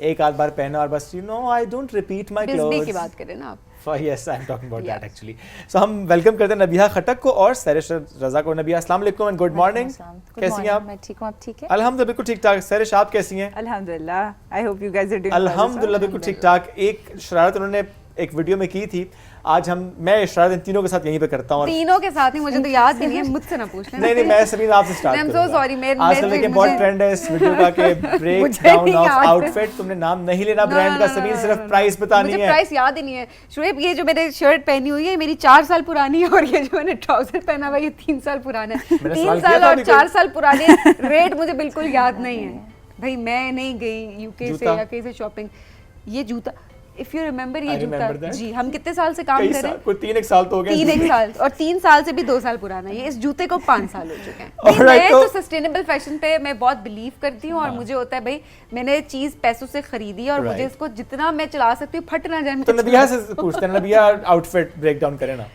एक आध बार पहना और बस, you know, I don't repeat my clothes की बात करें ना आप। Yes, I'm talking about that actually. So हम वेलकम करते हैं नबिहा खटक को और सैरिश रज़ा को। नबिहा, अस्सलाम वालेकुम एंड गुड मॉर्निंग। कैसी हैं आप? मैं ठीक हूँ, आप ठीक है? अल्हम्दुलिल्लाह बिल्कुल ठीक ठाक। सैरिश, आप कैसी हैं? अल्हम्दुलिल्लाह, I hope you guys are doing well. अल्हम्दुलिल्लाह बिल्कुल ठीक ठाक। एक शरारत उन्होंने एक वीडियो में की थी, आज मैं शरारत इन तीनों के साथ यहीं पे करता हूँ। तीनों के साथ नहीं, मुझे तो याद भी नहीं है, मुझसे ना पूछ लेना। नहीं, मैं सभी आपसे स्टार्ट करूंगा। I'm so sorry, आजकल देखिए बहुत ट्रेंड है इस वीडियो का कि ब्रेक डाउन ऑफ आउटफिट। तुमने नाम नहीं लेना ब्रांड का, सभी सिर्फ प्राइस बतानी है। मुझे प्राइस याद ही नहीं है। शुएब, ये जो मैंने शर्ट पहनी हुई है मेरी 4 साल पुरानी है, और ये जो मैंने ट्राउजर पहना हुआ है ये 3 साल पुराना है। 3 साल और 4 साल पुराने रेट मुझे बिल्कुल याद नहीं है। भाई मैं नहीं गई यूके से या कहीं से शॉपिंग। ये जूता इफ यू रिमेम्बर I ये जूता remember that. जी हम कितने साल से काम कई कर रहे साल, हैं? कोई 3-1 साल तो हो गया 3-1 साल और 3 साल से भी 2 साल पुराना है ये। इस जूते को 5 साल हो चुके हैं। Alright, मैं तो तो सस्टेनेबल फैशन पे मैं बहुत बिलीव करती हूँ और मुझे होता है भाई मैंने चीज पैसों से खरीदी और मुझे Right. इसको जितना मैं चला सकती हूँ फट ना जाए तो मुझे नबिया से पूछते हैं, नबिया आउटफिट ब्रेक डाउन करें ना।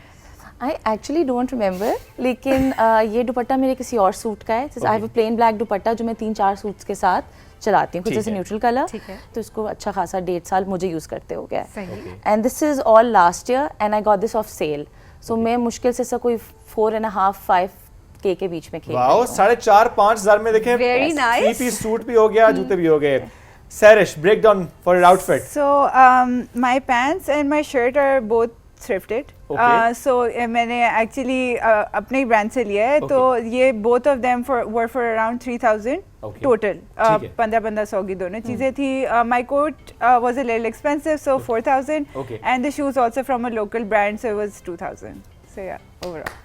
आई एक्चुअली डोंट रिमेंबर, लेकिन ये दुपट्टा मेरे किसी और सूट का है। I have a plain black दुपट्टा जो मैं 3-4 सूट्स के साथ चलाती हूँ, कुछ ठीक जैसे है। न्यूट्रल कलर, ठीक है। तो इसको अच्छा खासा 1.5 साल मुझे यूज़ करते हो गया है। सही and this is all last year and I got this off sale, so मैं मुश्किल से कोई 4.5-5K के बीच में खेल रही वाओ, हूँ। 4.5-5 हजार में देखें Very nice. 3-piece सूट भी हो गया, जूते भी हो गए। Sairish, break down for your outfit. So my pants and my shirt are both thrifted. Okay. So मैंने actually अपने ही brand से लिया है, तो ये both of them were for around 3,000 Okay. total. ठीक है। 1500 की दोनों चीज़ें थी. My coat was a little expensive, so 4,000. Okay. And the shoes also from a local brand, so it was 2,000. So yeah, overall.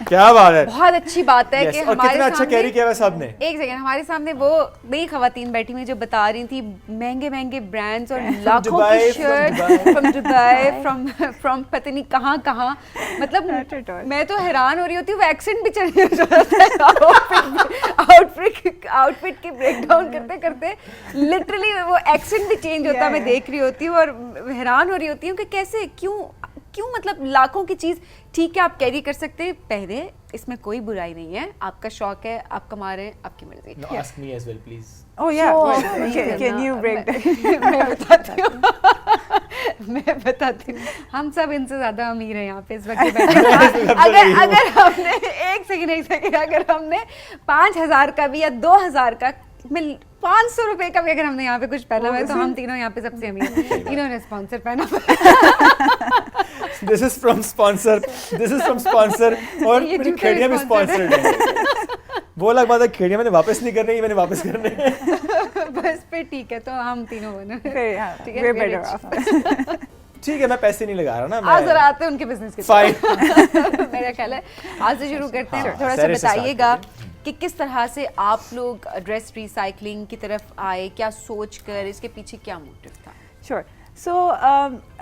क्या बात है। बहुत अच्छी बात है Yes, कि और हमारे कितना अच्छा सामने कैरी किया हुआ सबने। एक सेकंड हमारे सामने वो नई खवातीन बैठी हुई जो बता रही थी महंगे महंगे ब्रांड्स और लाखों Dubai, की from shirt Dubai. From Dubai from पता नहीं कहाँ कहाँ मतलब Not at all. मैं तो हैरान हो रही होती हूँ वो एक्सेंट भी चेंज हो जाता है आउटफिट की ब्रेक डाउन करते करते लिटरली वो एक्सेंट भी चेंज होता है। मैं देख रही होती हूँ और हैरान हो रही होती हूँ कि कैसे क्यों मतलब लाखों की चीज़ ठीक है आप कैरी कर सकते हैं पहले, इसमें कोई बुराई नहीं है, आपका शौक है, आप कमा रहे हैं, आपकी मर्जी। No, ask me as well, please. Oh yeah. Sure. Can you break that? मैं बताती हूँ हम सब इनसे ज्यादा अमीर हैं यहाँ पे इस वक्त बैठे। अगर हमने एक सेकंड अगर हमने 5,000 का भी या 2,000 का 500 रुपए का भी अगर हमने यहाँ पे कुछ पहना हुआ है तो हम तीनों यहाँ पे सबसे अमीर हैं। इन्होंने स्पॉन्सर पहना This is from sponsor. और ये मेरी जूते खेड़ियाँ भी भी sponsored हैं। वो अलग बात है, खेड़ियाँ मैंने वापस नहीं करनी, मैंने वापस करने हैं। बस फिर ठीक है तो हम तीनों बने Yeah, ठीक है, we're we're better rich. off. ठीक है, मैं पैसे नहीं लगा रहा ना। आज मैं जरा आते हैं उनके बिजनेस के Fine. मेरा ख्याल है आज से शुरू करते हैं। हाँ, थोड़ा सा सैर से start बताइएगा करें। कि किस तरह से आप लोग ड्रेस रिसाइकलिंग की तरफ आए, क्या सोच कर, इसके पीछे क्या मोटिव था? Sure. So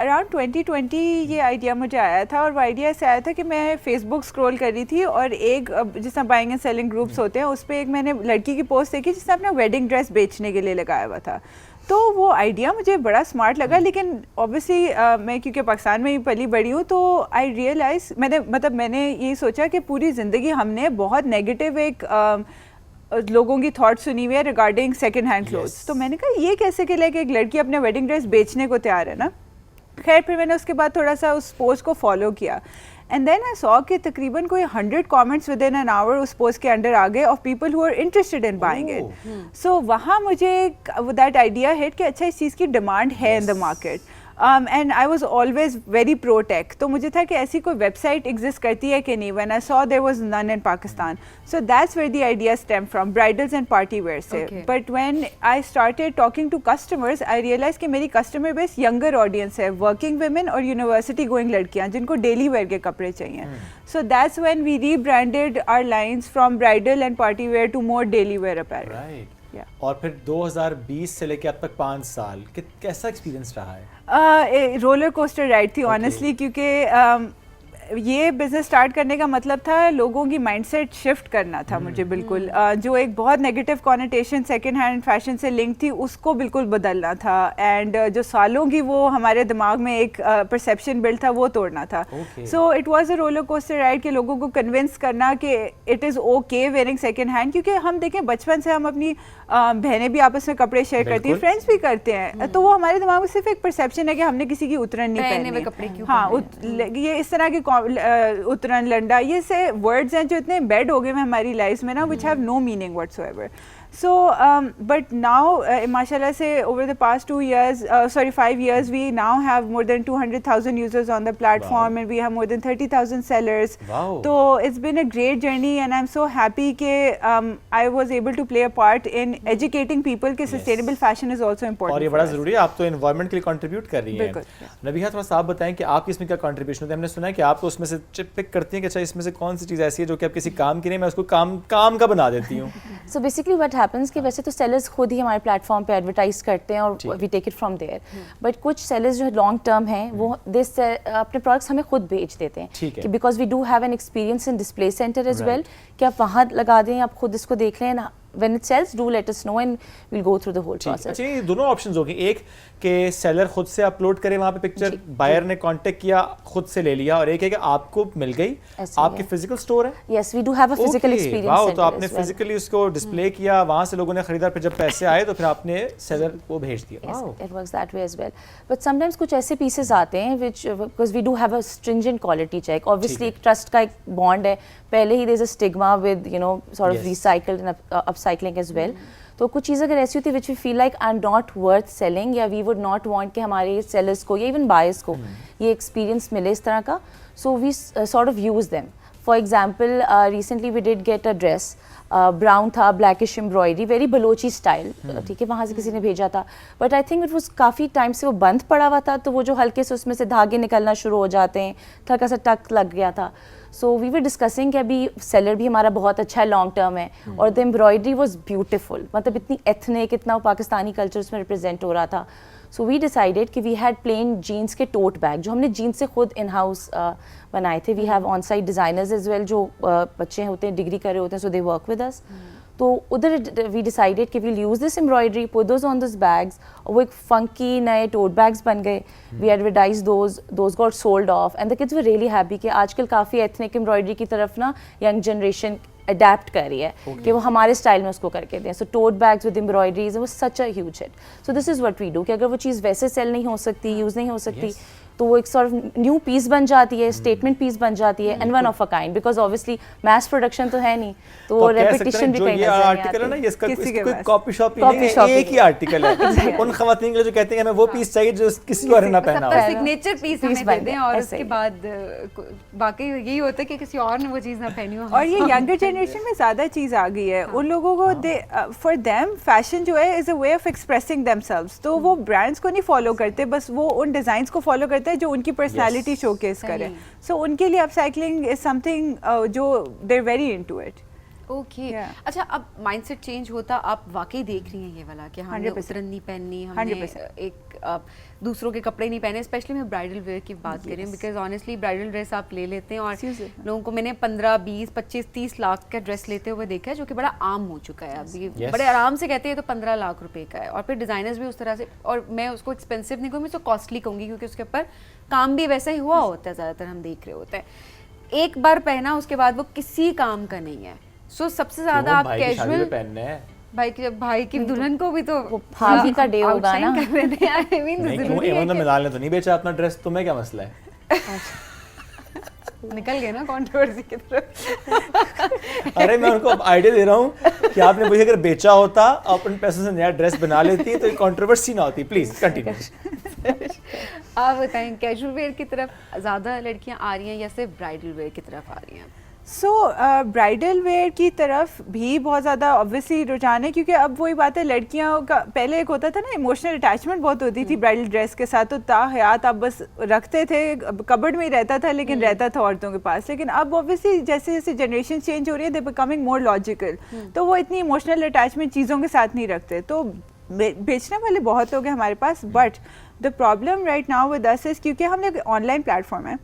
around 2020 ये आइडिया मुझे आया था और वो आइडिया ऐसे आया था कि मैं फेसबुक स्क्रॉल कर रही थी और एक जिस तरह बाइंग एंड सेलिंग ग्रुप्स होते हैं उस पर एक मैंने लड़की की पोस्ट देखी जिसने अपना वेडिंग ड्रेस बेचने के लिए लगाया हुआ था। तो वो आइडिया मुझे बड़ा स्मार्ट लगा, लेकिन ऑब्वियसली मैं क्योंकि पाकिस्तान में ही पली बड़ी हूँ तो आई रियलाइज मैंने ये सोचा कि पूरी ज़िंदगी हमने बहुत नेगेटिव एक लोगों की थॉट सुनी हुई है रिगार्डिंग सेकंड हैंड क्लोथ्स। तो मैंने कहा ये कैसे के लिए कि एक लड़की अपने वेडिंग ड्रेस बेचने को तैयार है ना। खैर फिर मैंने उसके बाद थोड़ा सा उस पोस्ट को फॉलो किया एंड देन आई सॉ कि तकरीबन कोई 100 comments within an hour उस पोस्ट के अंडर आ गए of people who are interested in buying it. So वहाँ मुझे दैट आइडिया हिट कि अच्छा इस चीज़ की डिमांड है in the market. And I was always very pro tech, तो मुझे था कि ऐसी कोई वेबसाइट एग्जिस्ट करती है कि नहीं। When I saw there was none in Pakistan, so that's where the idea stem from, bridals and party wear से। But when I started talking to customers I realize कि मेरी कस्टमर बेस यंगर ऑडियंस है, working women और university going लड़कियाँ जिनको daily wear के कपड़े चाहिए। So that's when we rebranded our lines from bridal and party wear to more daily wear apparel. Right. और फिर 2020 से लेके अब तक 5 साल कैसा एक्सपीरियंस रहा है? रोलर कोस्टर राइड थी ऑनेस्टली, क्योंकि ये बिजनेस स्टार्ट करने का मतलब था लोगों की माइंडसेट शिफ्ट करना था मुझे बिल्कुल। जो एक बहुत negative connotation second hand fashion से लिंक थी उसको बिल्कुल बदलना था एंड जो सालों की वो हमारे दिमाग में एक परसेप्शन बिल्ड था वो तोड़ना था। So it was a roller coaster ride कि लोगों को कन्विंस करना कि it is okay wearing second hand, क्योंकि हम देखें बचपन से हम अपनी बहनें भी आपस में कपड़े शेयर करती हैं, फ्रेंड्स भी करते हैं, तो वो हमारे दिमाग में सिर्फ एक परसेप्शन है कि हमने किसी की उतरन नहीं पहनी। कपड़े क्यों हाँ, ये इस तरह की उतरन लंडा ये से वर्ड्स हैं जो इतने एम्बेड हो गए हैं हमारी लाइफ में ना, which have no meaning whatsoever. So, but now, mashallah से over the past 5 years, we now have more than 200,000 users on the platform, and we have more than 30,000 sellers. Wow. So it's been a great journey, and I'm so happy कि I was able to play a part in educating people कि sustainable fashion is also important. और ये बड़ा ज़रूरी है, आप तो environment के लिए contribute कर रही हैं। बिल्कुल। नबिहा, थोड़ा सा आप बताएं कि आपकी इसमें क्या contribution होता है? हमने सुना है कि आप तो उसमें से पिक करती हैं कि अच्छा इसमें से कौन सी चीज़ ऐसी है जो कि आप किसी काम की नहीं, मैं उसको काम का बना देती हूँ। So basically what हैपेंस कि वैसे तो सेलर्स खुद ही हमारे प्लेटफॉर्म पे एडवर्टाइज करते हैं और we take it from there, but कुछ सेलर्स जो लॉन्ग टर्म हैं वो अपने प्रोडक्ट्स हमें खुद बेच देते हैं कि because we do have an experience in display centre as well, कि आप वहाँ लगा दें, आप खुद इसको देख लें, when it sells do let us know and we'll go through the whole process. अच्छा, ये दोनों ऑप्शंस हो गए, एक कि सेलर खुद से अपलोड करे वहाँ पे पिक्चर, बायर ने कांटेक्ट किया खुद से ले लिया, और एक है कि आपको मिल गई, आपके फिजिकल स्टोर है? Yes, we do have a physical experience wow, center तो आपने as well. फिजिकली उसको डिस्प्ले किया, वहाँ से लोगों ने खरीदा, फिर जब पैसे आए तो फिर आपने सेलर को भेज दिया। Yes, it works that way as well. But sometimes कुछ ऐसे pieces आते हैं which because we do have a stringent quality check. Obviously एक trust का एक bond है, पहले ही there's a stigma with sort of recycled and upcycling as well. तो कुछ चीज़ अगर ऐसी होती है which we feel like are not worth selling, या we would not want कि हमारे sellers को या even buyers को ये experience मिले इस तरह का, so we sort of use them. For example, recently we did get a dress, brown था, blackish embroidery, very Balochi style, ठीक है, वहाँ से किसी ने भेजा था, but I think it was काफ़ी टाइम से वो बंद पड़ा हुआ था, तो वो जो हल्के से उसमें से धागे निकलना शुरू हो जाते हैं, हल्का सा टक लग गया था, so we were discussing कि अभी सेलर भी हमारा बहुत अच्छा है, लॉन्ग टर्म है, और the embroidery was beautiful, मतलब इतनी ethnic, इतना पाकिस्तानी कल्चर उसमें रिप्रेजेंट हो रहा था, so we decided कि we had plain jeans के tote bag जो हमने जीन्स से खुद in house बनाए थे, we have on site designers as well जो बच्चे होते हैं, डिग्री कर रहे होते हैं, so they work with us. तो उधर we decided कि we'll use this embroidery, put those on those bags, और वो एक funky नए tote bags बन गए, we advertised those got sold off, and the kids were really happy कि आजकल काफ़ी ethnic embroidery की तरफ ना young generation अडेप्ट कर रही है कि वो हमारे स्टाइल में उसको करके दें, so tote bags with embroideries वो such a huge hit, so this is what we do कि अगर वो चीज़ वैसे सेल नहीं हो सकती, यूज़ नहीं हो सकती, तो वो एक सॉर्ट ऑफ न्यू पीस बन जाती है, स्टेटमेंट पीस बन जाती है, and one of a kind, because obviously mass production तो है नहीं, तो रेपिटेशन भी कहीं नजर नहीं आर्टिकल है ना, इसका कोई कॉपी शॉप ही Copy नहीं shop है, एक ही आर्टिकल है, उन खवातीन के लिए जो कहते हैं हमें वो पीस चाहिए जो किसी और ने ना पहना हो, सिग्नेचर पीस हमें दे दें, और उसके बाद बाकी यही होता है कि किसी और ने वो चीज़ ना पहनी हो। और ये यंगर जनरेशन में ज़्यादा चीज़ आ गई है, उन लोगों को फॉर देम फैशन जो है is a way of expressing themselves, तो वो ब्रांड्स को नहीं फॉलो करते, बस वो उन डिज़ाइंस को फॉलो करते हैं जो उनकी पर्सनैलिटी शोकेस करे, सो उनके लिए अपसाइक्लिंग इज समथिंग जो they are very into it. Okay, अच्छा, अब माइंडसेट चेंज होता, आप वाकई देख रही हैं ये वाला कि हमने उतरन नहीं पहननी, हमने एक दूसरों के कपड़े नहीं पहने, स्पेशली मैं ब्राइडल वेयर की बात कर रही हूँ, बिकॉज ऑनेस्टली ब्राइडल ड्रेस आप ले लेते हैं और लोगों को मैंने 15, 20, 25, 30 लाख का ड्रेस लेते हुए देखा है, जो कि बड़ा आम हो चुका है अभी, बड़े आराम से कहते हैं तो 15 लाख रुपए का है, और फिर डिज़ाइनर्स भी उस तरह से, और मैं उसको एक्सपेंसिव नहीं कहूँगी, मैं उसको कॉस्टली कहूँगी, क्योंकि उसके ऊपर काम भी वैसा ही हुआ होता है, ज़्यादातर हम देख रहे होते हैं, एक बार पहना उसके बाद वो किसी काम का नहीं है, सो सबसे ज्यादा आप कैजुअल पहनने हैं, भाई की दुल्हन को भी तो भाभी का डे होगा ना, मिलाल ने तो नहीं बेचा अपना ड्रेस, तुम्हें क्या मसला है? निकल गए ना कंट्रोवर्सी की तरफ। अरे मैं उनको आइडिया दे रहा हूँ कि आपने मुझे अगर बेचा होता, अपने पैसों से नया ड्रेस बना लेती तो कंट्रोवर्सी ना होती। Please continue. आप बताएं, कैजुअल वेयर की तरफ ज़्यादा लड़कियाँ आ रही हैं या सिर्फ ब्राइडल वेयर की तरफ आ रही हैं? सो ब्राइडल वेयर की तरफ भी बहुत ज़्यादा ऑब्वियसली रुझान है, क्योंकि अब वही बात है, लड़कियों का पहले एक होता था ना, इमोशनल अटैचमेंट बहुत होती थी ब्राइडल ड्रेस के साथ, तो ताहयात आप बस रखते थे, कबर्ड में ही रहता था, लेकिन रहता था औरतों के पास। लेकिन अब ऑब्वियसली जैसे जैसे जनरेशन चेंज हो रही है, दे बिकमिंग मोर लॉजिकल, तो वो इतनी इमोशनल अटैचमेंट चीज़ों के साथ नहीं रखते, तो बेचने वाले बहुत लोग हैं हमारे पास। But the problem right now with us is, क्योंकि हम लोग ऑनलाइन प्लेटफॉर्म है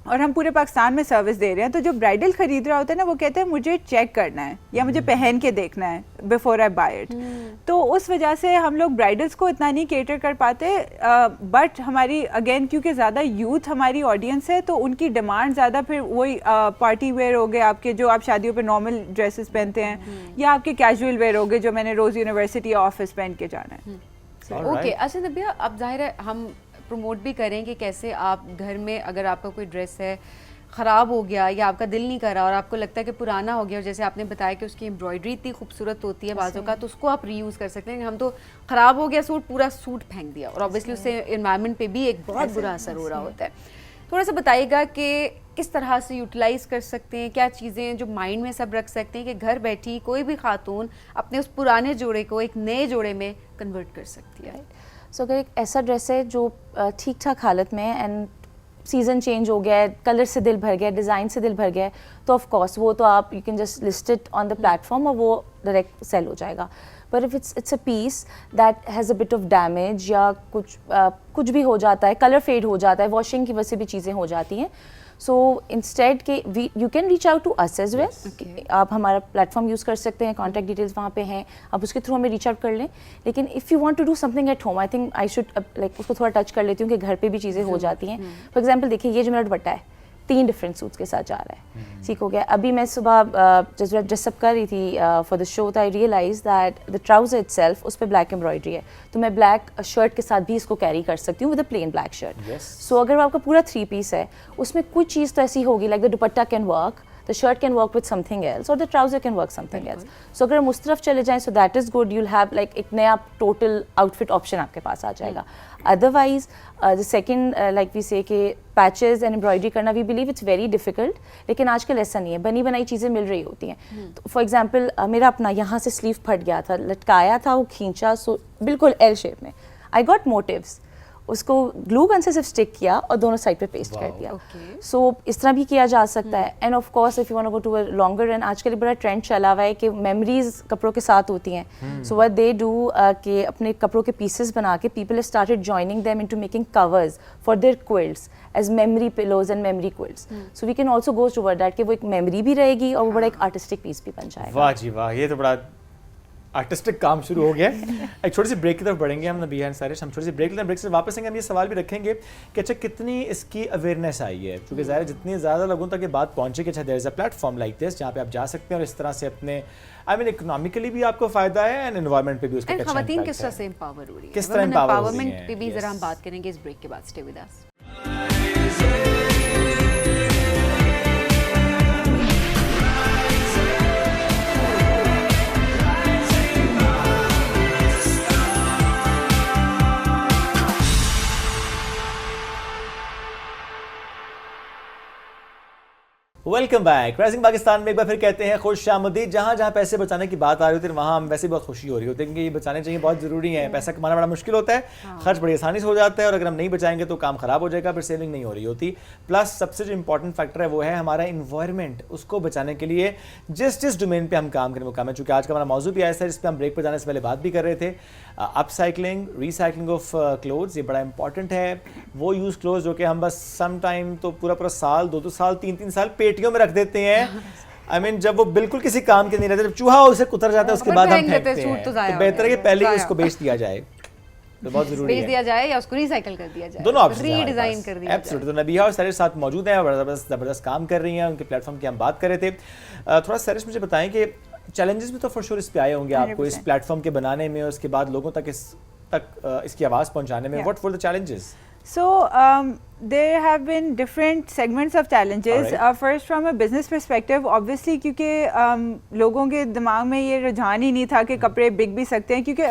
और हम पूरे पाकिस्तान में सर्विस दे रहे हैं, तो जो ब्राइडल खरीद रहा होता है ना, वो कहते हैं मुझे चेक करना है या मुझे पहन के देखना है बिफोर आई बाय इट, तो उस वजह से हम लोग ब्राइडल्स को इतना नहीं केटर कर पाते। बट हमारी अगेन क्योंकि ज़्यादा यूथ हमारी ऑडियंस है, तो उनकी डिमांड ज़्यादा फिर वही पार्टी वेयर हो गए आपके, जो आप शादियों पे नॉर्मल ड्रेसेस पहनते हैं, या आपके कैजुअल वेयर हो गए जो मैंने रोज़ यूनिवर्सिटी या ऑफिस पहन के जाना है। ओके, अच्छा नबिया, अब जाहिर है हम प्रमोट भी करें कि कैसे आप घर में अगर आपका कोई ड्रेस है ख़राब हो गया या आपका दिल नहीं कर रहा और आपको लगता है कि पुराना हो गया, और जैसे आपने बताया कि उसकी एम्ब्रॉयडरी इतनी खूबसूरत होती है बाजों का, तो उसको आप रीयूज़ कर सकते हैं। हम तो ख़राब हो गया सूट, पूरा सूट फेंक दिया, और ऑब्वियसली उससे एनवायरनमेंट पे भी एक बहुत बुरा असर हो रहा होता है। थोड़ा सा बताइएगा कि किस तरह से यूटिलाइज़ कर सकते हैं, क्या चीज़ें जो माइंड में सब रख सकते हैं कि घर बैठी कोई भी खातून अपने उस पुराने जोड़े को एक नए जोड़े में कन्वर्ट कर सकती है। सो अगर एक ऐसा ड्रेस है जो ठीक ठाक हालत में है एंड सीज़न चेंज हो गया है, कलर से दिल भर गया है, डिज़ाइन से दिल भर गया है, तो ऑफ कोर्स वो तो आप you can just list it on the platform और वो डायरेक्ट सेल हो जाएगा. पर if it's a piece that has a bit of damage या कुछ भी हो जाता है, कलर फेड हो जाता है, वॉशिंग की वजह से भी चीज़ें हो जाती हैं. सो इंस्टेड के you can reach out to us as well. आप हमारा प्लेटफॉर्म यूज़ कर सकते हैं, कॉन्टैक्ट डिटेल्स वहाँ पे हैं, आप उसके थ्रू हमें रीच आउट कर लें. लेकिन if you want to do something at home, I think I should like उसको थोड़ा टच कर लेती हूँ कि घर पे भी चीज़ें हो जाती हैं. फॉर एग्जाम्पल देखिए, ये जो मेरा दुपट्टा है 3 डिफरेंट सूट्स के साथ जा रहा है. ठीक हो गया. अभी मैं सुबह ड्रेसअप कर रही थी फॉर द शो, तो I realize that the trouser itself उस पर ब्लैक एम्ब्रॉयडरी है, तो मैं ब्लैक शर्ट के साथ भी इसको कैरी कर सकती हूँ with a plain black shirt. So अगर आपका पूरा 3 पीस है, उसमें कुछ चीज़ तो ऐसी होगी like the dupatta can work, the shirt can work with something else or the trouser can work something else. So अगर हम उस तरफ चले जाएं, so that is good, you'll have like एक नया total outfit option आपके पास आ जाएगा. Otherwise the second like we say कि patches and embroidery करना, we believe it's very difficult, लेकिन आजकल ऐसा नहीं है, बनी बनाई चीज़ें मिल रही होती हैं. तो for example मेरा अपना यहाँ से स्लीव फट गया था, लटकाया था, वो खींचा, so बिल्कुल L शेप में. I got motives, उसको ग्लू गन से सिर्फ स्टिक किया और दोनों साइड पे पेस्ट कर दिया. सो इस तरह भी किया जा सकता है. And of course if you want to go to a longer run, आजकल बड़ा ट्रेंड चला हुआ है कि मेमोरीज कपड़ों के साथ होती हैं. सो व्हाट दे डू कि अपने कपड़ों के पीसेस बना के people started joining them into making covers for their quilts as memory pillows and memory quilts. So we can also go toward that कि वो एक मेमोरी भी रहेगी और वो बड़ा एक आर्टिस्टिक पीस भी बन जाएगा. वाह जी वाह, ये तो बड़ा आर्टिस्टिक काम शुरू हो गया. एक छोटी सी ब्रेक की तरफ बढ़ेंगे हम नबीहा सारिश. हम छोटी सी ब्रेक लेते हैं, ब्रेक से वापस आएंगे. हम ये सवाल भी रखेंगे कि अच्छा कितनी इसकी अवेयरनेस आई है, क्योंकि ज़ाहिर है जितनी ज़्यादा लोगों तक ये बात पहुंचे कि अच्छा there is a platform like this जहाँ पे आप जा सकते हैं और इस तरह से अपने आई मीन इकोनॉमिकली भी आपको फ़ायदा है एंड एनवायरनमेंट पे भी उसका अच्छा खवातीन impact किस तरह है. से एम्पावर हो रही है, किस तरह empower हो रही एम्पावरमेंट हैं, पे भी जरा हम yes. बात करेंगे इस ब्रेक के बाद. Stay with us. Welcome back. Rising Pakistan में एक बार फिर कहते हैं खुश आमदीद. जहाँ जहाँ पैसे बचाने की बात आ रही होती है वहाँ हम वैसे बहुत खुशी हो रही होती है, क्योंकि ये बचाने चाहिए, बहुत ज़रूरी है. पैसा कमाना बड़ा मुश्किल होता है, खर्च बड़ी आसानी से हो जाता है, और अगर हम नहीं बचाएंगे तो काम ख़राब हो जाएगा, फिर सेविंग नहीं हो रही होती. प्लस सबसे जो इंपॉर्टेंट फैक्टर है वो है हमारा इन्वायरमेंट. उसको बचाने के लिए जिस डोमेन पर हम काम करें वो काम है. चूँकि आज का हमारा मौजू भी आया था जिस पर हम ब्रेक पर जाने से पहले बात भी कर रहे थे, अपसाइकलिंग, रिसाइकलिंग ऑफ क्लोथ्स. ये बड़ा इंपॉर्टेंट है. वो यूज़ क्लोथ्स जो कि हम बस सम टाइम तो पूरा साल, 2 साल, 3 साल पेटियों में रख देते हैं. I mean, जब वो बिल्कुल किसी काम के नहीं रहते, जब चूहा उसे कुतर जाता है उसके बाद हम फेंकते हैं. तो बेहतर है कि पहले ही उसको बेच दिया जाए, तो बहुत जरूरी है. बेच दिया जाए या उसको रिसाइकिल कर दिया जाए, दोनों ऑप्शन रीडिजाइन कर दिया जाए. एब्सोल्युटली. तो नबीहा और सरिश साथ मौजूद हैं, जबरदस्त काम कर रही हैं. उनके प्लेटफॉर्म की हम बात कर रहे थे. थोड़ा सरिश मुझे बताएं कि चैलेंजेस भी तो फॉर श्योर इस पे आए होंगे आपको, इस प्लेटफॉर्म के बनाने में, उसके बाद लोगों तक इसकी आवाज़ पहुंचाने में. What were the challenges? So there have been different segments of challenges. First, from a business perspective, obviously क्योंकि लोगों के दिमाग में ये रुझान ही नहीं था कि कपड़े बिक भी सकते हैं. क्योंकि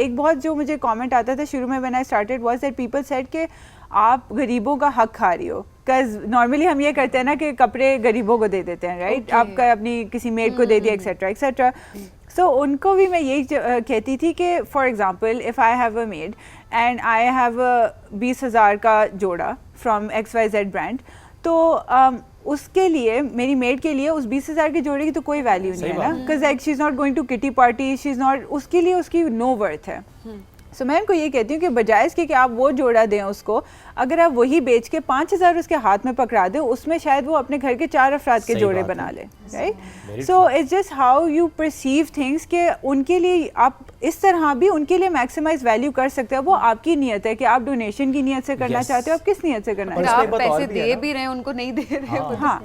एक बहुत जो मुझे कमेंट आता था शुरू में when I started was that people said कि आप गरीबों का हक खा रही हो. बिकॉज नॉर्मली हम ये करते हैं ना कि कपड़े गरीबों को दे देते हैं, राइट? आपका अपनी किसी मेड को दे दिया, एक्सेट्रा एक्सेट्रा. सो उनको भी मैं यही कहती थी कि for example if I have a made and I have 20,000 का जोड़ा फ्रॉम XYZ ब्रांड, तो उसके लिए, मेरी मेड के लिए उस 20,000 के जोड़े की तो कोई वैल्यू नहीं है ना, because like she is not going to kitty party, she is not, उसके लिए उसकी नो वर्थ है. सो मैं उनको ये कहती हूँ कि बजाय इसके कि आप वो जोड़ा दें उसको, अगर आप वही बेच के 5,000 उसके हाथ में पकड़ा दें, उसमें शायद वो अपने घर के 4 अफराद के जोड़े बना लें, right? So it's just how you perceive things कि उनके लिए आप इस तरह भी उनके लिए मैक्सिमाइज वैल्यू कर सकते हैं. वो आपकी नीयत है कि आप डोनेशन की नीयत से करना चाहते हो, आप किस नीयत से करना चाहते हो. आप पैसे दे भी रहे हैं उनको, नहीं दे रहे. हाँ,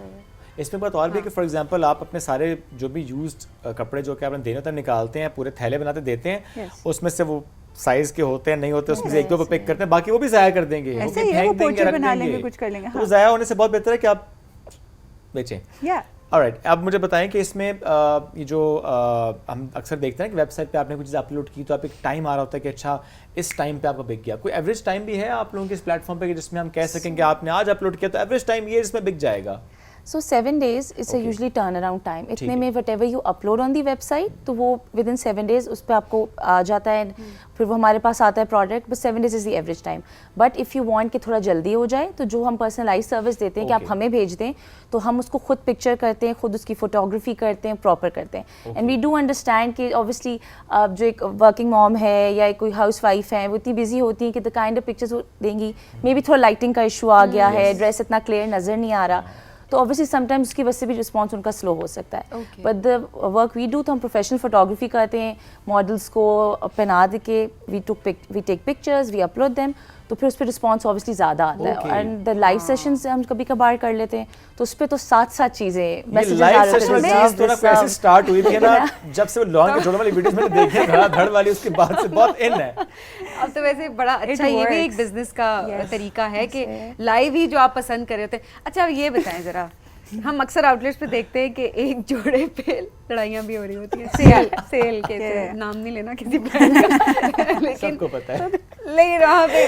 इसमें बात और भी कि फॉर एग्जांपल आप अपने सारे जो भी यूज्ड कपड़े जो कि आपने देने होते हैं निकालते हैं, पूरे थैले बनाते देते हैं, उसमें से वो साइज के होते हैं, नहीं होते, उसमें से 1-2 पिक करते हैं, बाकी वो भी ज़ाया कर देंगे, ऐसे ही है, वो पोर्ट्रेट बना लेंगे, कुछ कर लेंगे. तो ज़ाया होने से बहुत बेहतर है कि आप बेचें. ऑलराइट. अब मुझे बताएं कि इसमें ये जो हम अक्सर देखते हैं कि वेबसाइट पे आपने कुछ चीज़ अपलोड की तो आप एक टाइम आ रहा होता है कि अच्छा इस टाइम पे आपका बिक गया. कोई एवरेज टाइम भी है आप लोगों के इस प्लेटफॉर्म पे जिसमें हम कह सकें कि आपने आज अपलोड किया तो एवरेज टाइम ये इसमें बिक जाएगा? So 7 days is a usually turnaround time. इतने में whatever you upload on the website, तो वो within 7 days उस पर आपको आ जाता है, फिर वो हमारे पास आता है product, but 7 days is the average time. But if you want कि थोड़ा जल्दी हो जाए, तो जो हम personalized service देते हैं कि आप हमें भेज दें, तो हम उसको खुद पिक्चर करते हैं, खुद उसकी फोटोग्राफी करते हैं, प्रॉपर करते हैं. एंड वी डू अंडरस्टैंड कि ऑब्वियसली जो एक वर्किंग मॉम है या कोई हाउस वाइफ है, वो इतनी बिजी होती है कि द काइंड ऑफ पिक्चर्स वो देंगी, मे बी थोड़ा लाइटिंग का इशू आ गया है, ड्रेस इतना क्लियर नज़र नहीं आ रहा, तो ऑब्वियसली समटाइम्स उसकी वजह से भी रिस्पॉन्स उनका स्लो हो सकता है. But the work we do, तो हम प्रोफेशनल फोटोग्राफी करते हैं, मॉडल्स को पहना दे के we take pictures, we upload them, तो फिर उस पर रिस्पॉन्स ऑब्वियसली ज़्यादा आता है. एंड द लाइव सेशंस हम कभी कभार कर लेते हैं, तो उस पर तो साथ चीज़ें मैसेजेस आ रहे हैं. स्टार्ट हुई थी ना जब से वो लॉन्ग के छोटे वाली वीडियोस मैंने देखे धड़ वाली, उसके बाद से बहुत इन है. अब तो वैसे बड़ा अच्छा, ये भी एक बिजनेस का तरीका है कि लाइव ही जो आप पसंद कर रहे होते हैं. अच्छा अब ये बताएं जरा, हम अक्सर आउटलेट्स पे देखते हैं कि एक जोड़े पे लड़ाइयाँ भी हो रही होती हैं, सेल के नाम नहीं लेना किसी ब्रांड का, लेकिन सबको पता है, लेकिन वहाँ पे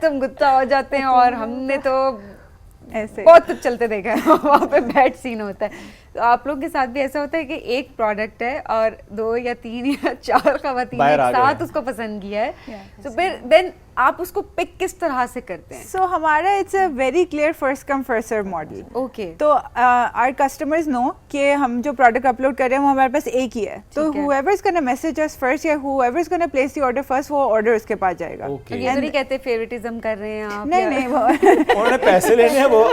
तुम गुस्सा हो जाते हैं, और हमने तो ऐसे बहुत कुछ चलते देखा है वहाँ पे बैड सीन होता है. तो आप लोग के साथ भी ऐसा होता है कि एक प्रोडक्ट है और 2 या 3 या 4 खवातीन एक साथ उसको पसंद किया है, तो फिर देन आप उसको पिक किस तरह से करते हैं? सो हमारा it's a very clear first come first serve model. Okay, तो आवर कस्टमर्स नो कि हम जो प्रोडक्ट अपलोड कर रहे हैं वो हमारे पास एक ही है, तो whoever is going to message us first या whoever is going to place the order first, वो ऑर्डर उसके पास जाएगा. ये तो नहीं कहते फेवरेटिज्म कर रहे हैं आप? नहीं वो उन्होंने पैसे लेने हैं. वो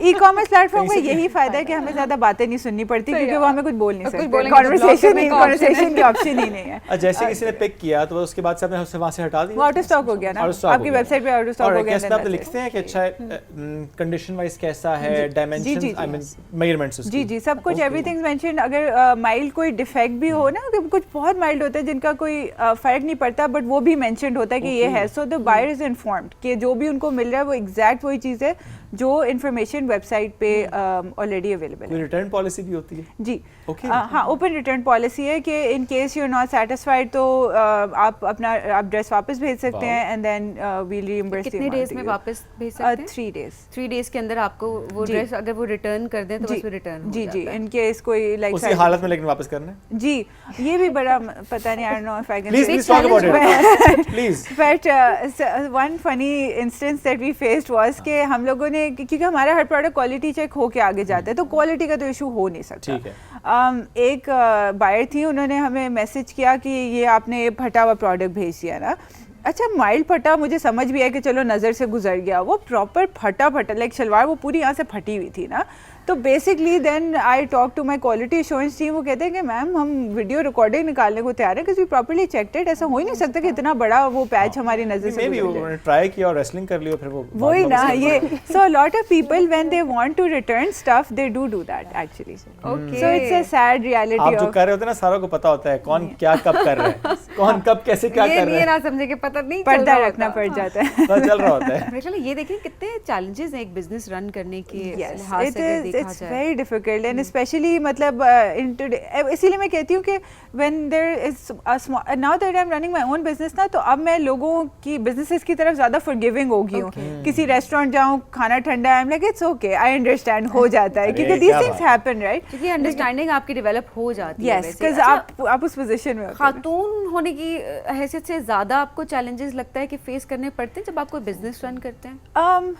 ई-कॉमर्स प्लेटफॉर्म का यही फायदा है कि हमें ज्यादा बातें नहीं सुननी पड़ती, क्योंकि वो हमें कुछ बोल नहीं कुछ सकते, बोलेंगे तो कॉन्वर्सेशन की ऑप्शन ही नहीं है. जैसे किसी ने पिक किया तो उसके बाद से आपने उससे वहां से हटा दिया, वो आउट ऑफ स्टॉक हो गया ना, आपकी वेबसाइट पे आउट ऑफ स्टॉक हो गया. कैसे आप लिखते हैं कि अच्छा कंडीशन वाइज कैसा है, डायमेंशंस, आई मीन मेजरमेंट्स उसकी? जी सब कुछ एवरीथिंग मेंशन. अगर माइल्ड कोई डिफेक्ट भी हो ना, कुछ बहुत माइल्ड होता है जिनका कोई फर्क नहीं पड़ता, बट वो भी मेंशन्ड होता है कि ये है, so the buyer is informed कि जो भी उनको मिल रहा है वो एग्जैक्ट वही चीज़ है जो इन्फॉर्मेशन वेबसाइट पे ऑलरेडी अवेलेबल है. रिटर्न पॉलिसी भी होती है? जी हाँ, ओपन रिटर्न पॉलिसी है कि in case you are not satisfied तो आप ड्रेस वापस भेज सकते हैं, and then we will reimburse. कितने डेज में वापस भेज सकते हैं? 3 डेज. 3 डेज के अंदर आपको वो ड्रेस अगर वो रिटर्न कर दें तो बस वो रिटर्न हो जाता है. जी इन केस कोई लाइक उसी हालत में लेकिन वापस करना है. जी ये भी बड़ा पता नहीं, I don't know if I can please talk about it please. But one funny instance that we faced was कि हम लोगों ने, क्योंकि हमारा हर प्रोडक्ट क्वालिटी चेक होके आगे जाता है, तो क्वालिटी का तो इशू हो नहीं सकता. ठीक है. एक बायर थी, उन्होंने हमें मैसेज किया कि ये आपने फटा हुआ प्रोडक्ट भेज दिया ना. अच्छा माइल्ड फटा मुझे समझ भी है कि चलो नज़र से गुजर गया, वो प्रॉपर फटा लाइक शलवार वो पूरी यहाँ से फटी हुई थी ना. तो basically then I talk to my quality assurance team, वो कहते हैं कि मैम हम वीडियो रिकॉर्डिंग निकालने को तैयार है क्योंकि प्रॉपर्ली चेक्ड इट. ऐसा हो ही नहीं सकता कि इतना बड़ा वो पैच हमारी नज़र से गुजर जाए. ट्राई किया और रेसलिंग कर लिया, फिर वही ना ये. So lot of people when they want to return stuff they do that actually. So it's a sad reality. आप जो कर रहे होते हैं ना, सारों को पता होता है कौन क्या कब कर रहा है, कौन कब कैसे क्या कर रहा है. ये ना समझे कि पता नहीं, पर्दा रखना पड़ जाता है, पता चल रहा होता है. मेरे ख्याल ये देखिए कितने चैलेंजेस हैं एक बिजनेस रन करने के लिहाज से अगर देखा इट्स जाए. वेरी डिफिकल्ट एंड स्पेशली मतलब इसीलिए मैं कहती हूँ कि when there is a small, now that I am running my own business ना, तो अब मैं लोगों की बिजनेसेस की तरफ ज्यादा फॉरगिविंग हो गई हूँ. किसी रेस्टोरेंट जाऊँ, खाना ठंडा है, I am like it's okay, I understand, हो जाता है क्योंकि दीस थिंग्स हैपन राइट, क्योंकि अंडरस्टैंडिंग आपकी डेवलप हो जाती है. यस बिकॉज़ आप उस पोजीशन में खातून होने की हैसियत से ज़्यादा आपको चैलेंजेस लगता है कि फेस करने पड़ते हैं जब आप कोई बिजनेस रन करते हैं?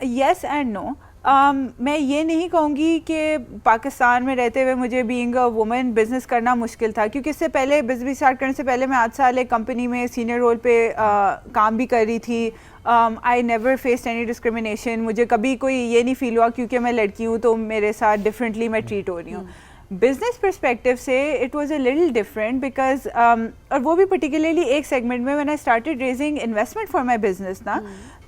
Yes and no. मैं ये नहीं कहूँगी कि पाकिस्तान में रहते हुए मुझे बीइंग अ वुमेन बिज़नेस करना मुश्किल था, क्योंकि इससे पहले बिजनेस स्टार्ट करने से पहले मैं 8 साल एक कंपनी में सीनियर रोल पे काम भी कर रही थी. I never faced any discrimination. मुझे कभी कोई ये नहीं फील हुआ क्योंकि मैं लड़की हूँ तो मेरे साथ डिफरेंटली मैं ट्रीट हो रही हूँ. बिजनेस पर्सपेक्टिव से it was a little different because और वो भी पर्टिकुलरली एक सेगमेंट में when I started raising investment for my business ना,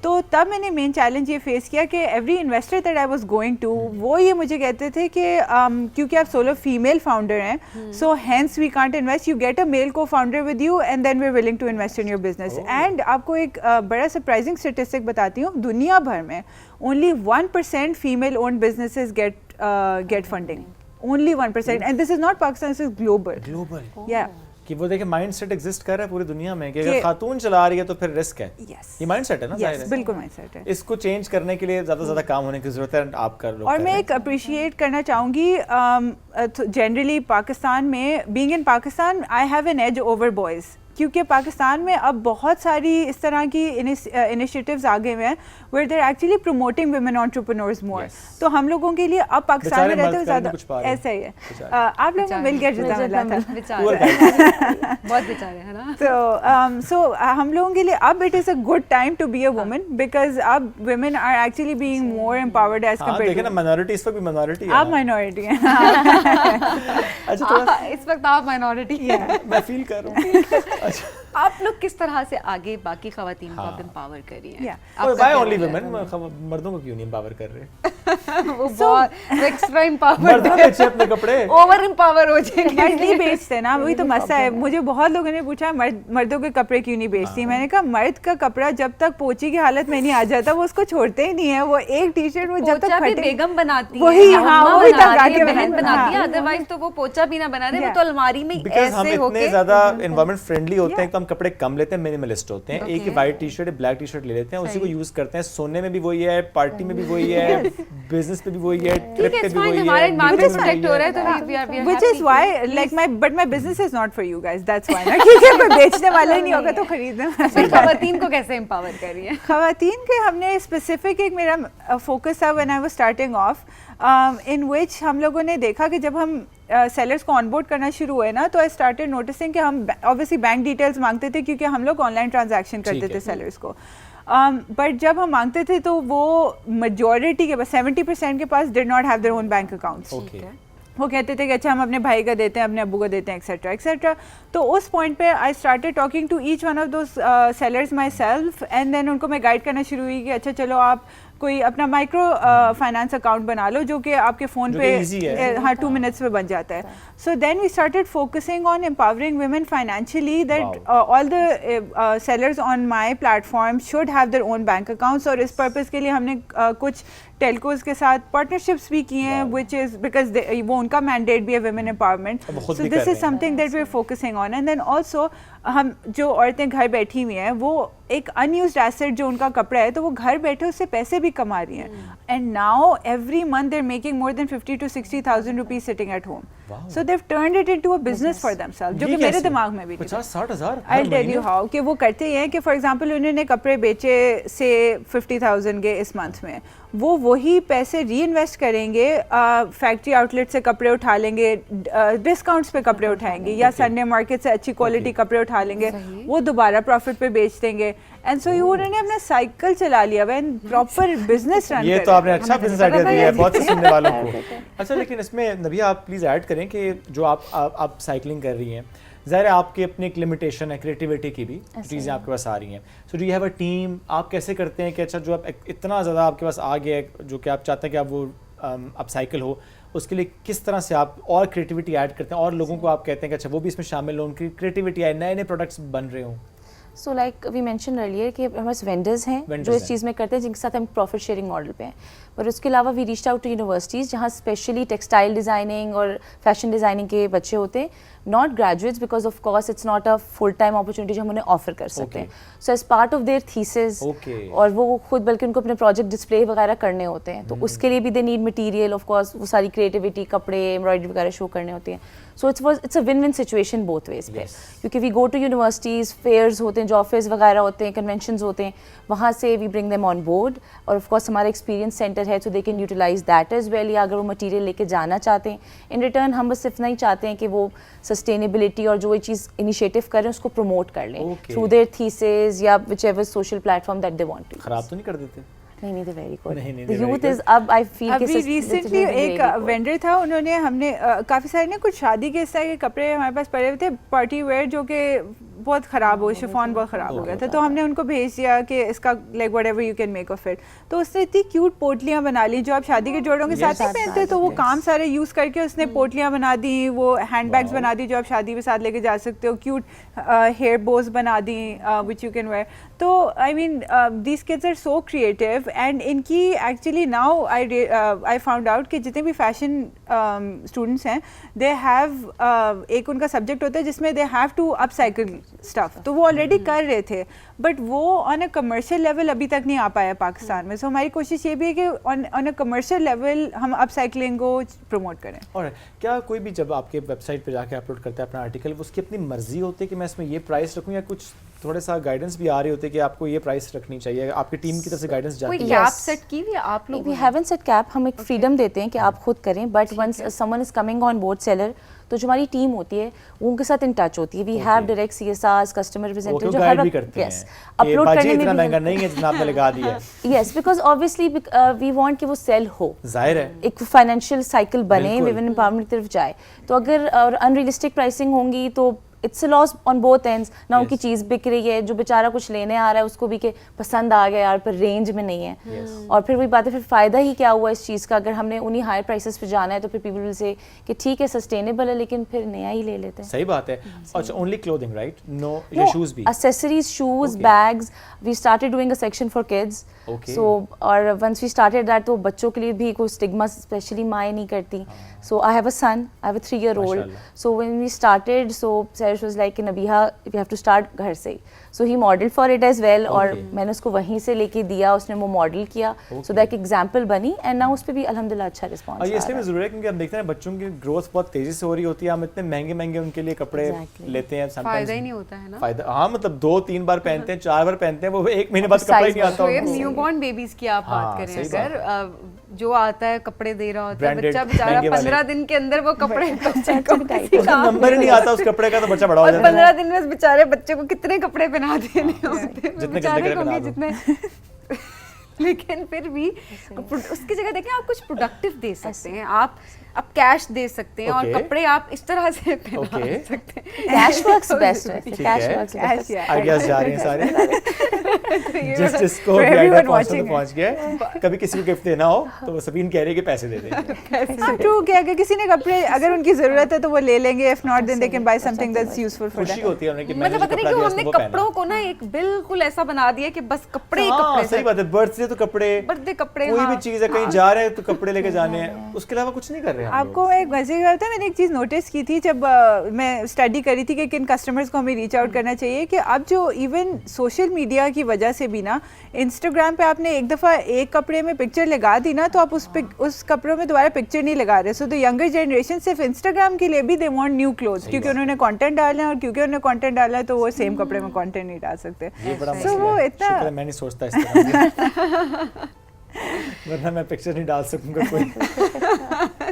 तो तब मैंने मेन चैलेंज ये फेस किया कि every investor that I was going to, वो ये मुझे कहते थे कि क्योंकि आप सोलो फीमेल फाउंडर हैं, so hence we can't invest, you get a male cofounder with you and then we are willing to invest in your business. And आपको एक बड़ा सरप्राइजिंग स्टेटिस्टिक बताती हूँ, दुनिया भर में only 1% female owned businesses get funding. Only 1%, and this is not Pakistan, this is global. Global. Yeah. कि वो देखे माइंड सेट एग्जिस्ट कर रहा है पूरी दुनिया में कि अगर खातून चला रही है तो फिर रिस्क है। Yes. ये माइंड सेट है ना, जाहिर है। बिल्कुल माइंड सेट है। इसको चेंज करने के लिए ज़्यादा काम होने की ज़रूरत है, आप कर लो। और मैं एक अप्रिशिएट करना चाहूँगी जनरली पाकिस्तान में, being in Pakistan I have an edge over boys, क्योंकि पाकिस्तान में अब बहुत सारी इस तरह की इनिशिएटिव्स आ गए हुए हैं where they are actually promoting women entrepreneurs more. तो हम लोगों के लिए अब पाकिस्तान में रहते हुए ज़्यादा ऐसा ही है। आप लोग मिल गया जितना मिला था, बहुत बेचारे है ना। तो सो हम लोगों के लिए अब it is a good time to be a woman, because अब women are actually being more empowered as compared to minority. इस वक्त भी माइनॉरिटी है, आप माइनॉरिटी हैं। अच्छा, इस वक्त आप माइनॉरिटी हैं, मैं फील कर रहा हूँ। आप लोग किस तरह से आगे बाकी खवातीन को आप एम्पावर कर रही हैं? Why only women? मर्दों को क्यों नहीं एम्पावर कर रहे? वो बहुत एक्स्ट्रा एम्पावर, मर्द ना बेचे अपने कपड़े, ओवर एम्पावर हो जाएंगे। मर्द नहीं बेचते ना, वही तो मसला है। मुझे बहुत लोगों ने पूछा मर्दों के कपड़े क्यों नहीं बेचती। मैंने कहा मर्द का कपड़ा जब तक पोची की हालत में नहीं आ जाता वो उसको छोड़ते ही नहीं है। वो एक टी शर्ट वो जब तक बेगम बनाती है, वही, हाँ वही बहन बनाती है, अदरवाइज तो वो पोचा भी ना बना दे, वो तो अलमारी में ऐसे होके। इतने ज्यादा एनवायरनमेंट फ्रेंडली होते हैं, कम कपड़े कम लेते हैं, मिनिमलिस्ट होते हैं। एक ही white T shirt, black T shirt ले लेते हैं, उसी को यूज करते हैं। सोने में भी वही है, पार्टी में भी वही है, बिजनेस में भी वही है, ट्रिप पे भी वही है, हमारा एनवायरनमेंट प्रोटेक्ट हो रहा है, तो we are which is why like my business is not for you guys, that's why ना, क्योंकि कोई बेचने वाला ही नहीं होगा तो खरीदने वाला। खवातीन को कैसे एम्पावर कर रही है? खवातीन के हमने स्पेसिफिक एक मेरा फोकस था when I was starting off, in which हम लोगों ने देखा कि जब हम सेलर्स को ऑनबोर्ड करना शुरू हुए ना, तो आई स्टार्टेड नोटिसिंग कि हम ऑब्वियसली बैंक डिटेल्स मांगते थे क्योंकि हम लोग ऑनलाइन ट्रांजैक्शन करते थे सेलर्स को। बट जब हम मांगते थे तो वो मेजॉरिटी के पास 70% के पास did not have their own bank accounts. वो कहते थे कि अच्छा हम अपने भाई का देते हैं, अपने अब्बू का देते हैं, एक्सेट्रा एक्सेट्रा। तो उस पॉइंट पे I started talking to each one of those sellers myself, and then उनको मैं गाइड करना शुरू हुई कि अच्छा चलो आप कोई अपना माइक्रो फाइनेंस अकाउंट बना लो जो कि आपके फ़ोन पे हाँ 2 मिनट्स में बन जाता है। So then we started focusing on empowering women financially, that all the sellers on my platform should have their own bank accounts. और इस पर्पज़ के लिए हमने कुछ टेलकोज के साथ पार्टनरशिप्स भी किए हैं, विच इज़ बिकॉज वो उनका मैंडेट भी है women empowerment. So this is something that we are focusing on. And then also हम जो औरतें घर बैठी हुई हैं वो एक अनयूज्ड एसेट जो उनका कपड़ा है तो वो घर बैठे उससे पैसे भी कमा रही हैं। And now every month they are making more than 50,000 to 60,000 rupees sitting at home. So they have turned it into a business for themselves, जो कि मेरे दिमाग में भी 50-60,000। I will tell you how कि वो करते हैं कि फॉर एग्जांपल उन्होंने कपड़े बेचे से 50,000 के इस मंथ में, वो वही पैसे री इन्वेस्ट करेंगे, फैक्ट्री आउटलेट से कपड़े उठा लेंगे, डिस्काउंट्स पे कपड़े उठाएंगे, या संडे मार्केट से अच्छी क्वालिटी कपड़े उठा लेंगे, वो दोबारा प्रॉफिट पे बेच देंगे। एंड सो यू उन्होंने अपना साइकिल चला लिया व्हेन प्रॉपर बिजनेस रन। ये तो आपने अच्छा बिजनेस आइडिया दिया है बहुत से सुनने वालों को। अच्छा, लेकिन इसमें नबिया आप प्लीज़ ऐड करें कि जो आप साइकिलिंग कर रही हैं, ज़ाहिर है आपकी अपनी एक लिमिटेशन है क्रिएटिविटी की भी, चीज़ें आपके पास आ रही हैं। So do you have a team? आप कैसे करते हैं कि अच्छा जो आप इतना ज़्यादा आपके पास आ गया है जो कि आप चाहते हैं कि आप वो आप साइकिल हो, उसके लिए किस तरह से आप और क्रिएटिविटी ऐड करते हैं और लोगों को आप कहते हैं कि अच्छा वो भी इसमें शामिल हो, उनकी क्रिएटिविटी आए, नए नए प्रोडक्ट्स बन रहे हों? So like we mention earlier कि हमारे पास वेंडर्स हैं जो इस चीज़ में करते हैं, जिनके साथ हम प्रॉफिट शेयरिंग मॉडल पे हैं। पर उसके अलावा we reached out to universities जहाँ स्पेशली टेक्सटाइल डिज़ाइनिंग और फैशन डिज़ाइनिंग के बच्चे होते हैं, not graduates, because of course it's not a full time opportunity जो हम उन्हें ऑफर कर सकते हैं। So as part of their thesis, और वो खुद बल्कि उनको अपने प्रोजेक्ट डिस्प्ले वगैरह करने होते हैं, तो उसके लिए भी they need material, of course वो सारी क्रिएटिविटी, कपड़े, एम्ब्रॉयडरी वगैरह शो करने होती हैं। So it's a win win situation both ways पे, क्योंकि we go to universities, fairs होते हैं, जॉब फेयर्स वगैरह होते हैं, कन्वेंशंस होते हैं, वहाँ से we bring them on board, और ऑफ कोर्स हमारा एक्सपीरियंस सेंटर है, so they can utilize that as well. या अगर वो मटीरियल लेके जाना चाहते हैं, इन रिटर्न हम बस इतना ही चाहते हैं कि वो सस्टेनेबिलिटी और जो ये चीज़ इनिशिएटिव करें उसको प्रमोट कर लें थ्रू देयर थीसिस या whichever social platform that they want to. खराब तो नहीं कर देते? नहीं, they very good. The youth is अब आई फील कि अभी रिसेंटली एक वेंडर था, उन्होंने हमने काफ़ी सारे ना कुछ शादी के इस तरह के कपड़े हमारे पास पड़े हुए थे, पार्टी वेयर, जो कि बहुत ख़राब हो, शिफॉन बहुत ख़राब हो गया था, तो हमने उनको भेज दिया कि इसका like whatever you can make of it. तो उसने इतनी क्यूट पोटलियाँ बना ली जो आप शादी के जोड़ों के साथ नहीं पहनते, तो वो काम सारे यूज़ करके उसने पोटलियाँ बना दी, वो हैंड बैग्स बना दी जो आप शादी में साथ लेके जा सकते हो, क्यूट हेयर बोज बना दी विच यू कैन वेयर। तो I mean these kids are so creative and इनकी actually now I found out कि जितने भी फैशन स्टूडेंट्स हैं दे हैव एक उनका सब्जेक्ट होता है जिसमें they have to upcycle stuff, तो वो ऑलरेडी कर रहे थे, बट वो ऑन अ कमर्शियल लेवल अभी तक नहीं आ पाया पाकिस्तान में। सो हमारी कोशिश ये भी है कि ऑन अ कमर्शियल लेवल हम अपसाइकलिंग को प्रमोट करें। और क्या कोई भी जब आपके वेबसाइट पे जाके अपलोड करता है अपना आर्टिकल, उसकी अपनी मर्जी होती है कि मैं इसमें ये प्राइस रखूं, या कुछ थोड़े सा गाइडेंस भी आ रही होती है कि आपको ये प्राइस रखनी चाहिए, आपकी टीम की तरफ से गाइडेंस जाती कोई है? कैप सेट की हुई है आप लोग? वी हैवंट सेट कैप, हम एक फ्रीडम देते हैं कि आप खुद करें, but once someone is coming on board seller, तो जो हमारी टीम होती है वो उनके साथ इन टच होती है। We have direct CSRs, customer representative जो गाइड भी करते हैं अपलोड करने में इतना महंगा नहीं है जितना आपने लगा दिया है। Yes, because obviously we want कि वो सेल हो, जाहिर है एक फाइनेंशियल साइकिल बने, बिल्कुल। विमेन एम्पावरमेंट की तरफ जाए। तो अगर अनरियलिस्टिक प्राइसिंग होंगी तो it's a loss on both ends ना। उनकी चीज़ बिक रही है, जो बेचारा कुछ लेने आ रहा है उसको भी कि पसंद आ गया यार पर रेंज में नहीं है, और फिर वही बात है, फिर फ़ायदा ही क्या हुआ इस चीज़ का? अगर हमने उन्हीं हायर प्राइसेस पे जाना है तो फिर पीपल विल से कि ठीक है सस्टेनेबल है लेकिन फिर नया ही ले लेते हैं। सही बात है। अच्छा, ओनली क्लोथिंग राइट? नो, ये शूज भी? accessories, shoes, bags. We started doing a section for kids. Okay. So और once we started that तो बच्चों के लिए भी कोई stigma स्पेशली माँ नहीं करती। So I have a son, I have a 3-year-old. माशाल्लाह। So when we started, so Sarish was like कि Nabiha we have to start घर से। So he modeled for it as well, और मैंने उसको वहीं से लेके दिया, उसने वो मॉडल किया, so that एग्जाम्पल बनी, एंड ना उस पर भी अल्हम्दुलिल्लाह अच्छा रिस्पॉन्स और ये इसलिए भी ज़रूरी है क्योंकि हम देखते हैं बच्चों की ग्रोथ बहुत तेज़ी से हो रही होती है, हम इतने महंगे महंगे उनके लिए कपड़े लेते हैं, फायदा ही नहीं होता है ना। फायदा, हाँ मतलब 2-3 बार पहनते हैं, 4 बार पहनते हैं, वो 1 महीने बाद कपड़ा ही नहीं आता तो उनको। न्यूबॉर्न बेबीज की आप हाँ, बात करें सही अगर जो आता है कपड़े दे रहा होता है Branded, बच्चा बेचारा महंगे वाले। 15 दिन के अंदर वो कपड़े उसका नंबर ही नहीं आता उस कपड़े का, तो बच्चा बड़ा हो और जाता है। 15 दिन में उस बेचारे बच्चे को कितने कपड़े पहना देने होते हैं, जितने बेचारे कपड़े को पहना भी दो। जितने लेकिन फिर भी उसकी जगह देखें आप कुछ प्रोडक्टिव दे सकते हैं, आप कैश दे सकते हैं, और Okay. कपड़े आप इस तरह से पहना Okay. सकते हैं। कैश वर्क्स बेस्ट है, ठीक कैश है। Works Cash, yeah. आइडियाज जा रहे हैं सारे। जिसको For भी आइडिया everyone पहुंचना तो watching पहुंच गया। कभी किसी को गिफ्ट देना हो तो वो सबीन कह रही है कि पैसे दे दें। हाँ ट्रू, कि अगर किसी ने कपड़े अगर उनकी ज़रूरत है तो वो ले लेंगे, if not then they can buy something that's useful for खुशी देम। होती है उन्हें कि मैंने मतलब जो पता नहीं कपड़ा क्यों दिया हमने उसको वो पहना। कपड़ों को ना एक बिल्कुल ऐसा बना दिया कि बस कपड़े ही हाँ, कपड़े सही बात है। बर्थडे तो कपड़े, बर्थडे कपड़े, कोई भी हाँ। चीज है, कहीं जा रहे हैं तो कपड़े लेके जाने हैं, उसके अलावा कुछ नहीं कर रहे हैं हम लोग। आपको एक मजे की बात है, मैंने एक चीज़ नोटिस की थी जब मैं स्टडी करी थी कि किन कस्टमर्स को हमें रीच आउट करना चाहिए, कि अब जो इवन सोशल मीडिया की वजह से भी ना, इंस्टाग्राम पे आपने एक दफ़ा एक कपड़े में पिक्चर लगा दी ना तो आप उस कपड़ों में दोबारा पिक्चर नहीं लगा रहे। सो द यंगर जनरेशन सिर्फ इंस्टाग्राम के लिए भी दे वांट न्यू क्लोथ्स, क्योंकि उन्होंने कंटेंट डालना है, और क्योंकि उन्होंने कंटेंट डालना है तो वो सेम कपड़े में कंटेंट नहीं डाल सकते। ये बड़ा So मसला वो है। इतना- शुक्र है मैं नहीं सोचता इस तरह से। वरना मैं पिक्चर नहीं डाल सकूंगा कोई।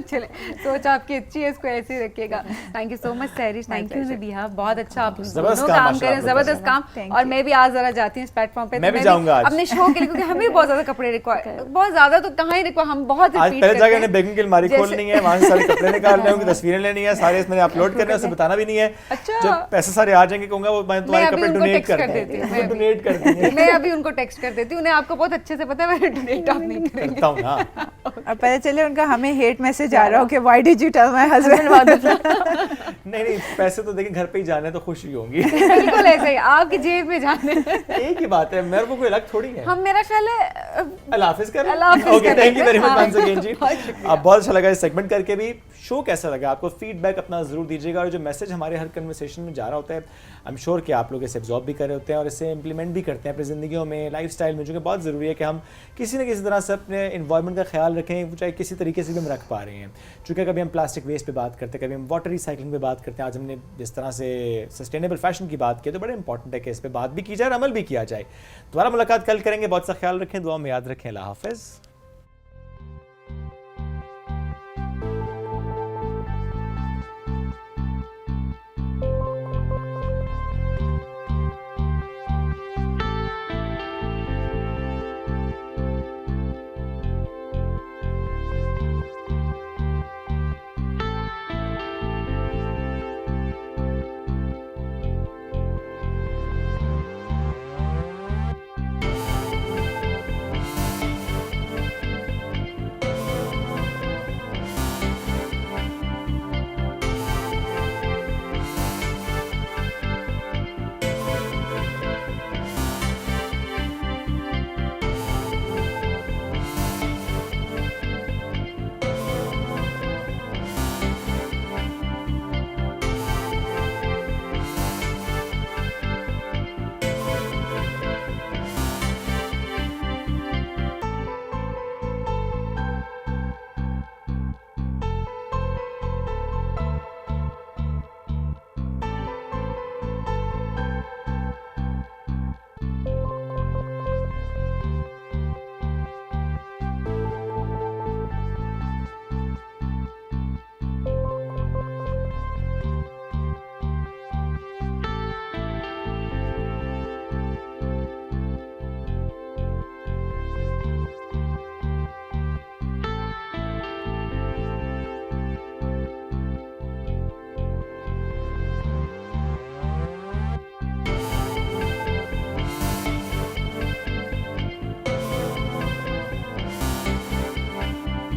चले, सोच आपकी अच्छी है, इसको ऐसे ही रखिएगा। Thank you so much सैरिश, thank you Nabiha, बहुत अच्छा आप जबरदस्त दोनों काम काम माशाल्लाह करें, जबरदस्त आपका। काम। Thank और you. मैं भी आज जरा जाती हूँ इस प्लेटफॉर्म पे, मैं भी जाऊंगा आज। अपने शो के लिए, क्योंकि हमें बहुत ज्यादा कपड़े रिक्वायर, बहुत ज्यादा तो कहाँ ही रिक्वायर, हम बहुत आज रिपीट पहले करते जाके हैं। बेगिंग की अलमारी खोलनी है, वहां से सारे कपड़े निकालने हैं, उनकी तस्वीरें लेनी है, सारे इसमें अपलोड करने हैं, उसे बताना भी नहीं है। अच्छा। जब पैसे सारे आ जाएंगे कहूंगा वो मैं तुम्हारे अभी कपड़े उनको डोनेट text कर कर देती हूँ, मैं डोनेट कर देंगे। मैं अभी उनको टेक्स्ट कर देती हूँ, उन्हें आपको बहुत अच्छे से पता है मैं डोनेट आप नहीं करेंगे। करता हूँ ना। और पता चले उनका हमें हेट मैसेज आ रहा हो कि why did you tell my husband. नहीं, पैसे तो देखिए घर पे ही जाने तो खुशी होंगी। बिल्कुल ऐसे ही आपकी जेब में जाने हैं। एक ही बात है, मेरे को कोई अलग थोड़ी है। हम, मेरा ख्याल है अल्लाह हाफिज़ कर। अल्लाह हाफिज़ ओके, कर थैंक यू वेरी मच हाँ, वंस अगेन जी। बहुत शुक्रिया। आप बहुत अच्छा लगा इस सेगमेंट करके भी। शो कैसा लगा आपको? फीडबैक अपना ज़रूर दीजिएगा, और जो मैसेज हमारे हर कन्वर्सेशन में जा रहा होता है, आई एम श्योर कि आप लोग इसे एब्जॉर्ब भी कर रहे होते हैं और इसे इम्प्लीमेंट भी करते हैं अपनी ज़िंदगियों में, लाइफस्टाइल में, जो कि बहुत ज़रूरी है कि हम किसी न किसी तरह से अपने इन्वायरमेंट का ख्याल रखें, चाहे किसी तरीके से भी हम रख पा रहे हैं। चूँकि कभी हम प्लास्टिक वेस्ट पे बात करते हैं, कभी हम वाटर रिसाइकलिंग पे बात करते हैं, आज हमने जिस तरह से सस्टेनेबल फैशन की बात की, तो बड़ा इंपॉर्टेंट है कि इस पर बात भी की जाए और अमल भी किया जाए। दोबारा मुलाकात कल करेंगे, बहुत सा ख्याल रखें, दुआ में याद रखें। अल्लाह हाफ़िज़।